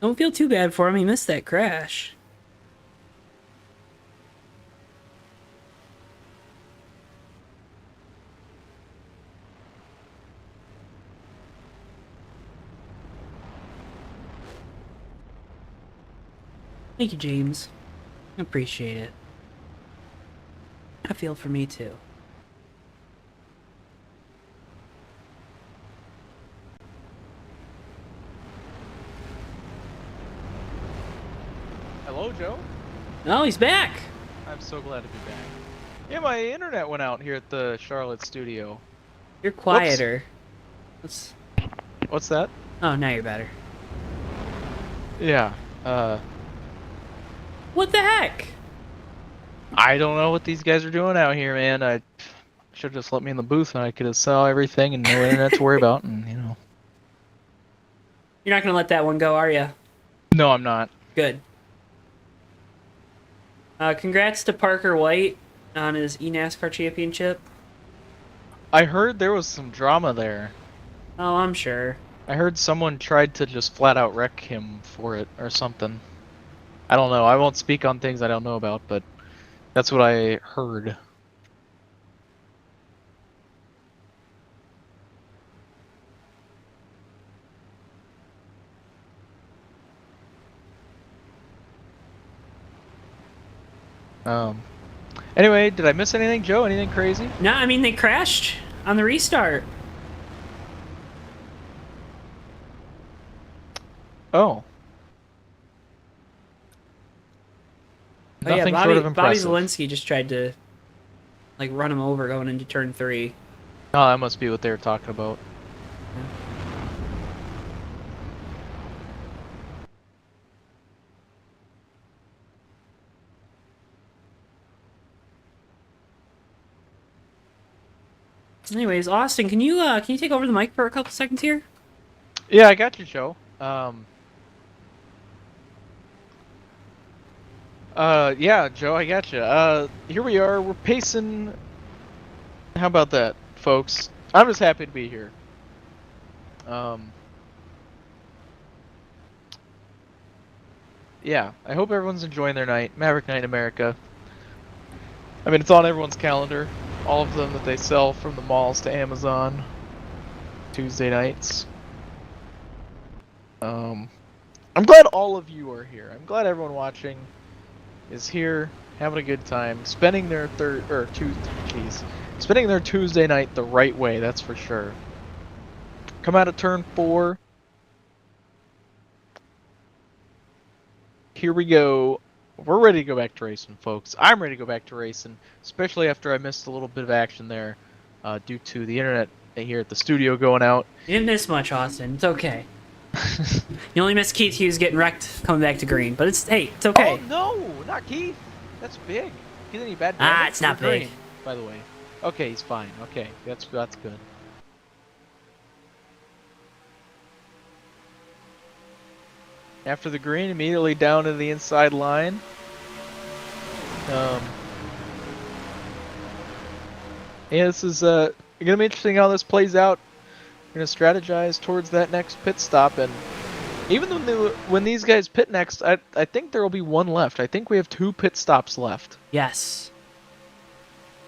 Don't feel too bad for him. He missed that crash. Thank you, James. I appreciate it. I feel for me too. Hello, Joe. Oh, he's back. I'm so glad to be back. Yeah, my internet went out here at the Charlotte studio. You're quieter. Let's... What's that? Oh, now you're better. Yeah. What the heck? I don't know what these guys are doing out here, man. I should have just let me in the booth and I could have saw everything and no internet to worry about, and you know. You're not gonna let that one go, are you? No, I'm not. Good. Congrats to Parker White on his eNASCAR championship. I heard there was some drama there. Oh, I'm sure. I heard someone tried to just flat out wreck him for it or something. I don't know. I won't speak on things I don't know about, but that's what I heard. Anyway, did I miss anything, Joe? Anything crazy? No, I mean, they crashed on the restart. Oh. Oh yeah, Nothing Bobby, short of Bobby impressive. Zelensky just tried to, like, run him over going into turn 3. Oh, that must be what they were talking about. Anyways, Austin, can you take over the mic for a couple seconds here? Yeah, I got you, Joe. Yeah, Joe, I got you. Here we are. We're pacing. How about that, folks? I'm just happy to be here. Yeah, I hope everyone's enjoying their night. Maverick Night in America. I mean, it's on everyone's calendar. All of them that they sell from the malls to Amazon. Tuesday nights. I'm glad all of you are here. I'm glad everyone watching is here, having a good time, spending their spending their Tuesday night the right way. That's for sure. Come out of turn 4. Here we go. We're ready to go back to racing, folks. I'm ready to go back to racing, especially after I missed a little bit of action there due to the internet here at the studio going out. You didn't miss much, Austin. It's okay. You only missed Keith Hughes getting wrecked coming back to green, but it's okay. Oh no, not Keith. That's big. He's any bad damage? Ah, it's not Or green, big. by the way. Okay, he's fine. Okay, that's good. After the green, immediately down to the inside line. Yeah, this is gonna be interesting how this plays out. We're gonna strategize towards that next pit stop, and even when these guys pit next, I think there will be one left. I think we have 2 pit stops left. Yes.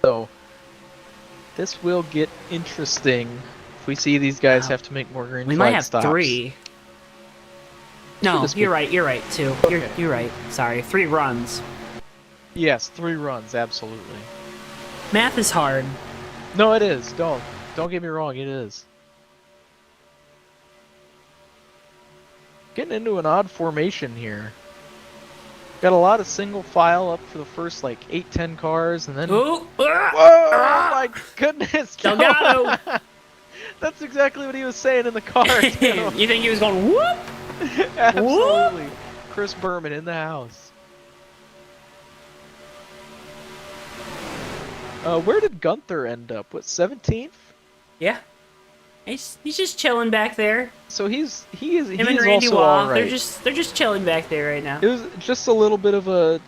So this will get interesting if we see these guys have to make more green We flag might have stops. 3. No, this you're be- right. You're right. 2. Okay. You're right. Sorry, 3 runs. Yes, 3 runs, absolutely. Math is hard. No, it is. Don't get me wrong, it is. Getting into an odd formation here. Got a lot of single file up for the first like 8-10 cars, and then Ooh! whoa! Oh my goodness! Joe. Delgado! That's exactly what he was saying in the car. too. You think he was going whoop? Absolutely. Chris Berman in the house. Where did Gunther end up? What, 17th? Yeah. He's just chilling back there. So he is Him and Randy also Wall, all right. they're just chilling back there right now. It was just a little bit of a,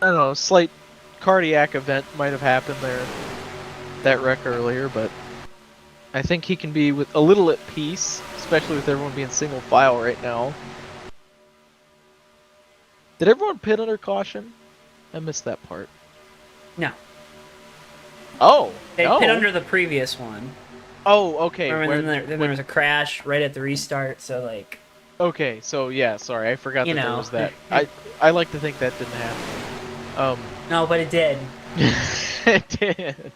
I don't know, slight cardiac event might have happened there. that wreck earlier, but I think he can be with a little at peace, especially with everyone being single file right now. Did everyone pit under caution? I missed that part. No. Oh, They no. pit under the previous one. Oh, okay. Remember, then there was a crash right at the restart, so like... Okay, so yeah, sorry, I forgot You that there know. was that. I like to think that didn't happen. No, but it did. It did.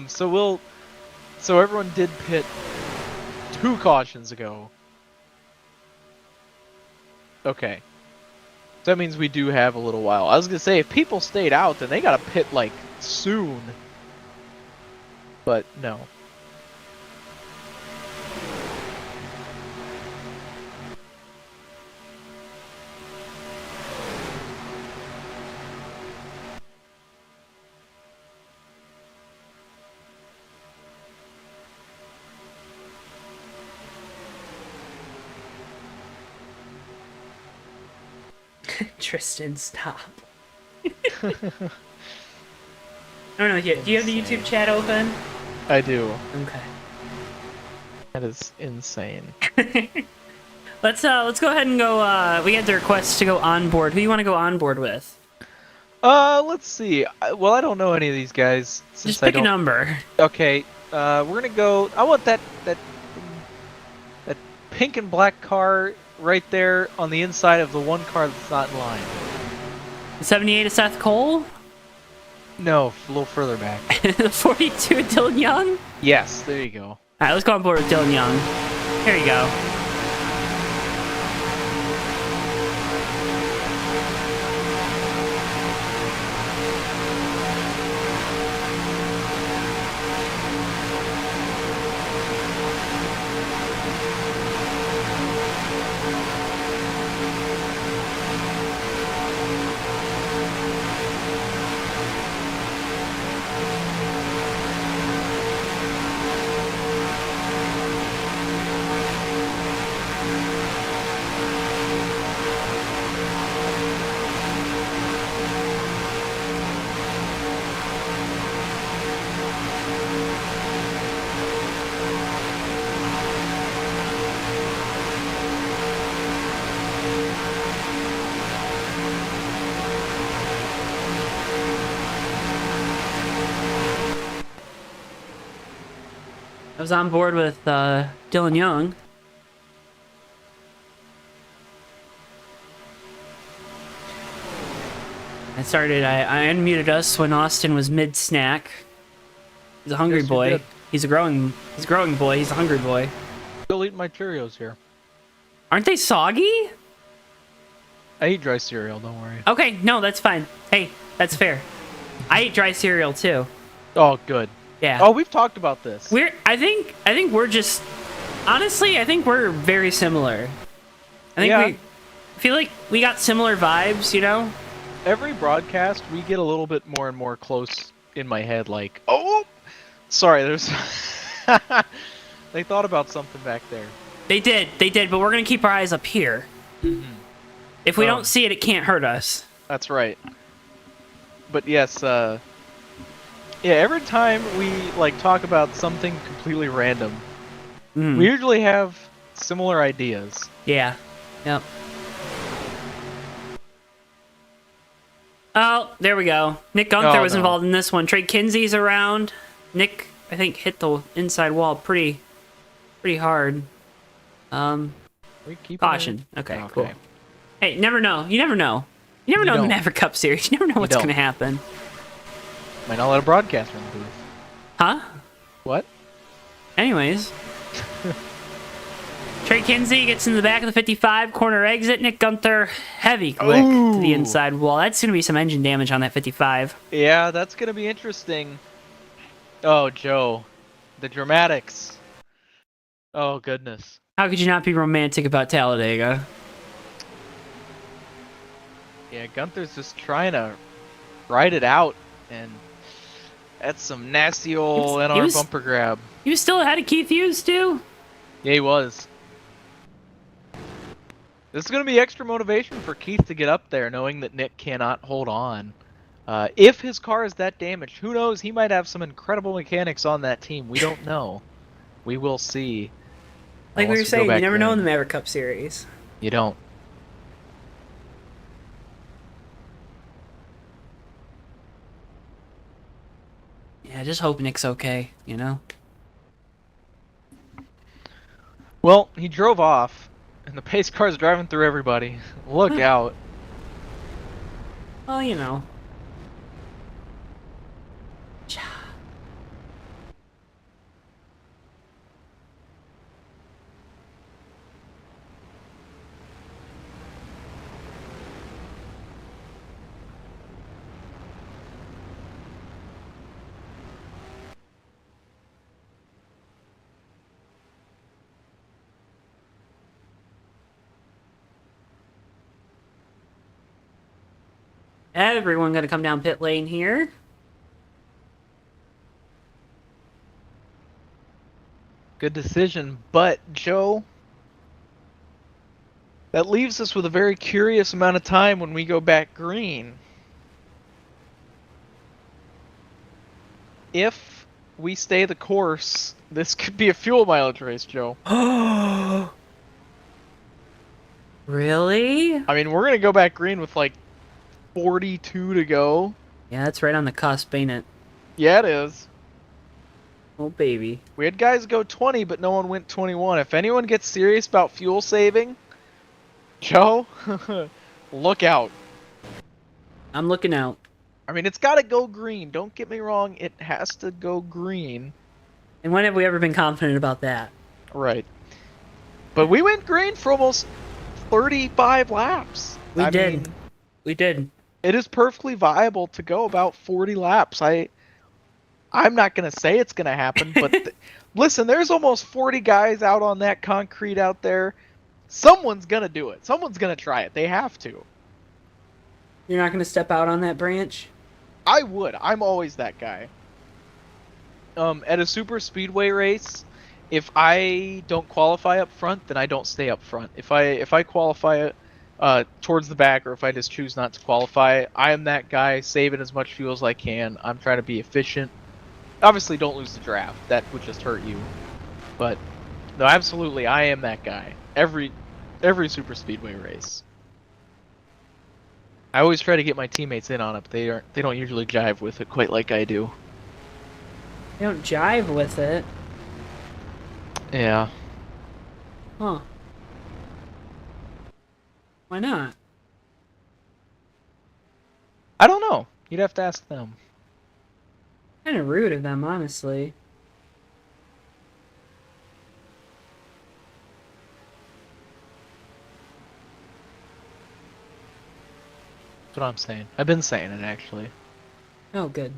So everyone did pit 2 cautions ago. Okay. So that means we do have a little while. I was gonna say, if people stayed out, then they gotta pit like soon. But no. Tristan, stop. I don't know. Do you have the YouTube chat open? I do. Okay. That is insane. Let's go ahead and go. We had the request to go on board. Who do you want to go on board with? Let's see. Well, I don't know any of these guys. Since Just pick I a don't... number. Okay. We're gonna go. I want that pink and black car right there on the inside of the one car that's not in line. 78 of Seth Cole. No, a little further back. The 42 of Dylan Young. All Yes, there you go. right, let's go on board with Dylan Young. Here you go. I was on board with Dylan Young. I unmuted us when Austin was mid-snack. He's a hungry Yes, you boy. did. He's a growing boy. He's a hungry boy. Still eating my Cheerios here. Aren't they soggy? I eat dry cereal, don't worry. Okay, no, that's fine. Hey, that's fair. I eat dry cereal too. Oh, good. Yeah. Oh, we've talked about this. I think we're just honestly, I think we're very similar. I think Yeah. I feel like we got similar vibes, you know? Every broadcast, we get a little bit more and more close in my head, like, oh! Sorry, there's... They thought about something back there. They did, but we're gonna keep our eyes up here. If we don't see it, it can't hurt us. That's right. But yes, yeah, every time we, like, talk about something completely random, we usually have similar ideas. Yeah. Yep. Oh, there we go. Nick Gunther was involved in this one. Trey Kinsey's around. Nick, I think, hit the inside wall pretty hard. We keep Caution. Okay, cool. Hey, never know. You never know. You never know in the Maverick Cup Series. You never know what's going to happen. Might not let a broadcaster in the booth. Huh? What? Anyways. Trey Kinsey gets in the back of the 55, corner exit. Nick Gunther, heavy click to the inside wall. That's going to be some engine damage on that 55. Yeah, that's going to be interesting. Oh, Joe. The dramatics. Oh, goodness. How could you not be romantic about Talladega? Yeah, Gunther's just trying to ride it out, and that's some nasty old NR bumper grab. He was still ahead of Keith Hughes, too? Yeah, he was. This is going to be extra motivation for Keith to get up there, knowing that Nick cannot hold on. If his car is that damaged, who knows? He might have some incredible mechanics on that team. We don't know. We will see. Like we Once were go saying, you back never know in in. the Maverick Cup Series. You don't. Yeah, just hope Nick's okay, you know? Well, he drove off, and the pace car's driving through everybody. Look out. Well, you know. Everyone gonna come down pit lane here. Good decision, but Joe, that leaves us with a very curious amount of time when we go back green. If we stay the course, this could be a fuel mileage race, Joe. Really? I mean, we're gonna go back green with like 42 to go. Yeah, that's right on the cusp, ain't it? Yeah, it is. Oh, baby. We had guys go 20, but no one went 21. If anyone gets serious about fuel saving, Joe, look out. I'm looking out. I mean, it's got to go green. Don't get me wrong. It has to go green. And when have we ever been confident about that? Right. But we went green for almost 35 laps. We did. We did. It is perfectly viable to go about 40 laps. I'm not going to say it's going to happen, but listen, there's almost 40 guys out on that concrete out there. Someone's going to do it. Someone's going to try it. They have to. You're not going to step out on that branch? I would. I'm always that guy. At a super speedway race, if I don't qualify up front, then I don't stay up front. If I qualify towards the back, or if I just choose not to qualify, I am that guy saving as much fuel as I can. I'm trying to be efficient. Obviously, don't lose the draft. That would just hurt you. But no, absolutely, I am that guy. Every super speedway race. I always try to get my teammates in on it, but they don't usually jive with it quite like I do. They don't jive with it. Yeah. Huh. Why not? I don't know. You'd have to ask them. Kind of rude of them, honestly. That's what I'm saying. I've been saying it, actually. Oh, good.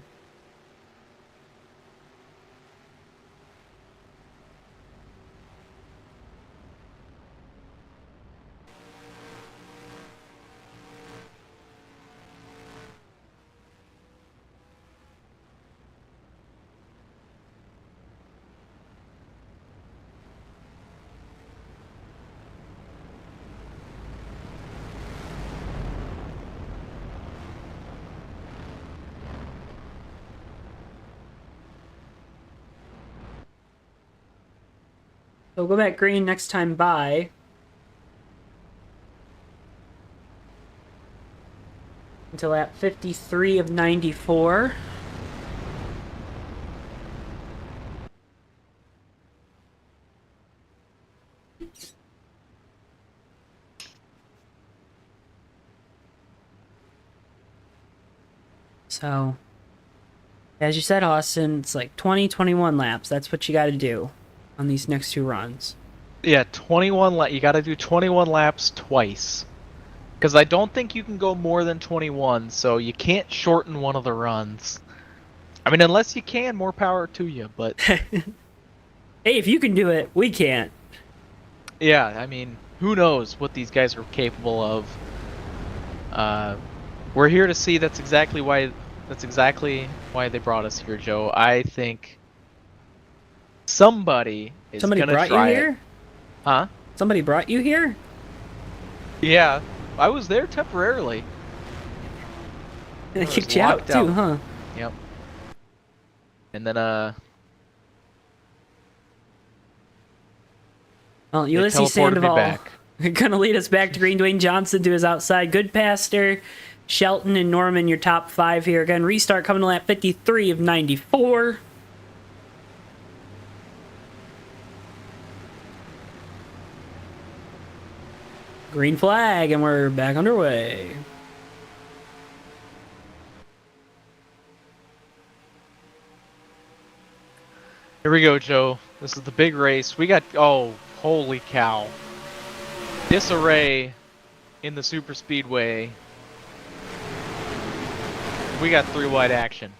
So we'll go back green next time by. Until at 53 of 94. So, as you said, Austin, it's like 20, 21 laps. That's what you got to do on these next two runs. Yeah, 21 you got to do 21 laps twice. Because I don't think you can go more than 21, so you can't shorten one of the runs. I mean, unless you can, more power to you, but... Hey, if you can do it, we can't. Yeah, I mean, who knows what these guys are capable of. We're here to see. That's exactly why they brought us here, Joe. I think somebody is Somebody gonna brought you try here? it. Huh? Somebody brought you here? Yeah, I was there temporarily. They was kicked you out locked too, out. huh? Yep. And then Well, they Ulysses teleported me Sandoval back. gonna lead us back to green. Dwayne Johnson to his outside. Goodpaster, Shelton, and Norman, your top 5 here. Again, restart coming to lap 53 of 94. Green flag, and we're back underway. Here we go, Joe. This is the big race. We got, oh, holy cow. Disarray in the super speedway. We got 3 wide action.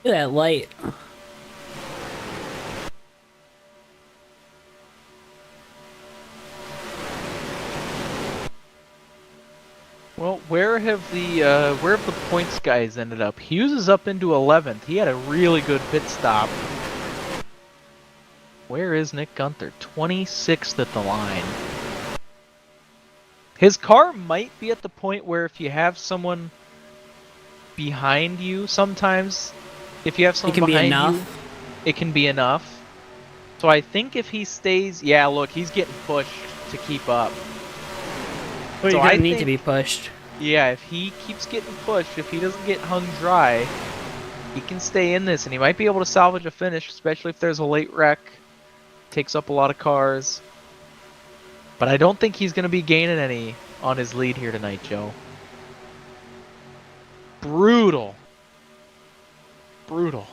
Look at that light. Well, where have the points guys ended up? Hughes is up into 11th. He had a really good pit stop. Where is Nick Gunther? 26th at the line. His car might be at the point where if you have someone behind you, sometimes if you have someone behind you, it can be enough. So I think if he stays, yeah, look, he's getting pushed to keep up. Well, So you're I gonna need to think- be pushed. Yeah, if he keeps getting pushed, if he doesn't get hung dry, he can stay in this, and he might be able to salvage a finish, especially if there's a late wreck. Takes up a lot of cars. But I don't think he's going to be gaining any on his lead here tonight, Joe. Brutal. Brutal.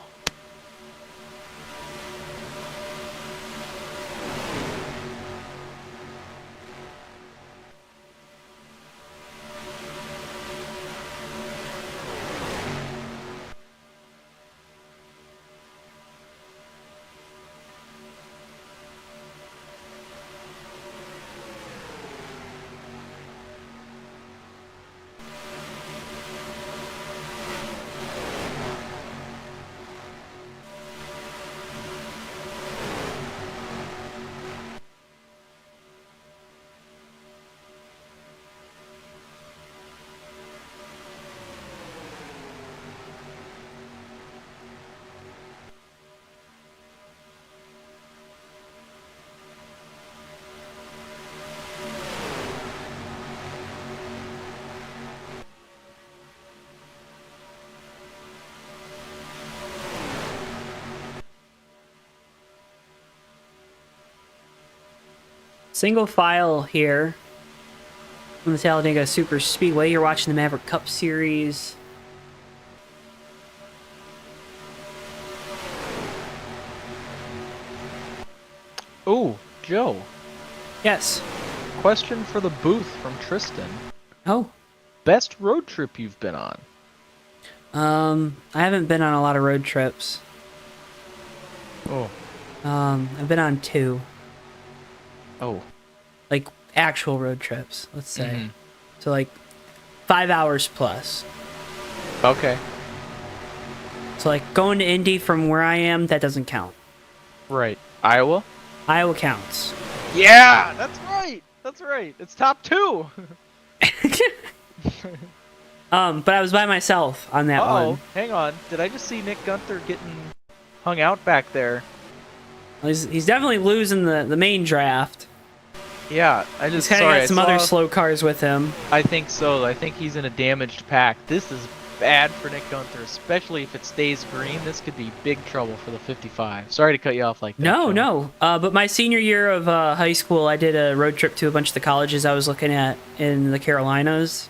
Single file here from the Talladega Superspeedway. You're watching the Maverick Cup Series. Oh, Joe. Yes. Question for the booth from Tristan. Oh. Best road trip you've been on? I haven't been on a lot of road trips. Oh. I've been on 2. Oh. Like, actual road trips, let's say. Mhm. So, like, 5 hours plus. Okay. So, like, going to Indy from where I am, that doesn't count. Right. Iowa? Iowa counts. Yeah, that's right. That's right. It's top 2. But I was by myself on that Uh-oh, one. hang on. Did I just see Nick Gunther getting hung out back there? He's definitely losing the main draft. Yeah, I He's just kind of sorry. got some other slow cars with him. I think so. I think he's in a damaged pack. This is bad for Nick Gunther, especially if it stays green. This could be big trouble for the 55. Sorry to cut you off like that. No, Joe. no. But my senior year of high school, I did a road trip to a bunch of the colleges I was looking at in the Carolinas.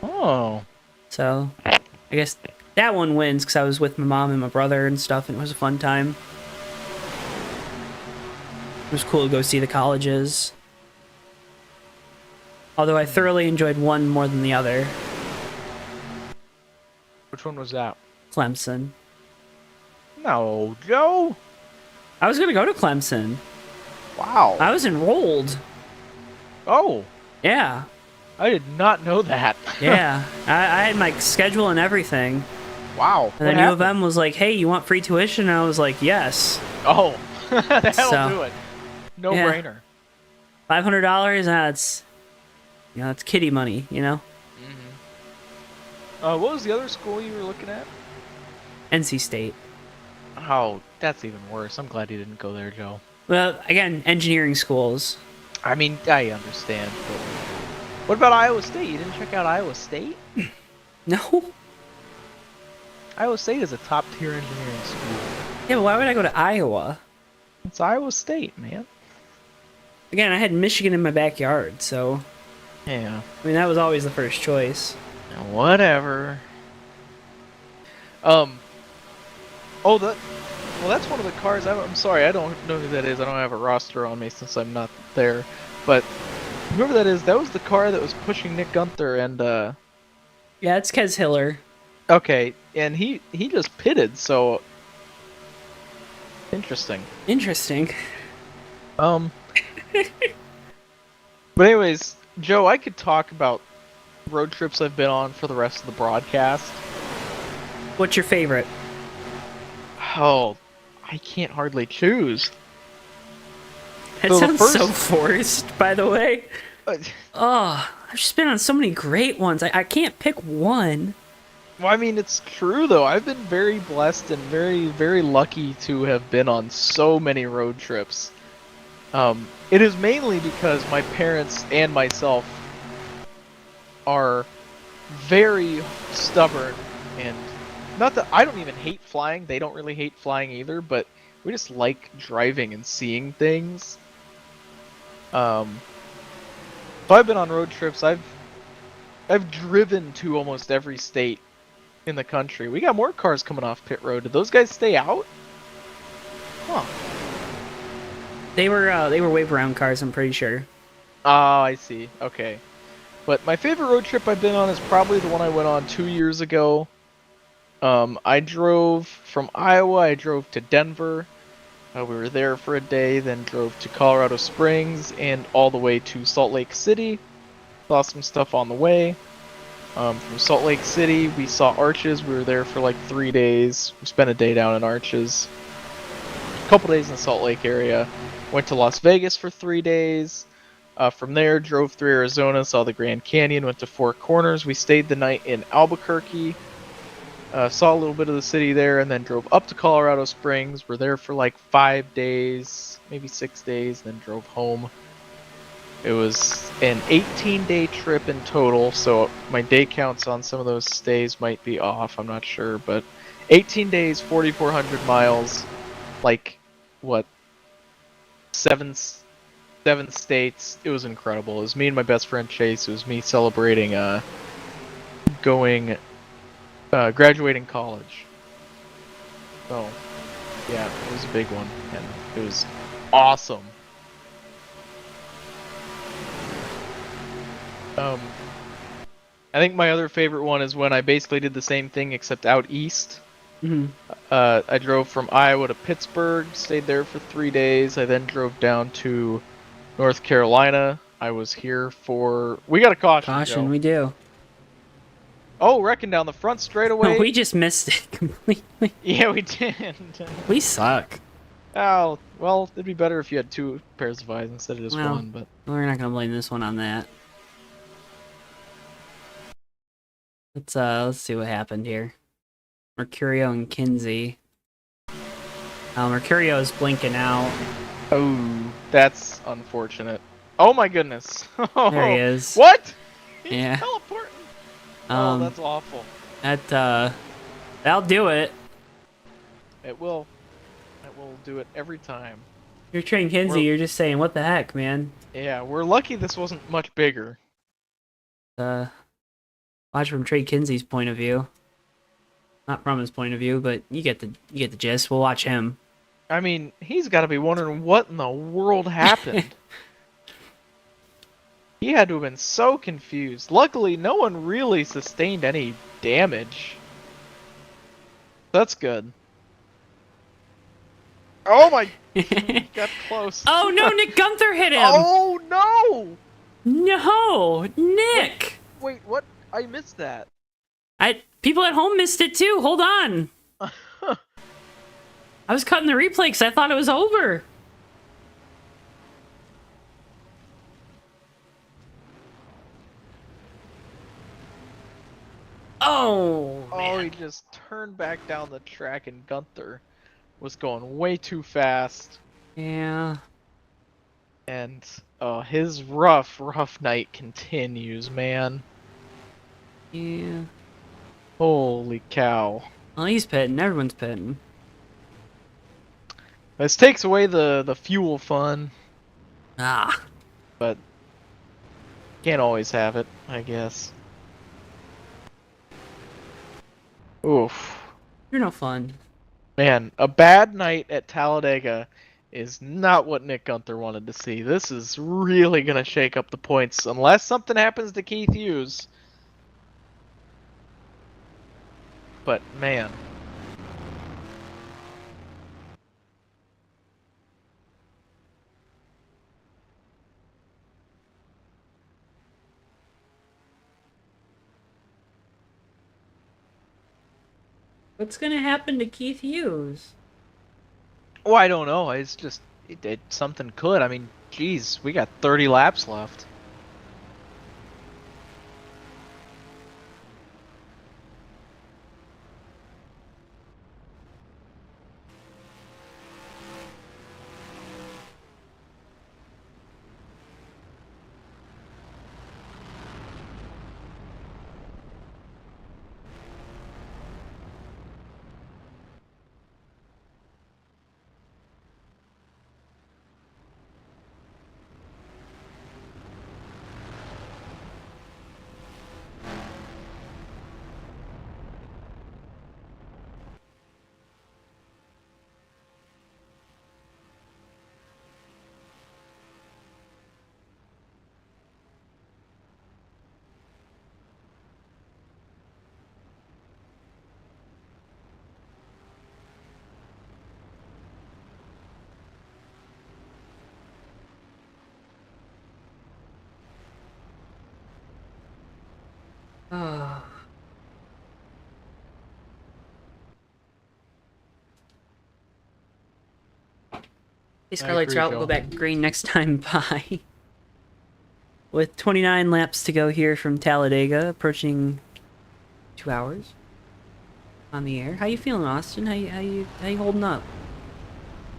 Oh. So I guess that one wins because I was with my mom and my brother and stuff, and it was a fun time. It was cool to go see the colleges. Although I thoroughly enjoyed one more than the other. Which one was that? Clemson. No, Joe. I was gonna go to Clemson. Wow. I was enrolled. Oh, Yeah. I did not know that. Yeah. I had my schedule and everything. Wow. And then U of M was like, hey, you want free tuition? And I was like, yes. Oh, that'll So, do it. No yeah. brainer. $500, that's, that's kitty money, What was the other school you were looking at? NC State. Oh, that's even worse. I'm glad you didn't go there, Joe. Well, again, engineering schools. I mean, I understand, but what about Iowa State? You didn't check out Iowa State? No? Iowa State is a top-tier engineering school. Yeah, but why would I go to Iowa? It's Iowa State, man. Again, I had Michigan in my backyard, so, Yeah. I mean, that was always the first choice. Whatever. That's one of the cars. I'm sorry, I don't know who that is. I don't have a roster on me since I'm not there. But whoever that is, that was the car that was pushing Nick Gunther and Yeah, it's Kez Hiller. okay, and he just pitted, so interesting. Interesting. But anyways, Joe, I could talk about road trips I've been on for the rest of the broadcast. What's your favorite? Oh, I can't hardly choose. That So the sounds first- so forced, by the way. Uh, Oh, I've just been on so many great ones. I can't pick one. Well, I mean, it's true though. I've been very blessed and very, very lucky to have been on so many road trips. It is mainly because my parents and myself are very stubborn, and not that I don't even hate flying. They don't really hate flying either, but we just like driving and seeing things. So I've been on road trips. I've driven to almost every state in the country. We got more cars coming off pit road. Did those guys stay out? Huh. They were wave around cars, I'm pretty sure. Oh, I see. Okay. But my favorite road trip I've been on is probably the one I went on 2 years ago. I drove from Iowa, I drove to Denver. We were there for a day, then drove to Colorado Springs and all the way to Salt Lake City. Saw some stuff on the way. From Salt Lake City, we saw Arches. We were there for like 3 days. We spent a day down in Arches. A couple days in the Salt Lake area. Went to Las Vegas for 3 days. From there, drove through Arizona, saw the Grand Canyon, went to Four Corners. We stayed the night in Albuquerque. Saw a little bit of the city there, and then drove up to Colorado Springs. We're there for like 5 days, maybe 6 days, then drove home. It was an 18-day trip in total, so my day counts on some of those stays might be off, I'm not sure, but 18 days, 4,400 miles, like, what, seven states. It was incredible. It was me and my best friend Chase. It was me celebrating graduating college. So, yeah, it was a big one, and it was awesome. I think my other favorite one is when I basically did the same thing except out east. Mm-hmm. I drove from Iowa to Pittsburgh, stayed there for 3 days. I then drove down to North Carolina. I was here for... We got a caution, Caution, Joe. we do. Oh, wrecking down the front straightaway. We just missed it completely. Yeah, we did. We suck. Oh, well, it'd be better if you had 2 pairs of eyes instead of just Well, one, but... We're not gonna blame this one on that. Let's see what happened here. Mercurio and Kinsey. Mercurio is blinking out. Oh, that's unfortunate. Oh my goodness. There he is. What? He's Yeah. teleporting. Oh, Um, that's awful. That'll do it. It will. It will do it every time. You're Trey Kinsey, We're- you're just saying, what the heck, man? Yeah, we're lucky this wasn't much bigger. Watch from Trey Kinsey's point of view. Not from his point of view, but you get the gist. We'll watch him. I mean, he's got to be wondering what in the world happened. He had to have been so confused. Luckily, no one really sustained any damage. That's good. Oh my... got close. Oh no, Nick Gunther hit him! Oh no! No, Nick! Wait, what? I missed that. People at home missed it too. Hold on. I was cutting the replay because I thought it was over. Oh, man. Oh, he just turned back down the track and Gunther was going way too fast. Yeah. And his rough night continues, man. Yeah. Holy cow. Well, he's petting. Everyone's petting. This takes away the fuel fun, Ah. but can't always have it, I guess. Oof. You're no fun. Man, a bad night at Talladega is not what Nick Gunther wanted to see. This is really going to shake up the points, unless something happens to Keith Hughes. But, man. What's gonna happen to Keith Hughes? Oh, I don't know. It's just something could. I mean, geez, we got 30 laps left. Oh. Hey, Scarlet's agree, route will go Joe. back green next time. Bye. With 29 laps to go here from Talladega, approaching 2 hours on the air. How you feeling, Austin? How you holding up?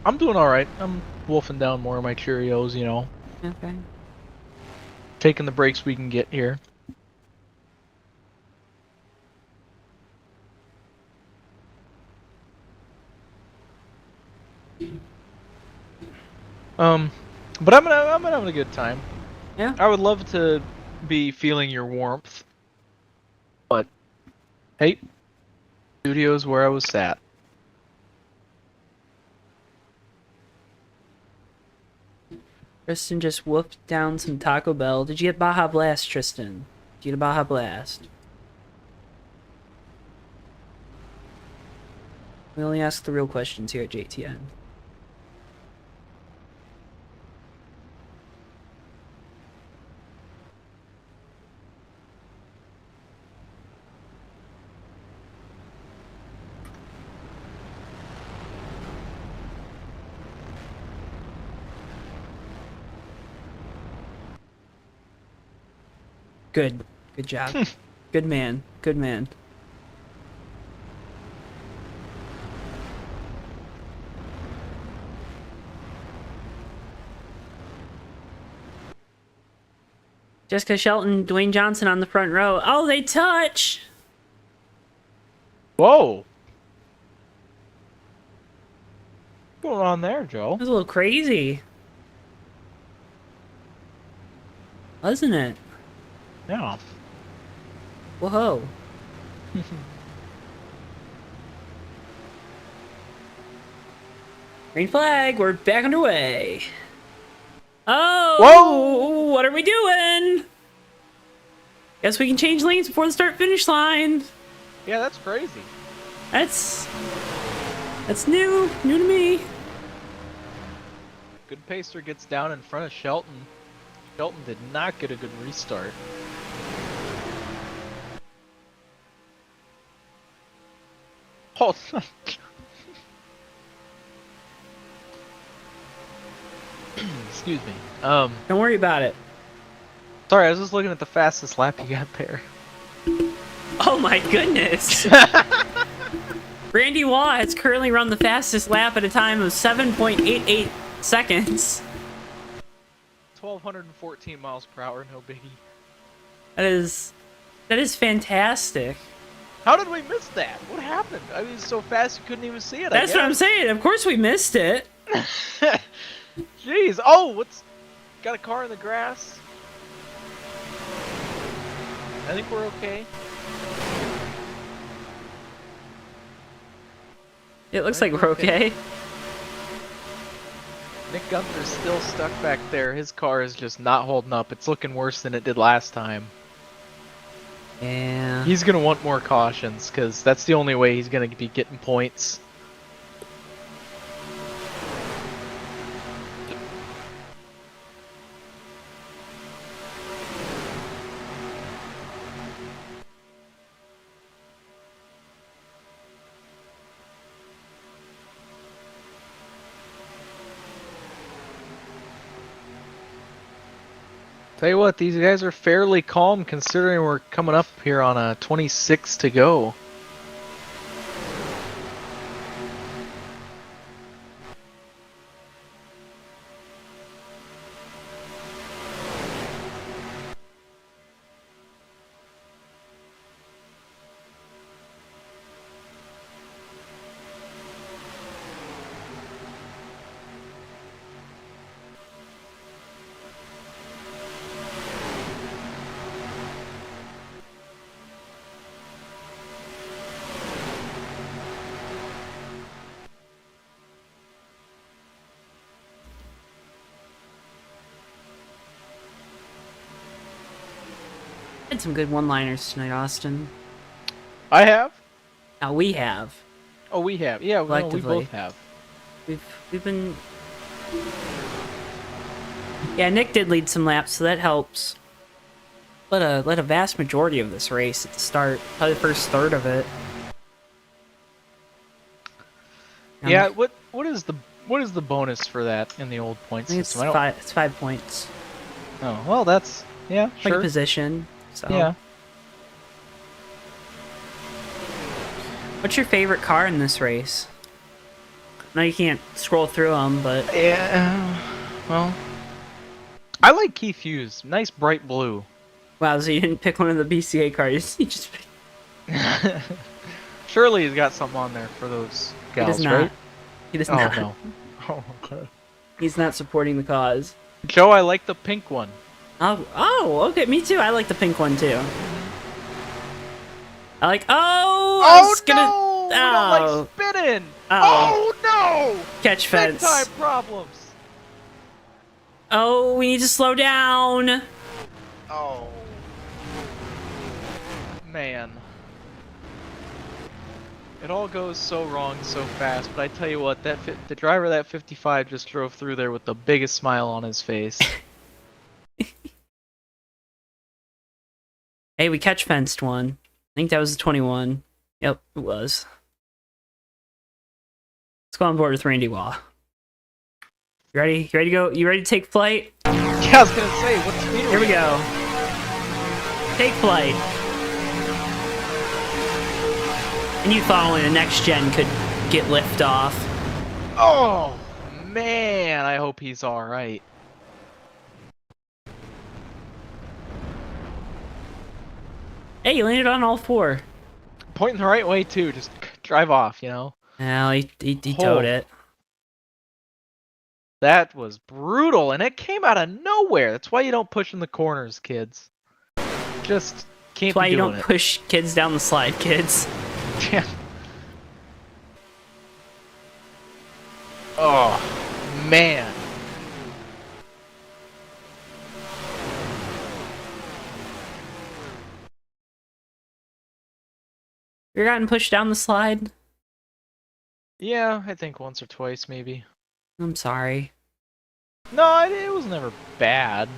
I'm doing alright. I'm wolfing down more of my Cheerios, you know. Okay. Taking the breaks we can get here. But I'm having a good time. Yeah. I would love to be feeling your warmth, but hey, studio's where I was sat. Tristan just whooped down some Taco Bell. Did you get Baja Blast, Tristan? Did you get a Baja Blast? We only ask the real questions here at JTN. Good. Good job. Good man. Good man. Jessica Shelton, Dwayne Johnson on the front row. Oh, they touch! Whoa! What's going on there, Joe? That was a little crazy. Wasn't it? Yeah. Whoa. Green flag, we're back underway. Oh! Whoa! What are we doing? Guess we can change lanes before the start-finish line. Yeah, that's crazy. That's new to me. Good pacer gets down in front of Shelton. Shelton did not get a good restart. Oh, excuse me. Don't worry about it. Sorry, I was just looking at the fastest lap you got there. Oh my goodness. Randy Waugh has currently run the fastest lap at a time of 7.88 seconds. 1,214 miles per hour, no biggie. That is fantastic. How did we miss that? What happened? I mean, so fast you couldn't even see it. That's what I'm saying. Of course we missed it. Jeez. Oh, what's... Got a car in the grass? I think we're okay. It looks like we're okay. Nick Gunther's still stuck back there. His car is just not holding up. It's looking worse than it did last time. Yeah. He's going to want more cautions, because that's the only way he's going to be getting points. Tell you what, these guys are fairly calm considering we're coming up here on a 26 to go. Had some good one-liners tonight, Austin. I have? Now we have. Oh, we have. Yeah, no, we Collectively. both have. We've been. Yeah, Nick did lead some laps, so that helps. Led a vast majority of this race at the start, probably the first third of it. Yeah, what is the bonus for that in the old point I think it's system? I don't... it's 5 points. Oh, well, that's yeah, Like sure. a position. So. Yeah. What's your favorite car in this race? I know you can't scroll through them, but Yeah. Well, I like Keith Hughes. Nice bright blue. wow, so you didn't pick one of the BCA cars. You just picked... Surely he's got something on there for those He gals, does not. right? He does Oh not. no. Oh, okay. He's not supporting the cause. Joe, I like the pink one. Oh, okay, me too. I like the pink one too. I like. Oh, I Oh was gonna. no! We don't like spinning. Oh. Oh no! Catch Big fence. time problems. Oh, we need to slow down. Oh. Man. It all goes so wrong so fast, but I tell you what, the driver of that 55 just drove through there with the biggest smile on his face. Hey, we catch fenced one. I think that was the 21. Yep, it was. Let's go on board with Randy Waugh. You ready? You ready to go? You ready to take flight? Yeah, I was gonna say, what speed are Here we go. Take flight. And you thought only the next gen could get lift off. Oh, man, I hope he's alright. Hey, you landed on all four. Pointing the right way, too. Just drive off, you know? Well, he towed it. That was brutal, and it came out of nowhere. That's why you don't push in the corners, kids. Just can't That's why be you doing don't it. push kids down the slide, kids. Yeah. Oh, man. You gotten pushed down the slide? Yeah, I think once or twice maybe. I'm sorry. No, it was never bad.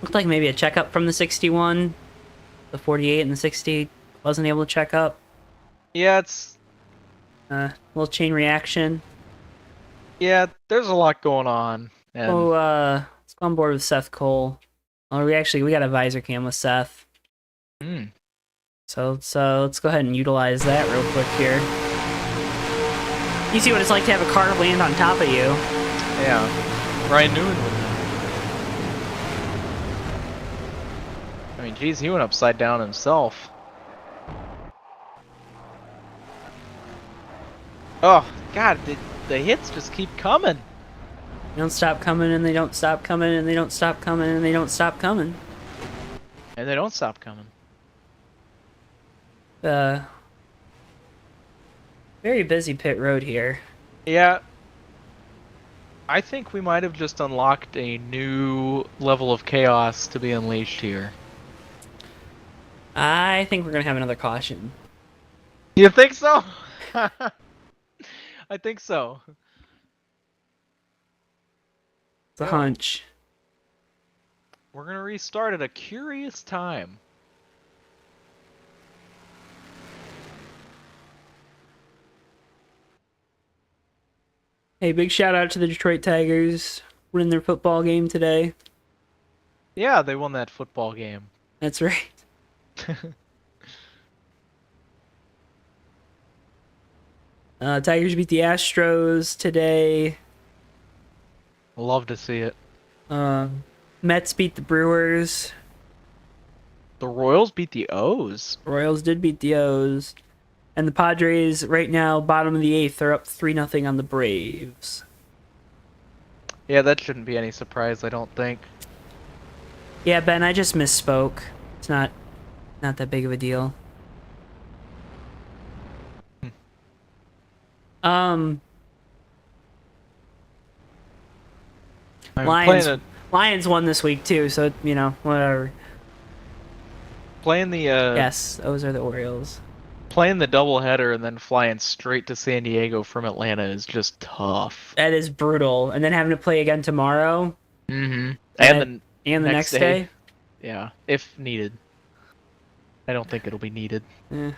Looked like maybe a checkup from the 61. The 48 and the 60 wasn't able to check up. Yeah, it's Little chain reaction. there's a lot going on. And Oh, let's go on board with Seth Cole. Oh, we got a visor cam with Seth. So let's go ahead and utilize that real quick here. You see what it's like to have a car land on top of you. yeah, Ryan Newman would know. I mean, geez, he went upside down himself. Oh God, the hits just keep coming. They don't stop coming, and they don't stop coming, and they don't stop coming, and they don't stop coming. And they don't stop coming. Very busy pit road here. Yeah. I think we might have just unlocked a new level of chaos to be unleashed here. I think we're gonna have another caution. You think so? I think so. It's a hunch. We're gonna restart at a curious time. Hey, big shout out to the Detroit Tigers winning their football game today. Yeah, they won that football game. That's right. Tigers beat the Astros today. Love to see it. Mets beat the Brewers. The Royals beat the O's. Royals did beat the O's. And the Padres, right now, bottom of the 8th, are up 3-0 on the Braves. Yeah, that shouldn't be any surprise, I don't think. Yeah, Ben, I just misspoke. It's not that big of a deal. Lions won this week too, so whatever. Playing the Yes, those are the Orioles. Playing the doubleheader and then flying straight to San Diego from Atlanta is just tough. That is brutal. And then having to play again tomorrow. Mm-hmm. And the next day. Yeah, if needed. I don't think it'll be needed. Yeah.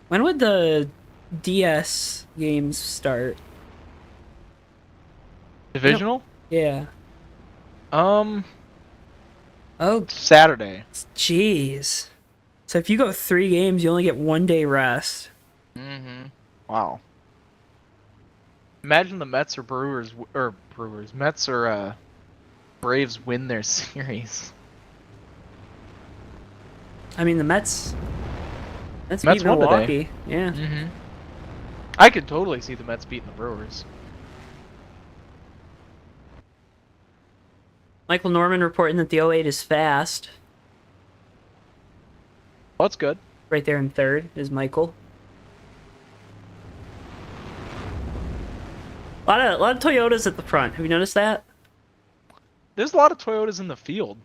When would the DS games start? Divisional? Yeah. Oh, Saturday. jeez. So if you go 3 games, you only get 1 day rest. Mm-hmm. Wow. Imagine the Mets or Mets or Braves win their series. I mean, the Mets beat won today. Milwaukee. Yeah. Mm-hmm. I could totally see the Mets beating the Brewers. Michael Norman reporting that the 08 is fast. Well, that's good. Right there in 3rd is Michael. A lot of Toyotas at the front. Have you noticed that? There's a lot of Toyotas in the field.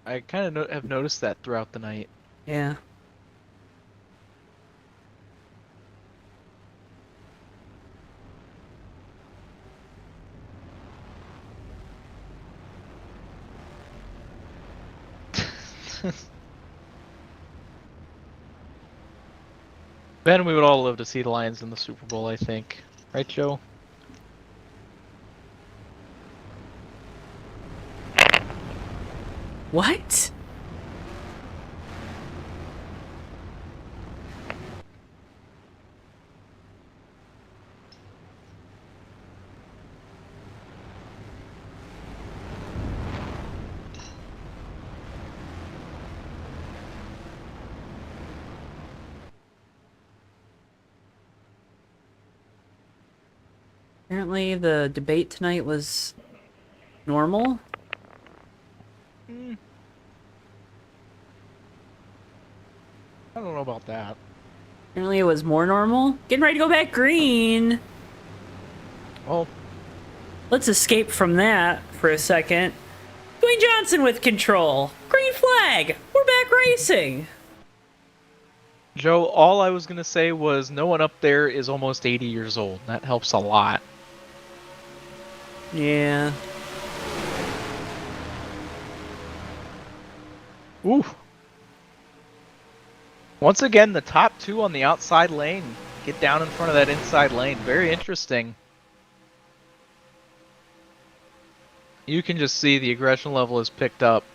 I kind of have noticed that throughout the night. Yeah. Ben, we would all love to see the Lions in the Super Bowl, I think. Right, Joe? What? Apparently the debate tonight was normal. I don't know about that. Apparently it was more normal. Getting ready to go back green. Well, let's escape from that for a second. Dwayne Johnson with control. Green flag. We're back racing. Joe, all I was going to say was no one up there is almost 80 years old. That helps a lot. Yeah. Ooh. Once again, the top two on the outside lane get down in front of that inside lane. Very interesting. You can just see the aggression level is picked up.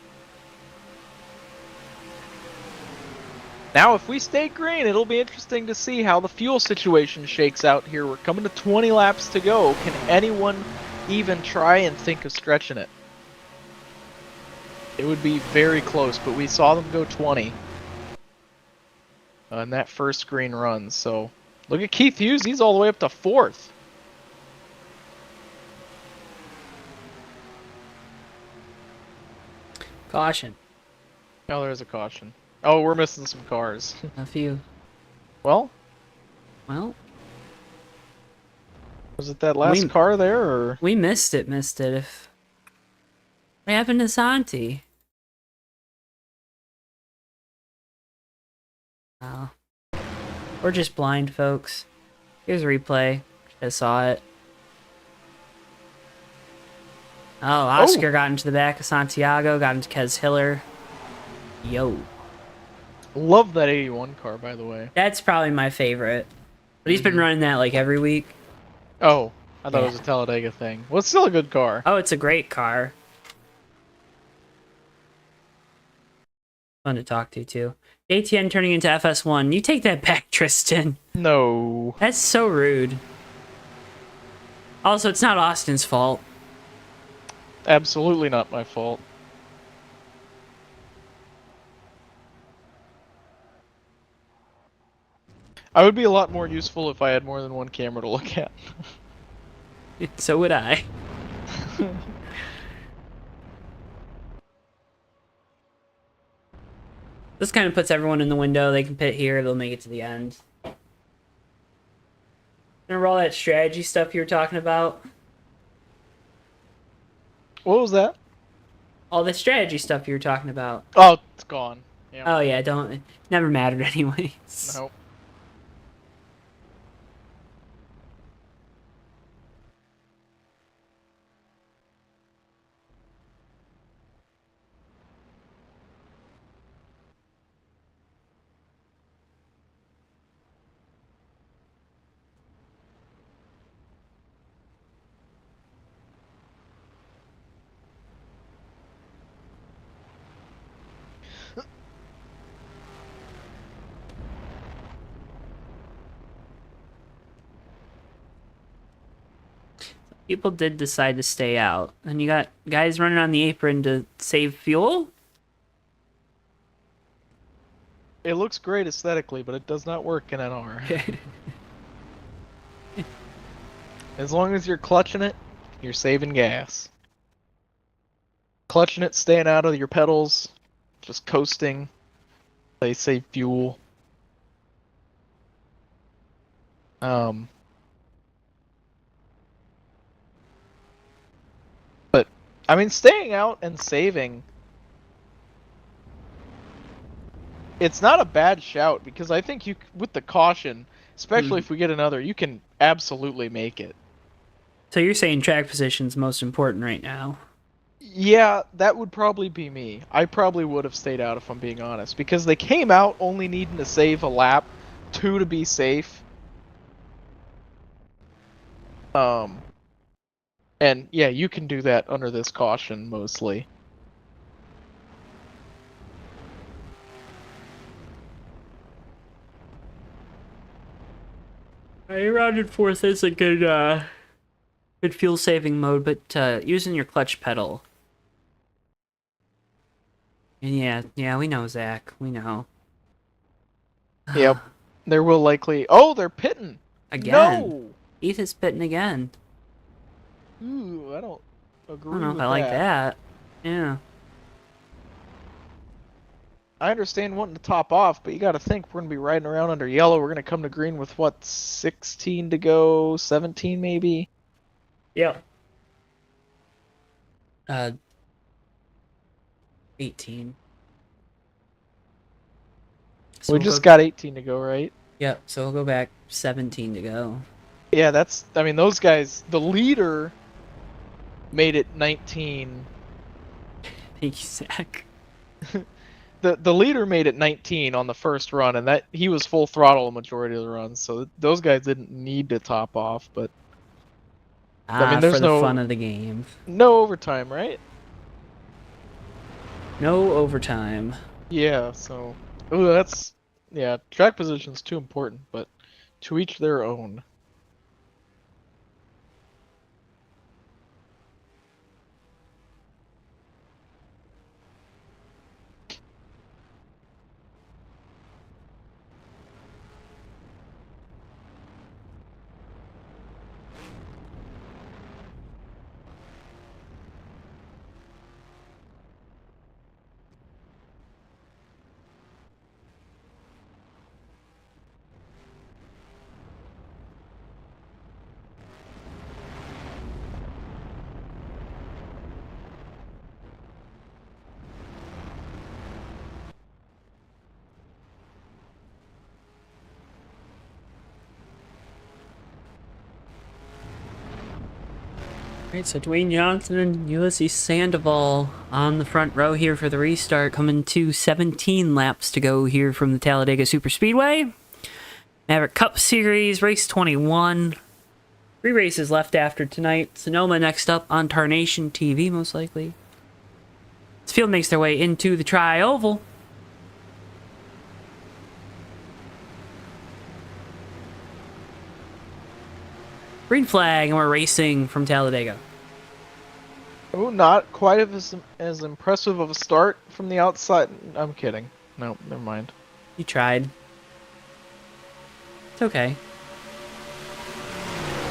Now, if we stay green, it'll be interesting to see how the fuel situation shakes out here. We're coming to 20 laps to go. Can anyone even try and think of stretching it? It would be very close, but we saw them go 20 in that first green run. So look at Keith Hughes. He's all the way up to 4th. Caution. Oh, there's a caution. Oh, we're missing some cars. A few. Well, Well, was it that last car there, or? we missed it. If what happened to Santi? Oh. We're just blind, folks. Here's a replay. I saw it. Oh, Oscar got into the back of Santiago, got into Kez Hiller. Yo. Love that 81 car, by the way. That's probably my favorite. But he's been running that like every week. Oh, I thought it Yeah. was a Talladega thing. Well, it's still a good car. Oh, it's a great car. Fun to talk to, too. ATN turning into FS1. You take that back, Tristan. No. That's so rude. Also, it's not Austin's fault. Absolutely not my fault. I would be a lot more useful if I had more than one camera to look at. So would I. This kind of puts everyone in the window. They can pit here. They'll make it to the end. Remember all that strategy stuff you were talking about? What was that? All the strategy stuff you were talking about. Oh, it's gone. Yeah. Oh yeah, don't. It never mattered anyways. Nope. People did decide to stay out, and you got guys running on the apron to save fuel. It looks great aesthetically, but it does not work in NR. As long as you're clutching it, you're saving gas. Clutching it, staying out of your pedals, just coasting, they save fuel. But, I mean, staying out and saving, it's not a bad shout, because I think you, with the caution, especially if we get another, you can absolutely make it. So you're saying track position's most important right now? Yeah, that would probably be me. I probably would have stayed out if I'm being honest, because they came out only needing to save a lap, 2 to be safe. And yeah, you can do that under this caution mostly. Rounded fourth is a good fuel saving mode, but using your clutch pedal. And yeah, we know, Zach. We know. Yep. There will likely... Oh, they're pitting! Again. No! Heath is pitting again. Ooh, I don't agree I don't know if with I like that. Yeah. I understand wanting to top off, but you gotta think we're gonna be riding around under yellow. We're gonna come to green with, what, 16 to go? 17 maybe? Yep. 18. So We we'll just go, got 18 to go, right? Yep, so we'll go back 17 to go. Yeah, that's. I mean, those guys. The leader made it 19. Thank you, Zach. The leader made it 19 on the first run, and that he was full throttle the majority of the runs. So those guys didn't need to top off. But I mean, there's for the no fun of the game. no overtime, right? No overtime. Yeah. So, ooh, that's yeah. Track position's too important, but to each their own. Alright, so Dwayne Johnson and Ulysses Sandoval on the front row here for the restart, coming to 17 laps to go here from the Talladega Superspeedway. Maverick Cup Series, race 21. 3 races left after tonight. Sonoma next up on Tarnation TV, most likely. This field makes their way into the Tri-Oval. Green flag, and we're racing from Talladega. Oh, not quite as impressive of a start from the outside. I'm kidding. No, never mind. You tried. It's okay.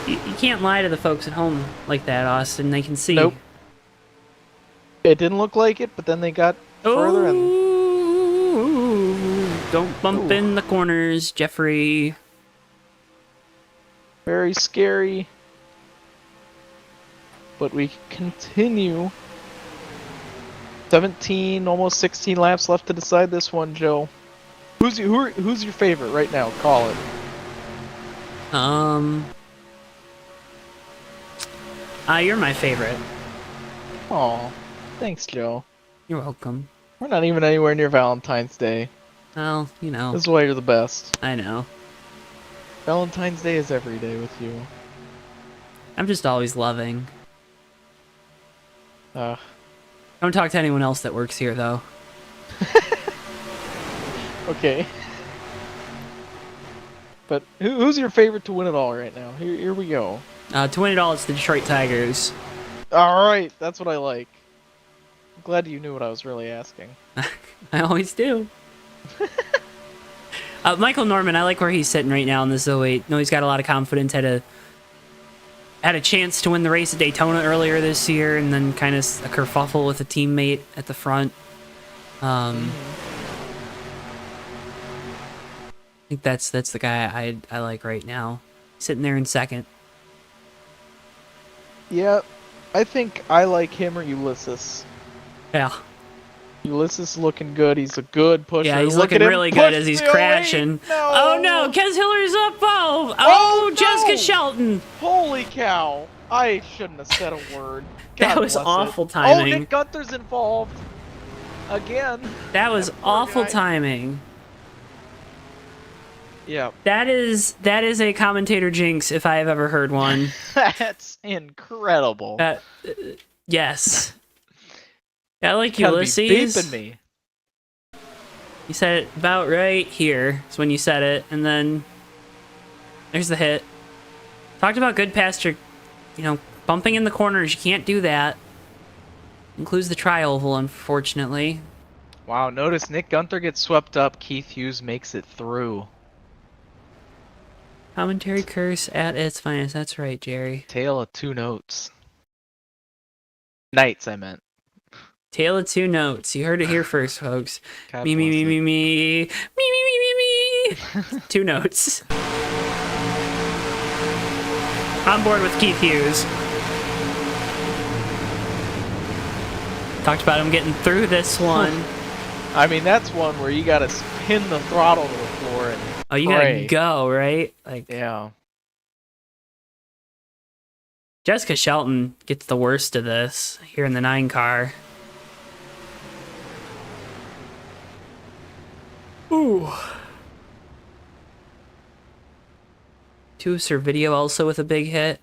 You can't lie to the folks at home like that, Austin. They can see. Nope. It didn't look like it, but then they got further and Ooh, don't bump in the corners, Jeffrey. very scary. But we continue. 17, almost 16 laps left to decide this one, Joe. Who's your favorite right now? Call it. You're my favorite. Aw, thanks, Joe. You're welcome. We're not even anywhere near Valentine's Day. Well, you know. This is why you're the best. I know. Valentine's Day is every day with you. I'm just always loving. Don't talk to anyone else that works here, though. Okay. But who's your favorite to win it all right now? Here we go. To win it all, it's the Detroit Tigers. All right, that's what I like. I'm glad you knew what I was really asking. I always do. Michael Norman, I like where he's sitting right now in this 08. No, he's got a lot of confidence. Had a chance to win the race at Daytona earlier this year, and then kind of a kerfuffle with a teammate at the front. I think that's the guy I like right now, sitting there in second. Yeah, I think I like him or Ulysses. Yeah. Ulysses looking good. He's a good pusher. Yeah, he's Look looking at him really push good as he's the 08. crashing. No. Oh no, Kez Hiller's up! Oh, Oh, no. Jessica Shelton! Holy cow! I shouldn't have said a word. That God was bless awful it. timing. Oh, Nick Gunther's involved. Again. That was poor awful guy. timing. Yeah. That is a commentator jinx if I have ever heard one. That's incredible. Yes. I like Gotta be Ulysses. beeping me. You said it about right here is when you said it, and then there's the hit. Talked about good pasture, bumping in the corners. You can't do that. Includes the tri-oval, unfortunately. Wow, notice Nick Gunther gets swept up. Keith Hughes makes it through. Commentary curse at its finest. That's right, Jerry. Tale of two notes. Nights, I meant. Tale of two notes. You heard it here first, folks. God Me, me, bless me, it. me, me. Me, me, me, me, me. 2 notes. On board with Keith Hughes. Talked about him getting through this one. I mean, that's one where you gotta pin the throttle to the floor and Oh, you pray. gotta go, right? Like, Yeah. Jessica Shelton gets the worst of this here in the 9 car. Ooh. Two Servideo also with a big hit.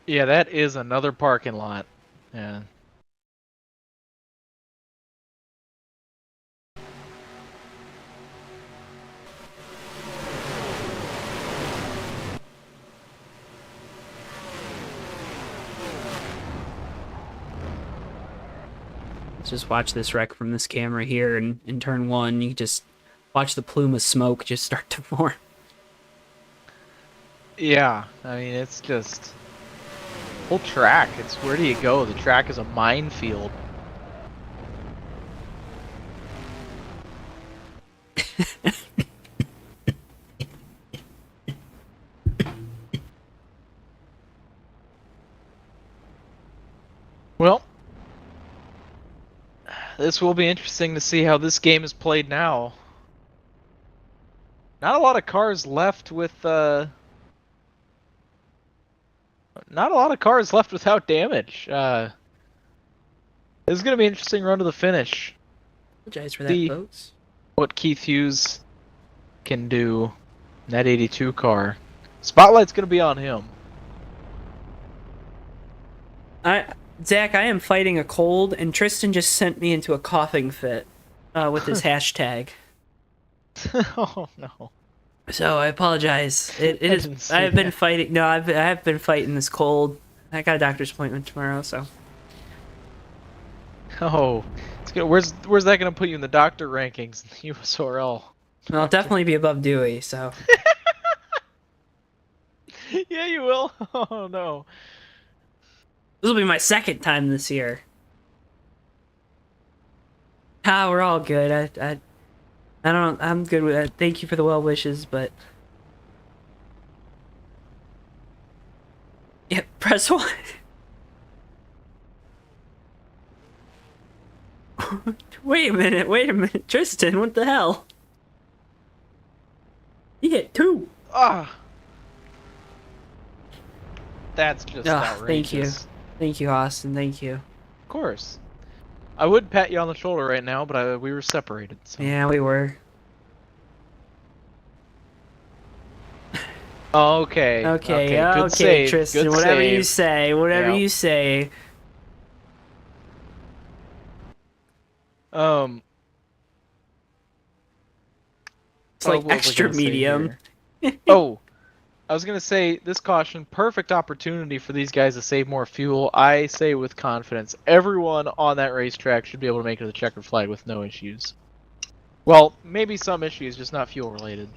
Yeah, that is another parking lot. Yeah. Let's just watch this wreck from this camera here, and in turn 1, you just watch the plume of smoke just start to form. Yeah, I mean, it's just whole track. It's where do you go? The track is a minefield. Well, this will be interesting to see how this game is played now. Not a lot of cars left with not a lot of cars left without damage. This is gonna be an interesting run to the finish. Apologize for that, folks. What Keith Hughes can do in that 82 car. Spotlight's gonna be on him. Zach, I am fighting a cold, and Tristan just sent me into a coughing fit with his hashtag. Oh no. So I apologize. It is. didn't see I have been that. fighting. No, I have been fighting this cold. I got a doctor's appointment tomorrow, so. Oh, it's gonna, where's that gonna put you in the doctor rankings in the USRL? I'll definitely be above Dewey. So. Yeah, you will. Oh no. This will be my 2nd time this year. Ah, we're all good. I don't. I'm good with that. Thank you for the well wishes, but. Yeah, press 1. Wait a minute, Tristan, what the hell? You hit 2. Ah. That's just Thank you. outrageous. Thank you, Austin. Thank you. Of course. I would pat you on the shoulder right now, but we were separated. So. Yeah, we were. Okay. Okay, Good save. Tristan. Good Whatever save. you say. Whatever Yeah. you say. It's like what was I extra gonna say medium. here? Oh, I was gonna say this caution, perfect opportunity for these guys to save more fuel. I say with confidence, everyone on that racetrack should be able to make it to the checkered flag with no issues. Well, maybe some issues, just not fuel related.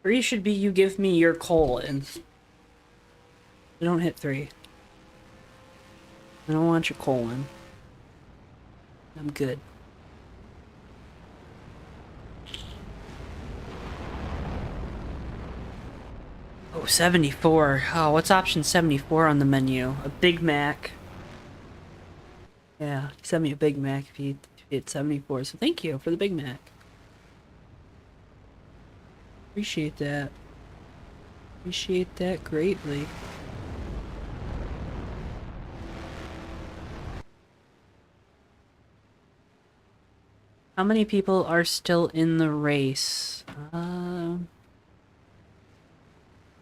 Three should be you give me your colon. Don't hit 3. I don't want your colon. I'm good. Oh, 74. Oh, what's option 74 on the menu? A Big Mac. Yeah, send me a Big Mac if you hit 74. So thank you for the Big Mac. Appreciate that. Appreciate that greatly. How many people are still in the race?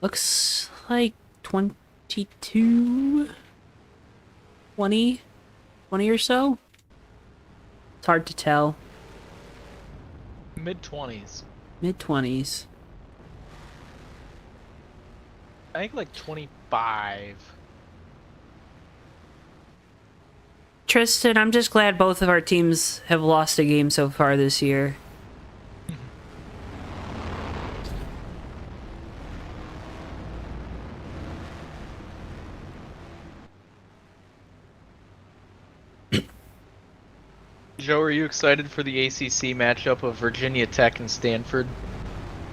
Looks like 22? 20 or so? It's hard to tell. Mid-20s. Mid-20s. I think like 25. Tristan, I'm just glad both of our teams have lost a game so far this year. Joe, are you excited for the ACC matchup of Virginia Tech and Stanford?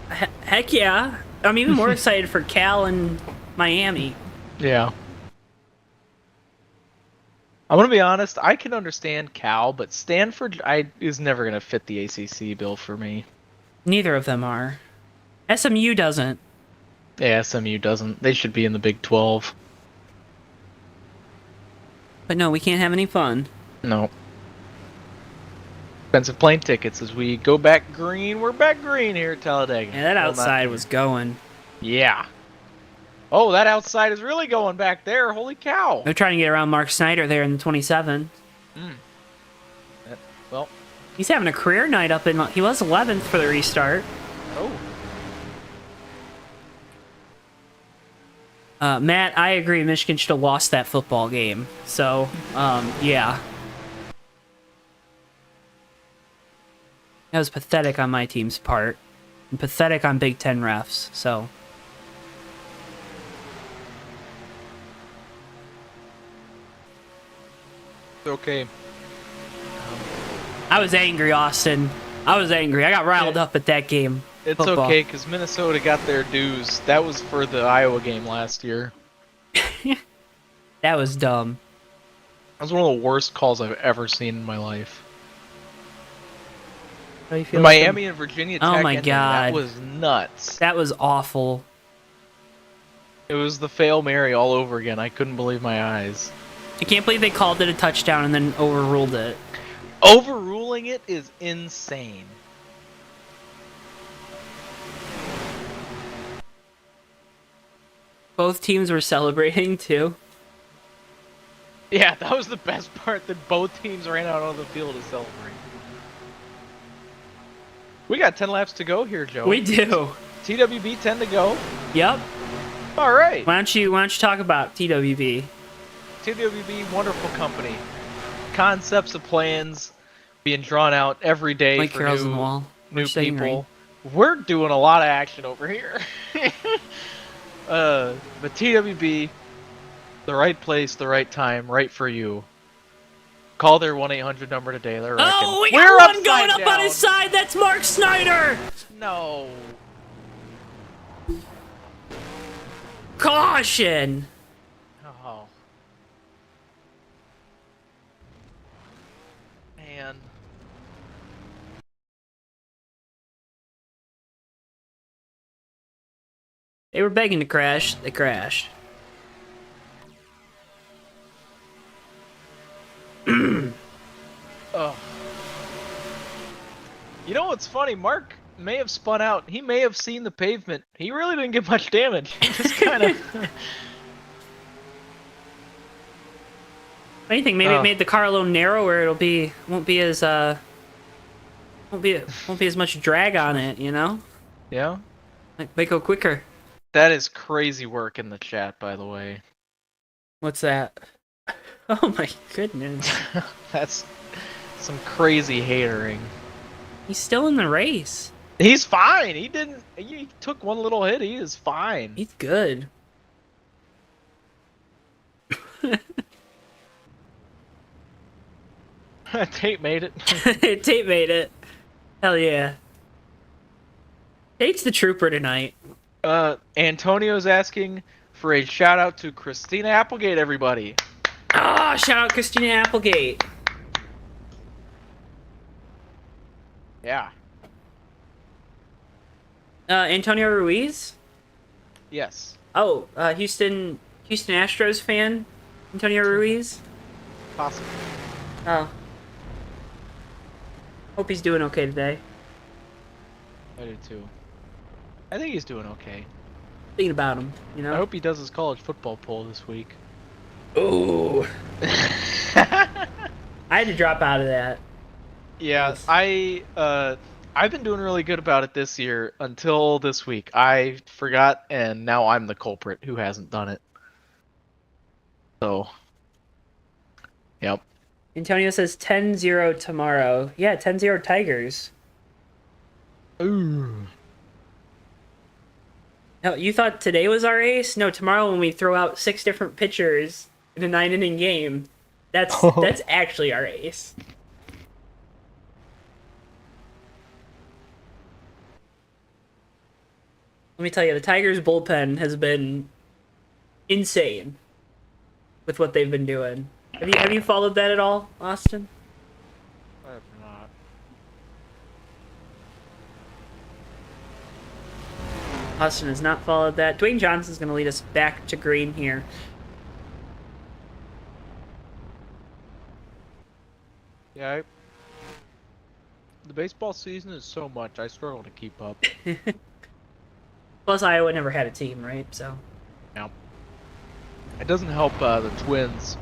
Heck yeah. I'm even more excited for Cal and Miami. Yeah. I'm gonna be honest. I can understand Cal, but Stanford is never gonna fit the ACC bill for me. Neither of them are. SMU doesn't. Yeah, SMU doesn't. They should be in the Big 12. But no, we can't have any fun. No. Expensive plane tickets as we go back green. We're back green here at Talladega. Yeah, that Well, outside not- was going. Yeah. Oh, that outside is really going back there. Holy cow. They're trying to get around Mark Snyder there in the 27. Well, He's having a career night up in... He was 11th for the restart. oh. Matt, I agree. Michigan should have lost that football game. So, yeah. That was pathetic on my team's part. And pathetic on Big Ten refs, so... Okay. I was angry, Austin. I was angry. I got riled up at that game. It's Football. okay, because Minnesota got their dues. That was for the Iowa game last year. That was dumb. That was one of the worst calls I've ever seen in my life. How do you The feel Miami and Virginia Tech Oh my ending, God. that was nuts. That was awful. It was the fail Mary all over again. I couldn't believe my eyes. I can't believe they called it a touchdown and then overruled it. Overruling it is insane. Both teams were celebrating, too. Yeah, that was the best part, that both teams ran out on the field to celebrate. We got 10 laps to go here, Joe. We do. TWB 10 to go. Yep. All right. Why don't you talk about TWB? TWB, wonderful company. Concepts of plans being drawn out every day Like for arrows on the wall. new We're staying people. We're doing a lot of action over here. But TWB, the right place, the right time, right for you. Call their 1-800 number today. They're Oh, we We're got one upside going up down. on his side. That's Mark Snyder. No. Caution. Oh. Man. They were begging to crash. They crashed. Oh. You know what's funny? Mark may have spun out. He may have seen the pavement. He really didn't get much damage. He just kind of... Anything? Maybe it made the car a little narrower. Won't be as won't be as much drag on it. You know, Yeah? might go quicker. That is crazy work in the chat, by the way. What's that? Oh my goodness. That's some crazy hatering. He's still in the race. He's fine. He didn't... He took one little hit. He is fine. He's good. Tate made it. Tate made it. Hell yeah. Tate's the trooper tonight. Antonio's asking for a shout out to Christina Applegate, everybody. Ah, shout out Christina Applegate. Yeah. Antonio Ruiz? Yes. Oh, Houston Astros fan? Antonio Ruiz? Possible. Oh. Hope he's doing okay today. I do too. I think he's doing okay. Thinking about him, you know? I hope he does his college football poll this week. Ooh. I had to drop out of that. Yeah, I've been doing really good about it this year until this week. I forgot, and now I'm the culprit who hasn't done it. So, yep. Antonio says 10-0 tomorrow. Yeah, 10-0 Tigers. Ooh. No, you thought today was our ace? No, tomorrow when we throw out 6 different pitchers in a 9-inning game, that's actually our ace. Let me tell you, the Tigers bullpen has been insane with what they've been doing. Have you followed that at all, Austin? I have not. Austin has not followed that. Dwayne Johnson's going to lead us back to green here. Yeah, the baseball season is so much, I struggle to keep up. Plus, Iowa never had a team, right? So. Yeah. It doesn't help the Twins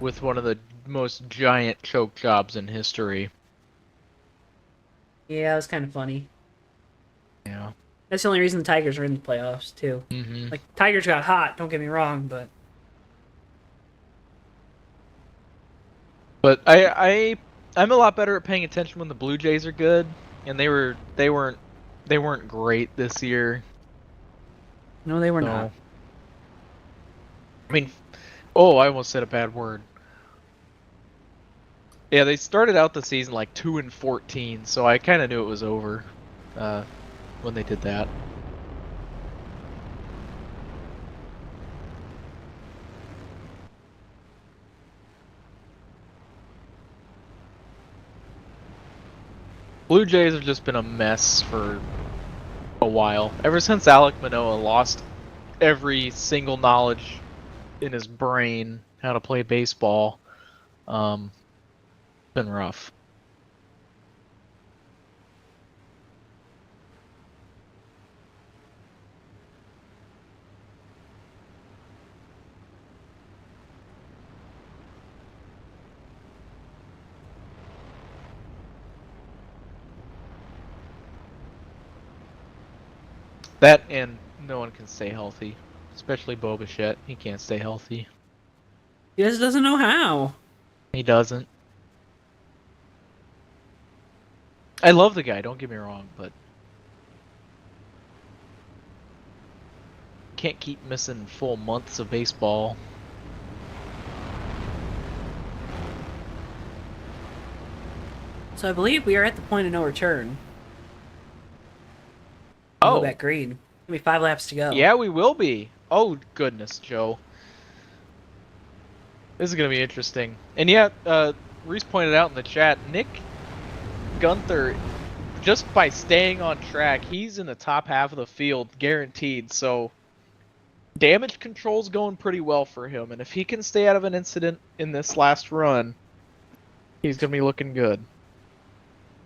with one of the most giant choke jobs in history. Yeah, it was kind of funny. Yeah. That's the only reason the Tigers are in the playoffs, too. Mm-hmm. Like, Tigers got hot, don't get me wrong, but... But I'm a lot better at paying attention when the Blue Jays are good, and they weren't great this year. No, they were not. I mean, oh, I almost said a bad word. Yeah, they started out the season like 2-14, so I kind of knew it was over when they did that. Blue Jays have just been a mess for a while. Ever since Alek Manoah lost every single knowledge in his brain how to play baseball, been rough. That and no one can stay healthy, especially Bo Bichette. He can't stay healthy. He just doesn't know how. He doesn't. I love the guy, don't get me wrong, but can't keep missing full months of baseball. So I believe we are at the point of no return. Oh. Go back green. Give me 5 laps to go. Yeah, we will be. Oh, goodness, Joe. This is going to be interesting. And yeah, Reese pointed out in the chat, Nick Gunther, just by staying on track, he's in the top half of the field, guaranteed. So damage control's going pretty well for him. And if he can stay out of an incident in this last run, he's going to be looking good.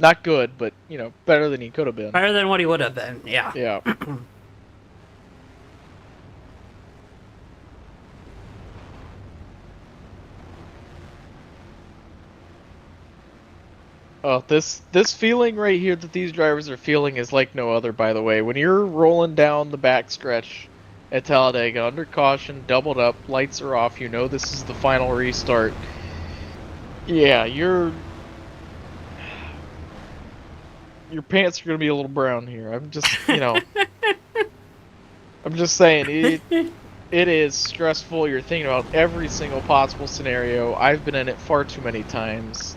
Not good, but, you know, better than he could have been. Better than what he would have been, yeah. Yeah. Oh, this feeling right here that these drivers are feeling is like no other, by the way. When you're rolling down the backstretch at Talladega, under caution, doubled up, lights are off, you know this is the final restart. Yeah, your pants are going to be a little brown here. I'm just, you know, I'm just saying, it is stressful. You're thinking about every single possible scenario. I've been in it far too many times.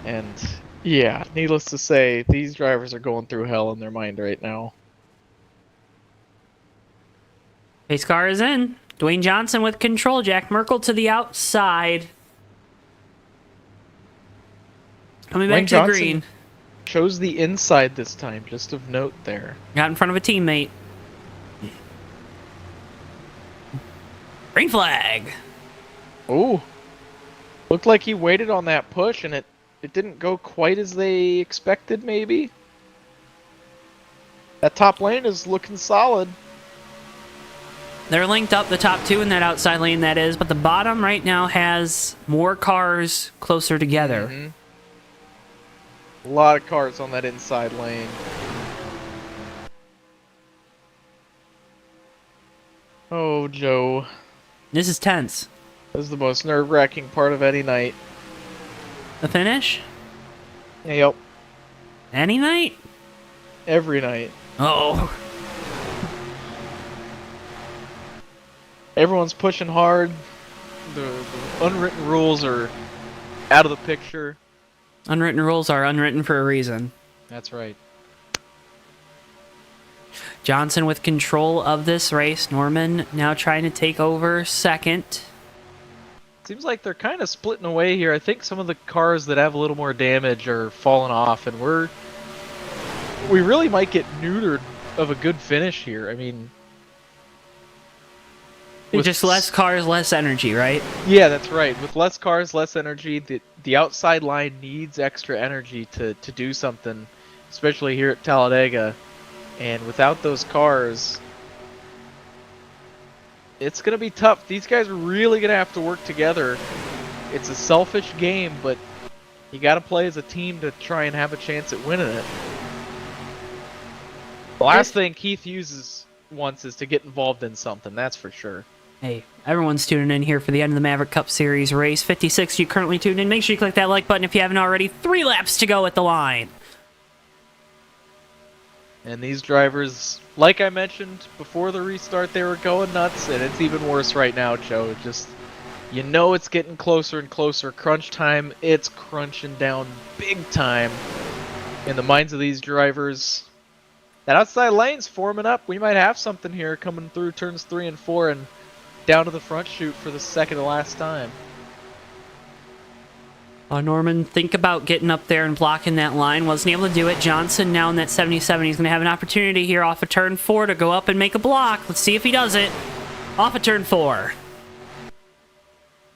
And, yeah, needless to say, these drivers are going through hell in their mind right now. Pace car is in. Dwayne Johnson with control. Jack Merkel to the outside. Coming back Dwayne to green. Chose the inside this time, just of note there. Got in front of a teammate. Green flag. Ooh. Looked like he waited on that push and it didn't go quite as they expected, maybe. That top lane is looking solid. They're linked up, the top two in that outside lane, that is, but the bottom right now has more cars closer together. Mm-hmm. A lot of cars on that inside lane. Oh, Joe. This is tense. This is the most nerve-wracking part of any night. The finish? Yep. Any night? Every night. Oh. Everyone's pushing hard. The unwritten rules are out of the picture. Unwritten rules are unwritten for a reason. That's right. Johnson with control of this race. Norman now trying to take over second. Seems like they're kind of splitting away here. I think some of the cars that have a little more damage are falling off, and we really might get neutered of a good finish here. I mean, Just less cars, less energy, right? Yeah, that's right. With less cars, less energy, the outside line needs extra energy to do something, especially here at Talladega. And without those cars, it's going to be tough. These guys are really going to have to work together. It's a selfish game, but you got to play as a team to try and have a chance at winning it. The last thing Keith wants is to get involved in something, that's for sure. Hey, everyone's tuning in here for the end of the Maverick Cup Series race. 56, you currently tuned in. Make sure you click that like button if you haven't already. 3 laps to go at the line. And these drivers, like I mentioned before the restart, they were going nuts, and it's even worse right now, Joe. Just, you know it's getting closer and closer. Crunch time, it's crunching down big time in the minds of these drivers. That outside lane's forming up. We might have something here coming through turns 3 and 4 and down to the front chute for the second to last time. Norman, think about getting up there and blocking that line. Wasn't able to do it. Johnson now in that 77. He's going to have an opportunity here off of turn 4 to go up and make a block. Let's see if he does it. Off of turn 4.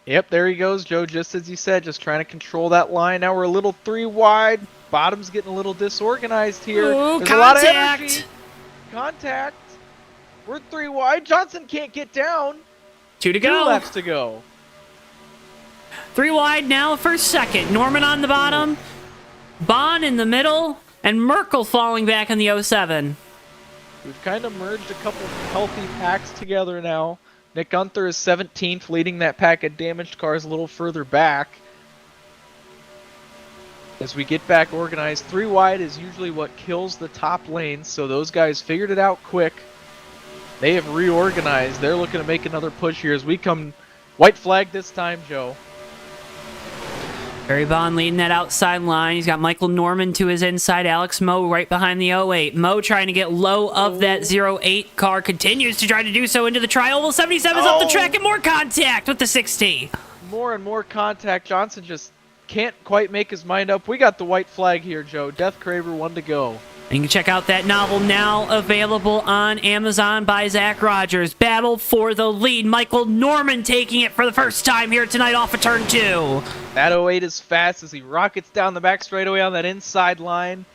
Yep, there he goes, Joe, just as you said, just trying to control that line. Now we're a little 3 wide. Bottom's getting a little disorganized here. Ooh, There's contact. a lot of energy. Contact. We're 3 wide. Johnson can't get down. 2 to 2 go. laps to go. 3 wide now for second. Norman on the bottom. Bond in the middle. And Merkel falling back in the 07. We've kind of merged a couple healthy packs together now. Nick Gunther is 17th, leading that pack of damaged cars a little further back. As we get back organized, 3 wide is usually what kills the top lanes, so those guys figured it out quick. They have reorganized. They're looking to make another push here as we come white flag this time, Joe. Barry Bond leading that outside line. He's got Michael Norman to his inside. Alex Moe right behind the 08. Moe trying to get low of that 08 car. Continues to try to do so into the tri-oval. 77 is up the track and more contact with the 60. More and more contact. Johnson just can't quite make his mind up. We got the white flag here, Joe. Death Craver, 1 to go. And you can check out that novel now available on Amazon by Zach Rogers. Battle for the lead. Michael Norman taking it for the first time here tonight off of turn 2. That 08 is fast as he rockets down the back straightaway on that inside line.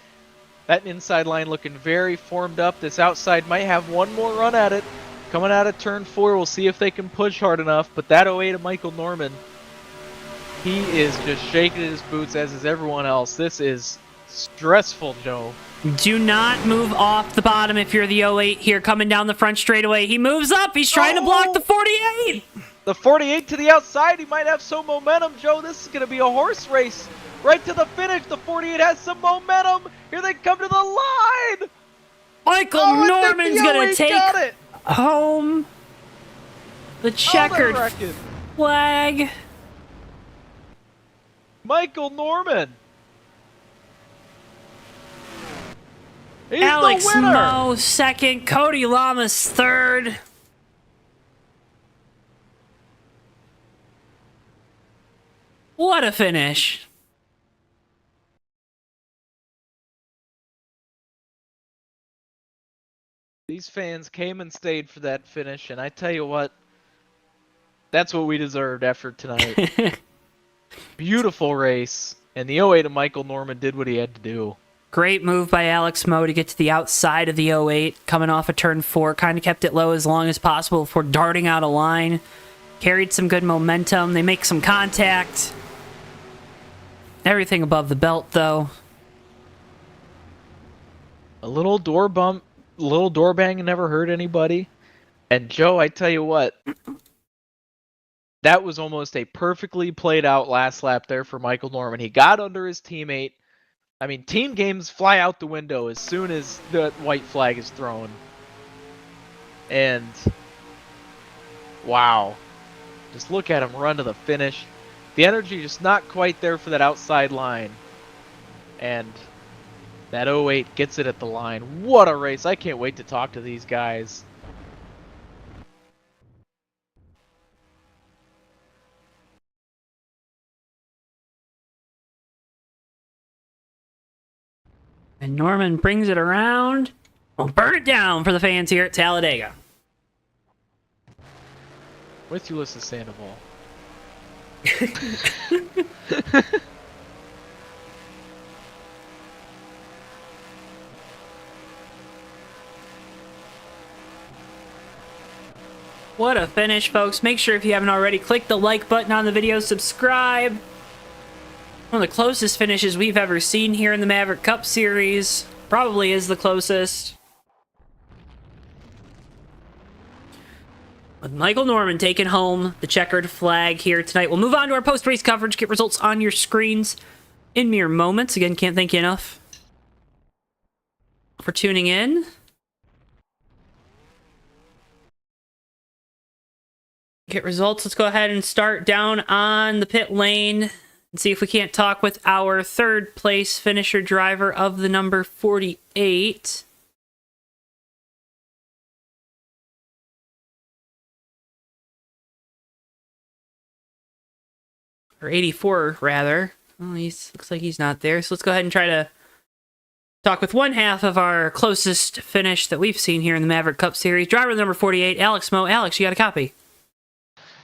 That inside line looking very formed up. This outside might have one more run at it. Coming out of turn 4, we'll see if they can push hard enough. But that 08 of Michael Norman, he is just shaking his boots, as is everyone else. This is stressful, Joe. Do not move off the bottom if you're the 08 here coming down the front straightaway. He moves up. He's trying to block the 48. The 48 to the outside. He might have some momentum, Joe. This is going to be a horse race right to the finish. The 48 has some momentum. Here they come to the line. Michael Norman's going to take home the checkered flag. Michael Norman. He's Alex the winner. Moe second. Cody Lamas third. What a finish. These fans came and stayed for that finish, and I tell you what, that's what we deserved after tonight. Beautiful race, and the 08 of Michael Norman did what he had to do. Great move by Alex Moe to get to the outside of the 08, coming off of turn 4. Kind of kept it low as long as possible before darting out a line. Carried some good momentum. They make some contact. Everything above the belt, though. A little door bump, a little door bang never hurt anybody. And Joe, I tell you what, that was almost a perfectly played out last lap there for Michael Norman. He got under his teammate. I mean, team games fly out the window as soon as the white flag is thrown. And wow, just look at him run to the finish. The energy just not quite there for that outside line. And That '08 gets it at the line. What a race. I can't wait to talk to these guys. And Norman brings it around. We'll burn it down for the fans here at Talladega. With Ulysses Sandoval. What a finish, folks. Make sure if you haven't already, click the like button on the video, subscribe. One of the closest finishes we've ever seen here in the Maverick Cup Series. Probably is the closest. With Michael Norman taking home the checkered flag here tonight. We'll move on to our post-race coverage. Get results on your screens in mere moments. Again, can't thank you enough for tuning in. Get results. Let's go ahead and start down on the pit lane and see if we can't talk with our third place finisher driver of the number 48. Or 84, rather. Well, looks like he's not there. So let's go ahead and try to talk with one half of our closest finish that we've seen here in the Maverick Cup Series. Driver number 48, Alex Mo. Alex, you got a copy?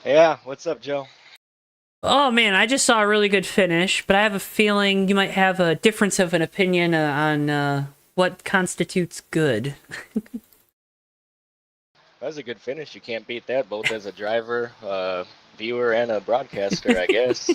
Yeah, what's up, Joe? Oh, man, I just saw a really good finish, but I have a feeling you might have a difference of an opinion on what constitutes good. That was a good finish. You can't beat that, both as a driver, viewer, and a broadcaster, I guess.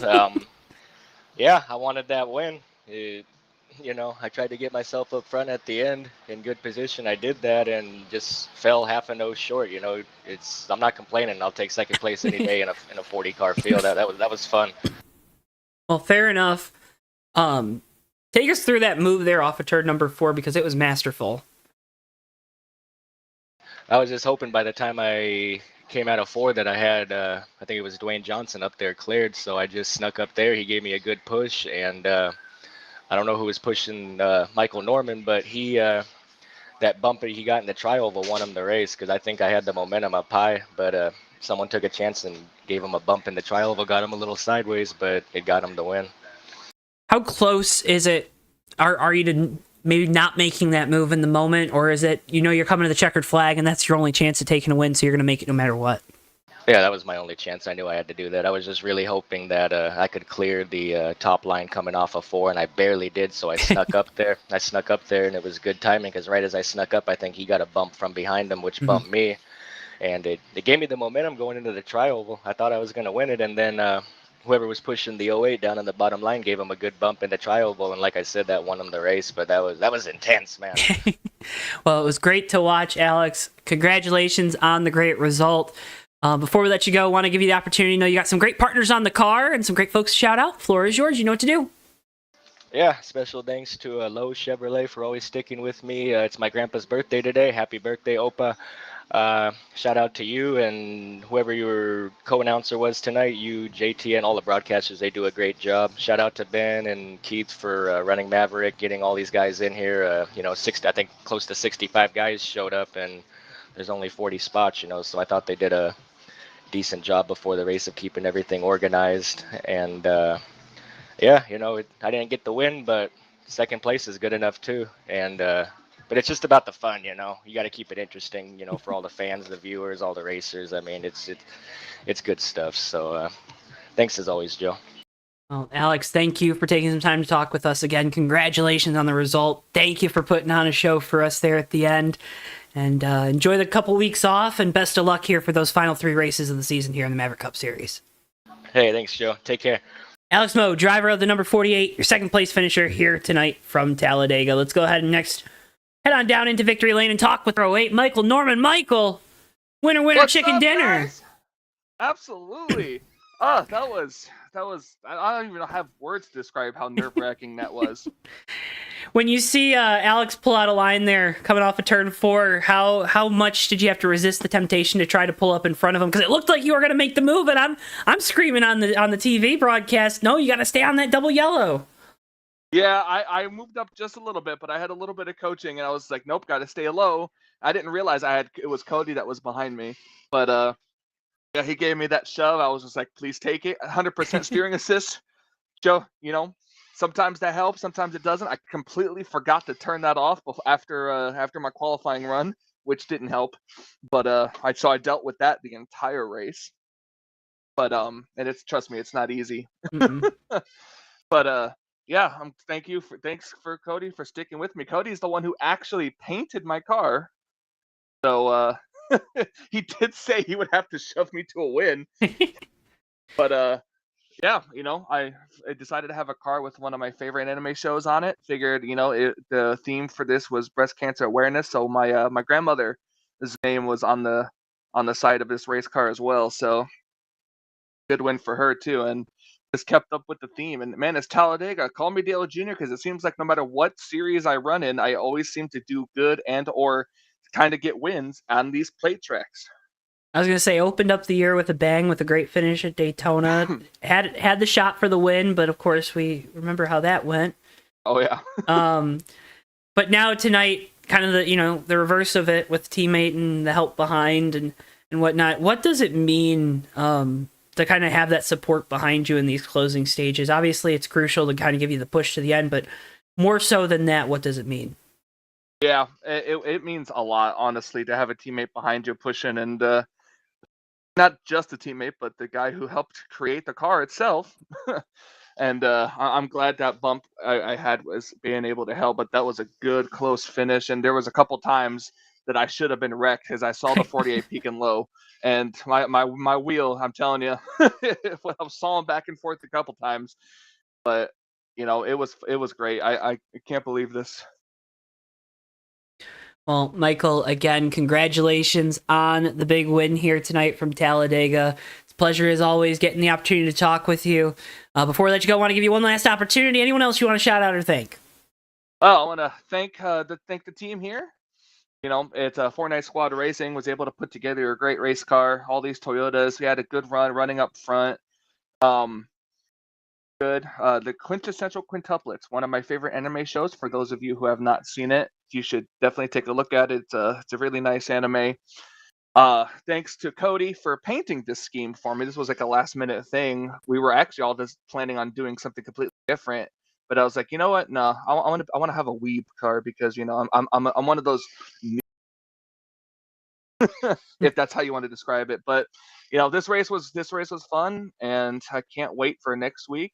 Yeah, I wanted that win. I tried to get myself up front at the end in good position. I did that and just fell half a nose short. I'm not complaining. I'll take second place any day in a 40-car field. That was fun. Well, fair enough. Take us through that move there off of turn number 4 because it was masterful. I was just hoping by the time I came out of 4 that I had, I think it was Dwayne Johnson up there cleared. So I just snuck up there. He gave me a good push, and I don't know who was pushing Michael Norman, but that bump that he got in the tri-oval won him the race because I think I had the momentum up high, but someone took a chance and gave him a bump in the tri-oval, got him a little sideways, but it got him the win. How close is it? Are you to maybe not making that move in the moment, or is it you're coming to the checkered flag and that's your only chance of taking a win, so you're going to make it no matter what? Yeah, that was my only chance. I knew I had to do that. I was just really hoping that I could clear the top line coming off of 4, and I barely did, so I snuck up there. And it was good timing because right as I snuck up, I think he got a bump from behind him, which bumped me, and it gave me the momentum going into the tri-oval. I thought I was going to win it, and then whoever was pushing the '08 down on the bottom line gave him a good bump in the tri-oval, and like I said, that won him the race, but that was intense, man. Well, it was great to watch, Alex. Congratulations on the great result. Before we let you go, I want to give you the opportunity. You got some great partners on the car and some great folks to shout out. Floor is yours. You know what to do. Yeah, special thanks to Lowe's Chevrolet for always sticking with me. It's my grandpa's birthday today. Happy birthday, Opa. Shout out to you and whoever your co-announcer was tonight, you, JT, and all the broadcasters. They do a great job. Shout out to Ben and Keith for running Maverick, getting all these guys in here. I think close to 65 guys showed up, and there's only 40 spots, so I thought they did a decent job before the race of keeping everything organized. And I didn't get the win, but second place is good enough too. And but it's just about the fun, you got to keep it interesting, for all the fans, the viewers, all the racers. I mean, it's good stuff. So thanks as always, Joe. Well, Alex, thank you for taking some time to talk with us again. Congratulations on the result. Thank you for putting on a show for us there at the end. And enjoy the couple weeks off, and best of luck here for those final 3 races of the season here in the Maverick Cup Series. Hey, thanks, Joe. Take care. Alex Mo, driver of the number 48, your second place finisher here tonight from Talladega. Let's go ahead and next head on down into Victory Lane and talk with 08, Michael Norman. Michael, winner, What's chicken up, dinner. guys? Absolutely. That was. I don't even have words to describe how nerve-wracking that was. When you see Alex pull out a line there coming off of turn 4, how much did you have to resist the temptation to try to pull up in front of him? Because it looked like you were going to make the move, and I'm screaming on the TV broadcast, no, you got to stay on that double yellow. Yeah, I moved up just a little bit, but I had a little bit of coaching, and I was like, nope, got to stay low. I didn't realize it was Cody that was behind me, but yeah, he gave me that shove. I was just like, please take it. 100% steering assist, Joe. Sometimes that helps, sometimes it doesn't. I completely forgot to turn that off after my qualifying run, which didn't help. But I dealt with that the entire race. But and trust me, it's not easy. But yeah, thanks for Cody for sticking with me. Cody's the one who actually painted my car, so he did say he would have to shove me to a win. But yeah, I decided to have a car with one of my favorite anime shows on it. Figured, the theme for this was breast cancer awareness, so my grandmother's name was on the side of this race car as well. So good win for her too, and just kept up with the theme. And man, it's Talladega. Call me Dale Jr. because it seems like no matter what series I run in, I always seem to do good and or kind of get wins on these plate tracks. I was gonna say, opened up the year with a bang with a great finish at Daytona. had the shot for the win, but of course we remember how that went. Oh yeah. But now tonight, kind of the reverse of it with the teammate and the help behind and whatnot. What does it mean to kind of have that support behind you in these closing stages? Obviously, it's crucial to kind of give you the push to the end, but more so than that, what does it mean? Yeah, it means a lot, honestly, to have a teammate behind you pushing, and not just a teammate, but the guy who helped create the car itself. And I'm glad that bump I had was being able to help, but that was a good close finish. And there was a couple times that I should have been wrecked because I saw the 48 peak and low, and my wheel, I'm telling you, I was sawing back and forth a couple times, but it was great. I can't believe this. Well, Michael, again, congratulations on the big win here tonight from Talladega. It's a pleasure, as always, getting the opportunity to talk with you. Before I let you go, I want to give you one last opportunity. Anyone else you want to shout out or thank? Oh, I want to thank the team here. It's a 4-night squad racing, was able to put together a great race car. All these Toyotas, we had a good run running up front. Good. The quintessential quintuplets, one of my favorite anime shows. For those of you who have not seen it, you should definitely take a look at it. It's a really nice anime. Thanks to Cody for painting this scheme for me. This was like a last minute thing. We were actually all just planning on doing something completely different, but I was like, you know what? No, I want to have a weeb car because I'm one of those. If that's how you want to describe it, but this race was fun, and I can't wait for next week.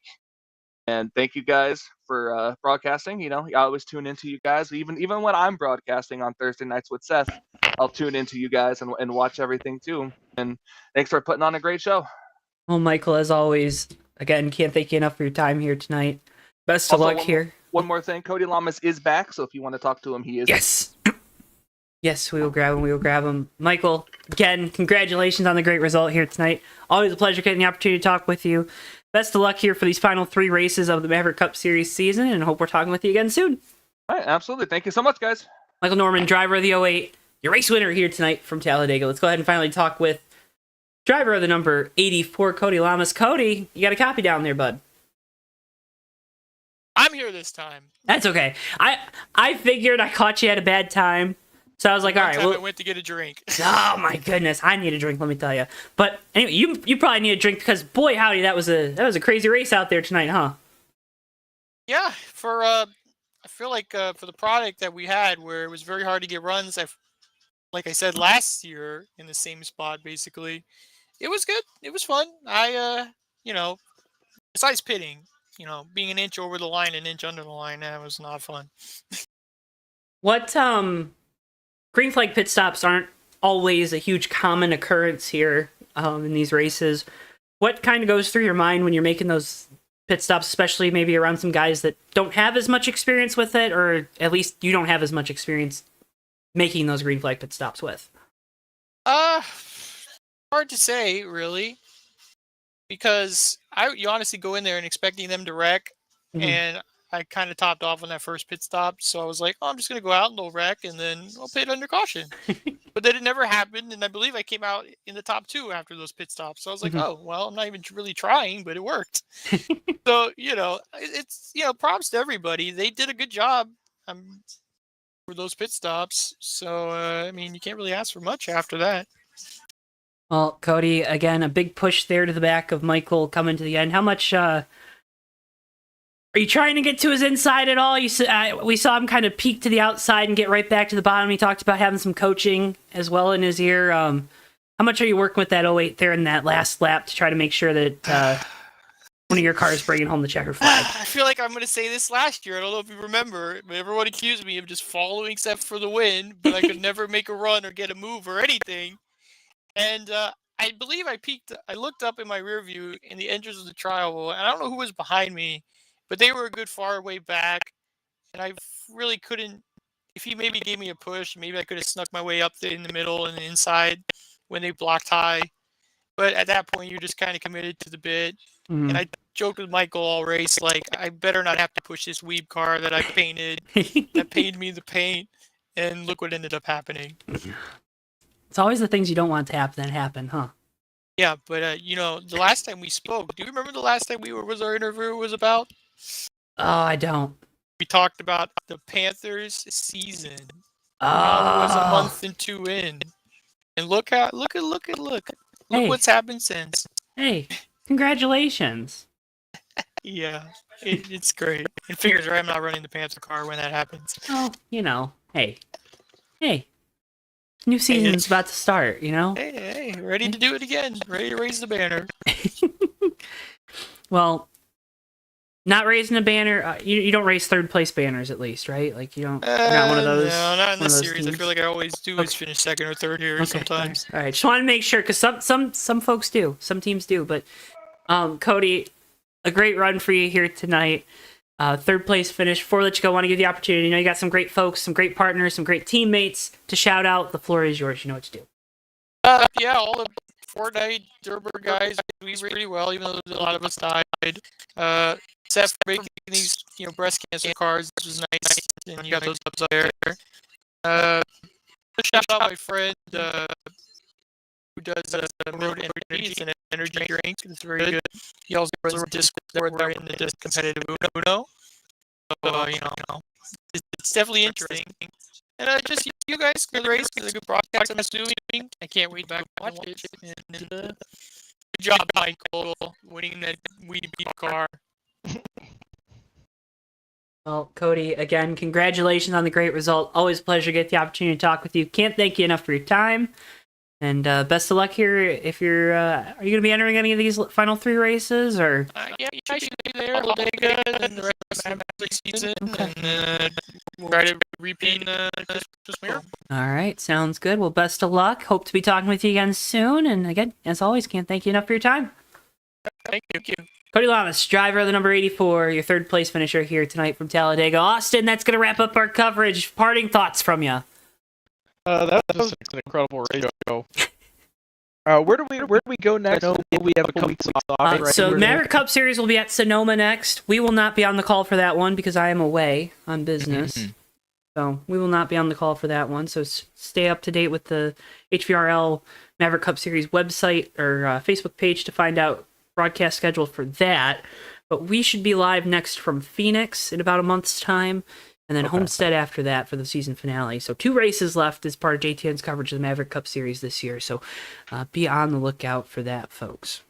And thank you guys for broadcasting. I always tune into you guys, even when I'm broadcasting on Thursday nights with Seth. I'll tune into you guys and watch everything too. And thanks for putting on a great show. Well, Michael, as always, again, can't thank you enough for your time here tonight. Best of luck here. One more thing, Cody Lamas is back, so if you want to talk to him, he is. Yes. Yes, we will grab him. Michael, again, congratulations on the great result here tonight. Always a pleasure getting the opportunity to talk with you. Best of luck here for these final 3 races of the Maverick Cup Series season, and hope we're talking with you again soon. All right, absolutely. Thank you so much, guys. Michael Norman, driver of the 08, your race winner here tonight from Talladega. Let's go ahead and finally talk with driver of the number 84, Cody Lamas. Cody, you got a copy down there, bud. I'm here this time. That's okay. I figured I caught you at a bad time. So I was like, all right. I went to get a drink. Oh my goodness, I need a drink. Let me tell you. But anyway, you probably need a drink because boy howdy, that was a crazy race out there tonight, huh? Yeah, I feel like for the product that we had, where it was very hard to get runs. Like I said last year in the same spot, basically, it was good. It was fun. Besides pitting, being an inch over the line, an inch under the line, that was not fun. What green flag pit stops aren't always a huge common occurrence here in these races. What kind of goes through your mind when you're making those pit stops, especially maybe around some guys that don't have as much experience with it, or at least you don't have as much experience making those green flag pit stops with? Hard to say, really, because you honestly go in there and expecting them to wreck, and I kind of topped off on that first pit stop, so I was like, oh, I'm just gonna go out and no wreck, and then I'll pit under caution. But then it never happened, and I believe I came out in the top 2 after those pit stops. So I was like, oh, well, I'm not even really trying, but it worked. So it's props to everybody. They did a good job for those pit stops. So I mean, you can't really ask for much after that. Well, Cody, again, a big push there to the back of Michael coming to the end. How much are you trying to get to his inside at all? We saw him kind of peek to the outside and get right back to the bottom. He talked about having some coaching as well in his ear. How much are you working with that 08 there in that last lap to try to make sure that one of your cars bringing home the checker flag? I feel like I'm going to say this last year. I don't know if you remember, but everyone accused me of just following except for the win, but I could never make a run or get a move or anything. And I believe I peeked. I looked up in my rear view in the entrance of the trial, and I don't know who was behind me, but they were a good far way back, and I really couldn't. If he maybe gave me a push, maybe I could have snuck my way up in the middle and the inside when they blocked high. But at that point, you're just kind of committed to the bit. Mm-hmm. And I joked with Michael all race, like, I better not have to push this weeb car that I painted, that paid me the paint, and look what ended up happening. It's always the things you don't want to happen that happen, huh? Yeah, but the last time we spoke, do you remember the last time was our interview was about? Oh, I don't. We talked about the Panthers season. Oh. It was a month and 2 in. And look Hey. what's happened since. Hey, congratulations. Yeah, it's great. And figures right, I'm not running the Panther car when that happens. Oh, hey. New season's about to start, Hey, ready to do it again. Ready to raise the banner. Well, not raising a banner. You don't raise third place banners, at least, right? Like you're not one of those. No, not in one of this those series. teams? I feel like I always do is finish second or third here sometimes. All right. Just want to make sure because some folks do, some teams do. But Cody, a great run for you here tonight. Third place finish. Before I let you go, I want to give you the opportunity. You got some great folks, some great partners, some great teammates to shout out. The floor is yours. You know what to do. Yeah, all the Fortnite Durber guys do pretty well, even though a lot of us died. Seth for making these, breast cancer cards, which is nice, and you got those up there. Shout out my friend who does Road Energy and energy drink. It's very good. He also runs a Discord there in the competitive Uno. So, it's definitely interesting. And just you guys, good race, good broadcast, I'm assuming. I can't wait back to watch it. And good job, Michael, winning that weed car. Well, Cody, again, congratulations on the great result. Always a pleasure to get the opportunity to talk with you. Can't thank you enough for your time. And best of luck here. If you're, are you going to be entering any of these final 3 races, or? Yeah, I should be there. Talladega and the rest of the season, and we'll try to repeat Christmas Mirror. All right, sounds good. Well, best of luck. Hope to be talking with you again soon. And again, as always, can't thank you enough for your time. Thank you. Cody Lamas, driver of the number 84, your third place finisher here tonight from Talladega. Austin, that's going to wrap up our coverage. Parting thoughts from you. That was an incredible race. Where do we go next? We have a couple weeks off. Right? So Maverick Cup Series will be at Sonoma next. We will not be on the call for that one because I am away on business. So we will not be on the call for that one. So stay up to date with the HVRL Maverick Cup Series website or Facebook page to find out broadcast schedule for that. But we should be live next from Phoenix in about a month's time. And then Homestead after that for the season finale. So 2 races left as part of JTN's coverage of the Maverick Cup Series this year. So be on the lookout for that, folks.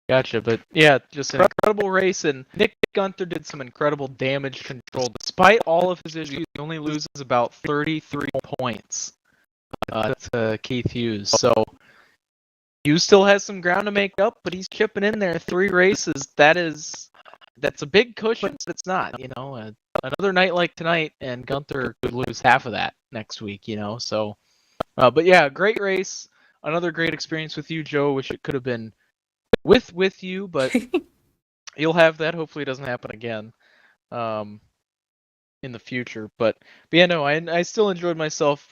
Gotcha, but yeah, just an incredible race, and Nick Gunther did some incredible damage control. Despite all of his issues, he only loses about 33 points to Keith Hughes. So Hughes still has some ground to make up, but he's chipping in there 3 races. That's a big cushion, but it's not, another night like tonight, and Gunther could lose half of that next week, so. But yeah, great race. Another great experience with you, Joe. Wish it could have been with you, but you'll have that. Hopefully it doesn't happen again in the future. But yeah, no, I still enjoyed myself.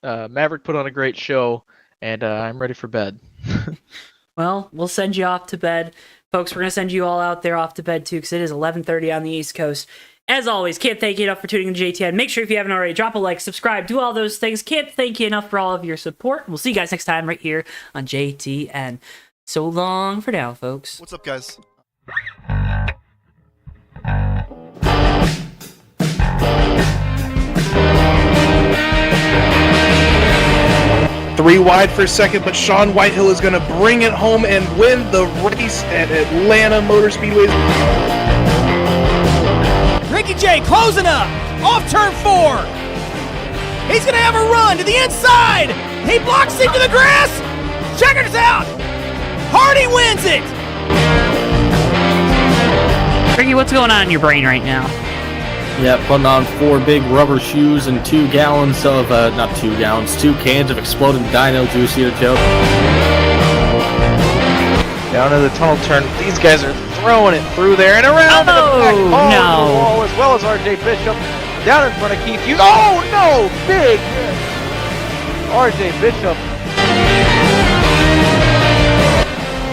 Maverick put on a great show, and I'm ready for bed. Well, we'll send you off to bed. Folks, we're going to send you all out there off to bed, too, because it is 11:30 on the East Coast. As always, can't thank you enough for tuning in to JTN. Make sure if you haven't already, drop a like, subscribe, do all those things. Can't thank you enough for all of your support. We'll see you guys next time right here on JTN. So long for now, folks. What's up, guys? Three wide for second, but Sean Whitehill is going to bring it home and win the race at Atlanta Motor Speedway. Ricky J closing up off turn 4. He's going to have a run to the inside. He blocks into the grass. Checkers out. Hardy wins it. Ricky, what's going on in your brain right now? Yeah, putting on 4 big rubber shoes and 2 gallons of, not 2 gallons, 2 cans of exploding dino juice here, Joe. Down to the tunnel turn. These guys are throwing it through there and around to the back. Oh, Oh, no. to the wall, as well as RJ Bishop. Down in front of Keith Hughes. Oh, no! Big miss. RJ Bishop.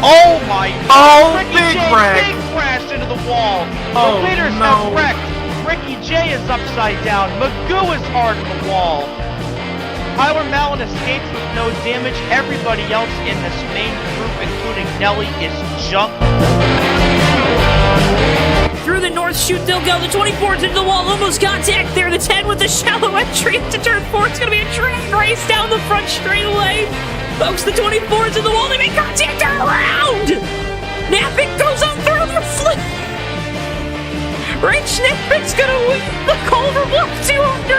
Oh, my God. Oh, Ricky big J, wreck. big crash into the wall. Oh, the leaders no. have wrecked. Ricky J is upside down. Magoo is hard in the wall. Tyler Mallon escapes with no damage. Everybody else in this main group, including Nelly, is junk. Through the north chute they'll go. The 24's into the wall. Almost contact there. The 10 with the shallow entry into turn 4. It's going to be a drag race down the front straightaway. Folks, the 24's in the wall. They make contact. Turn around. Napick goes on through the flip. Rich Napick's going to win the Culver Bluff 200.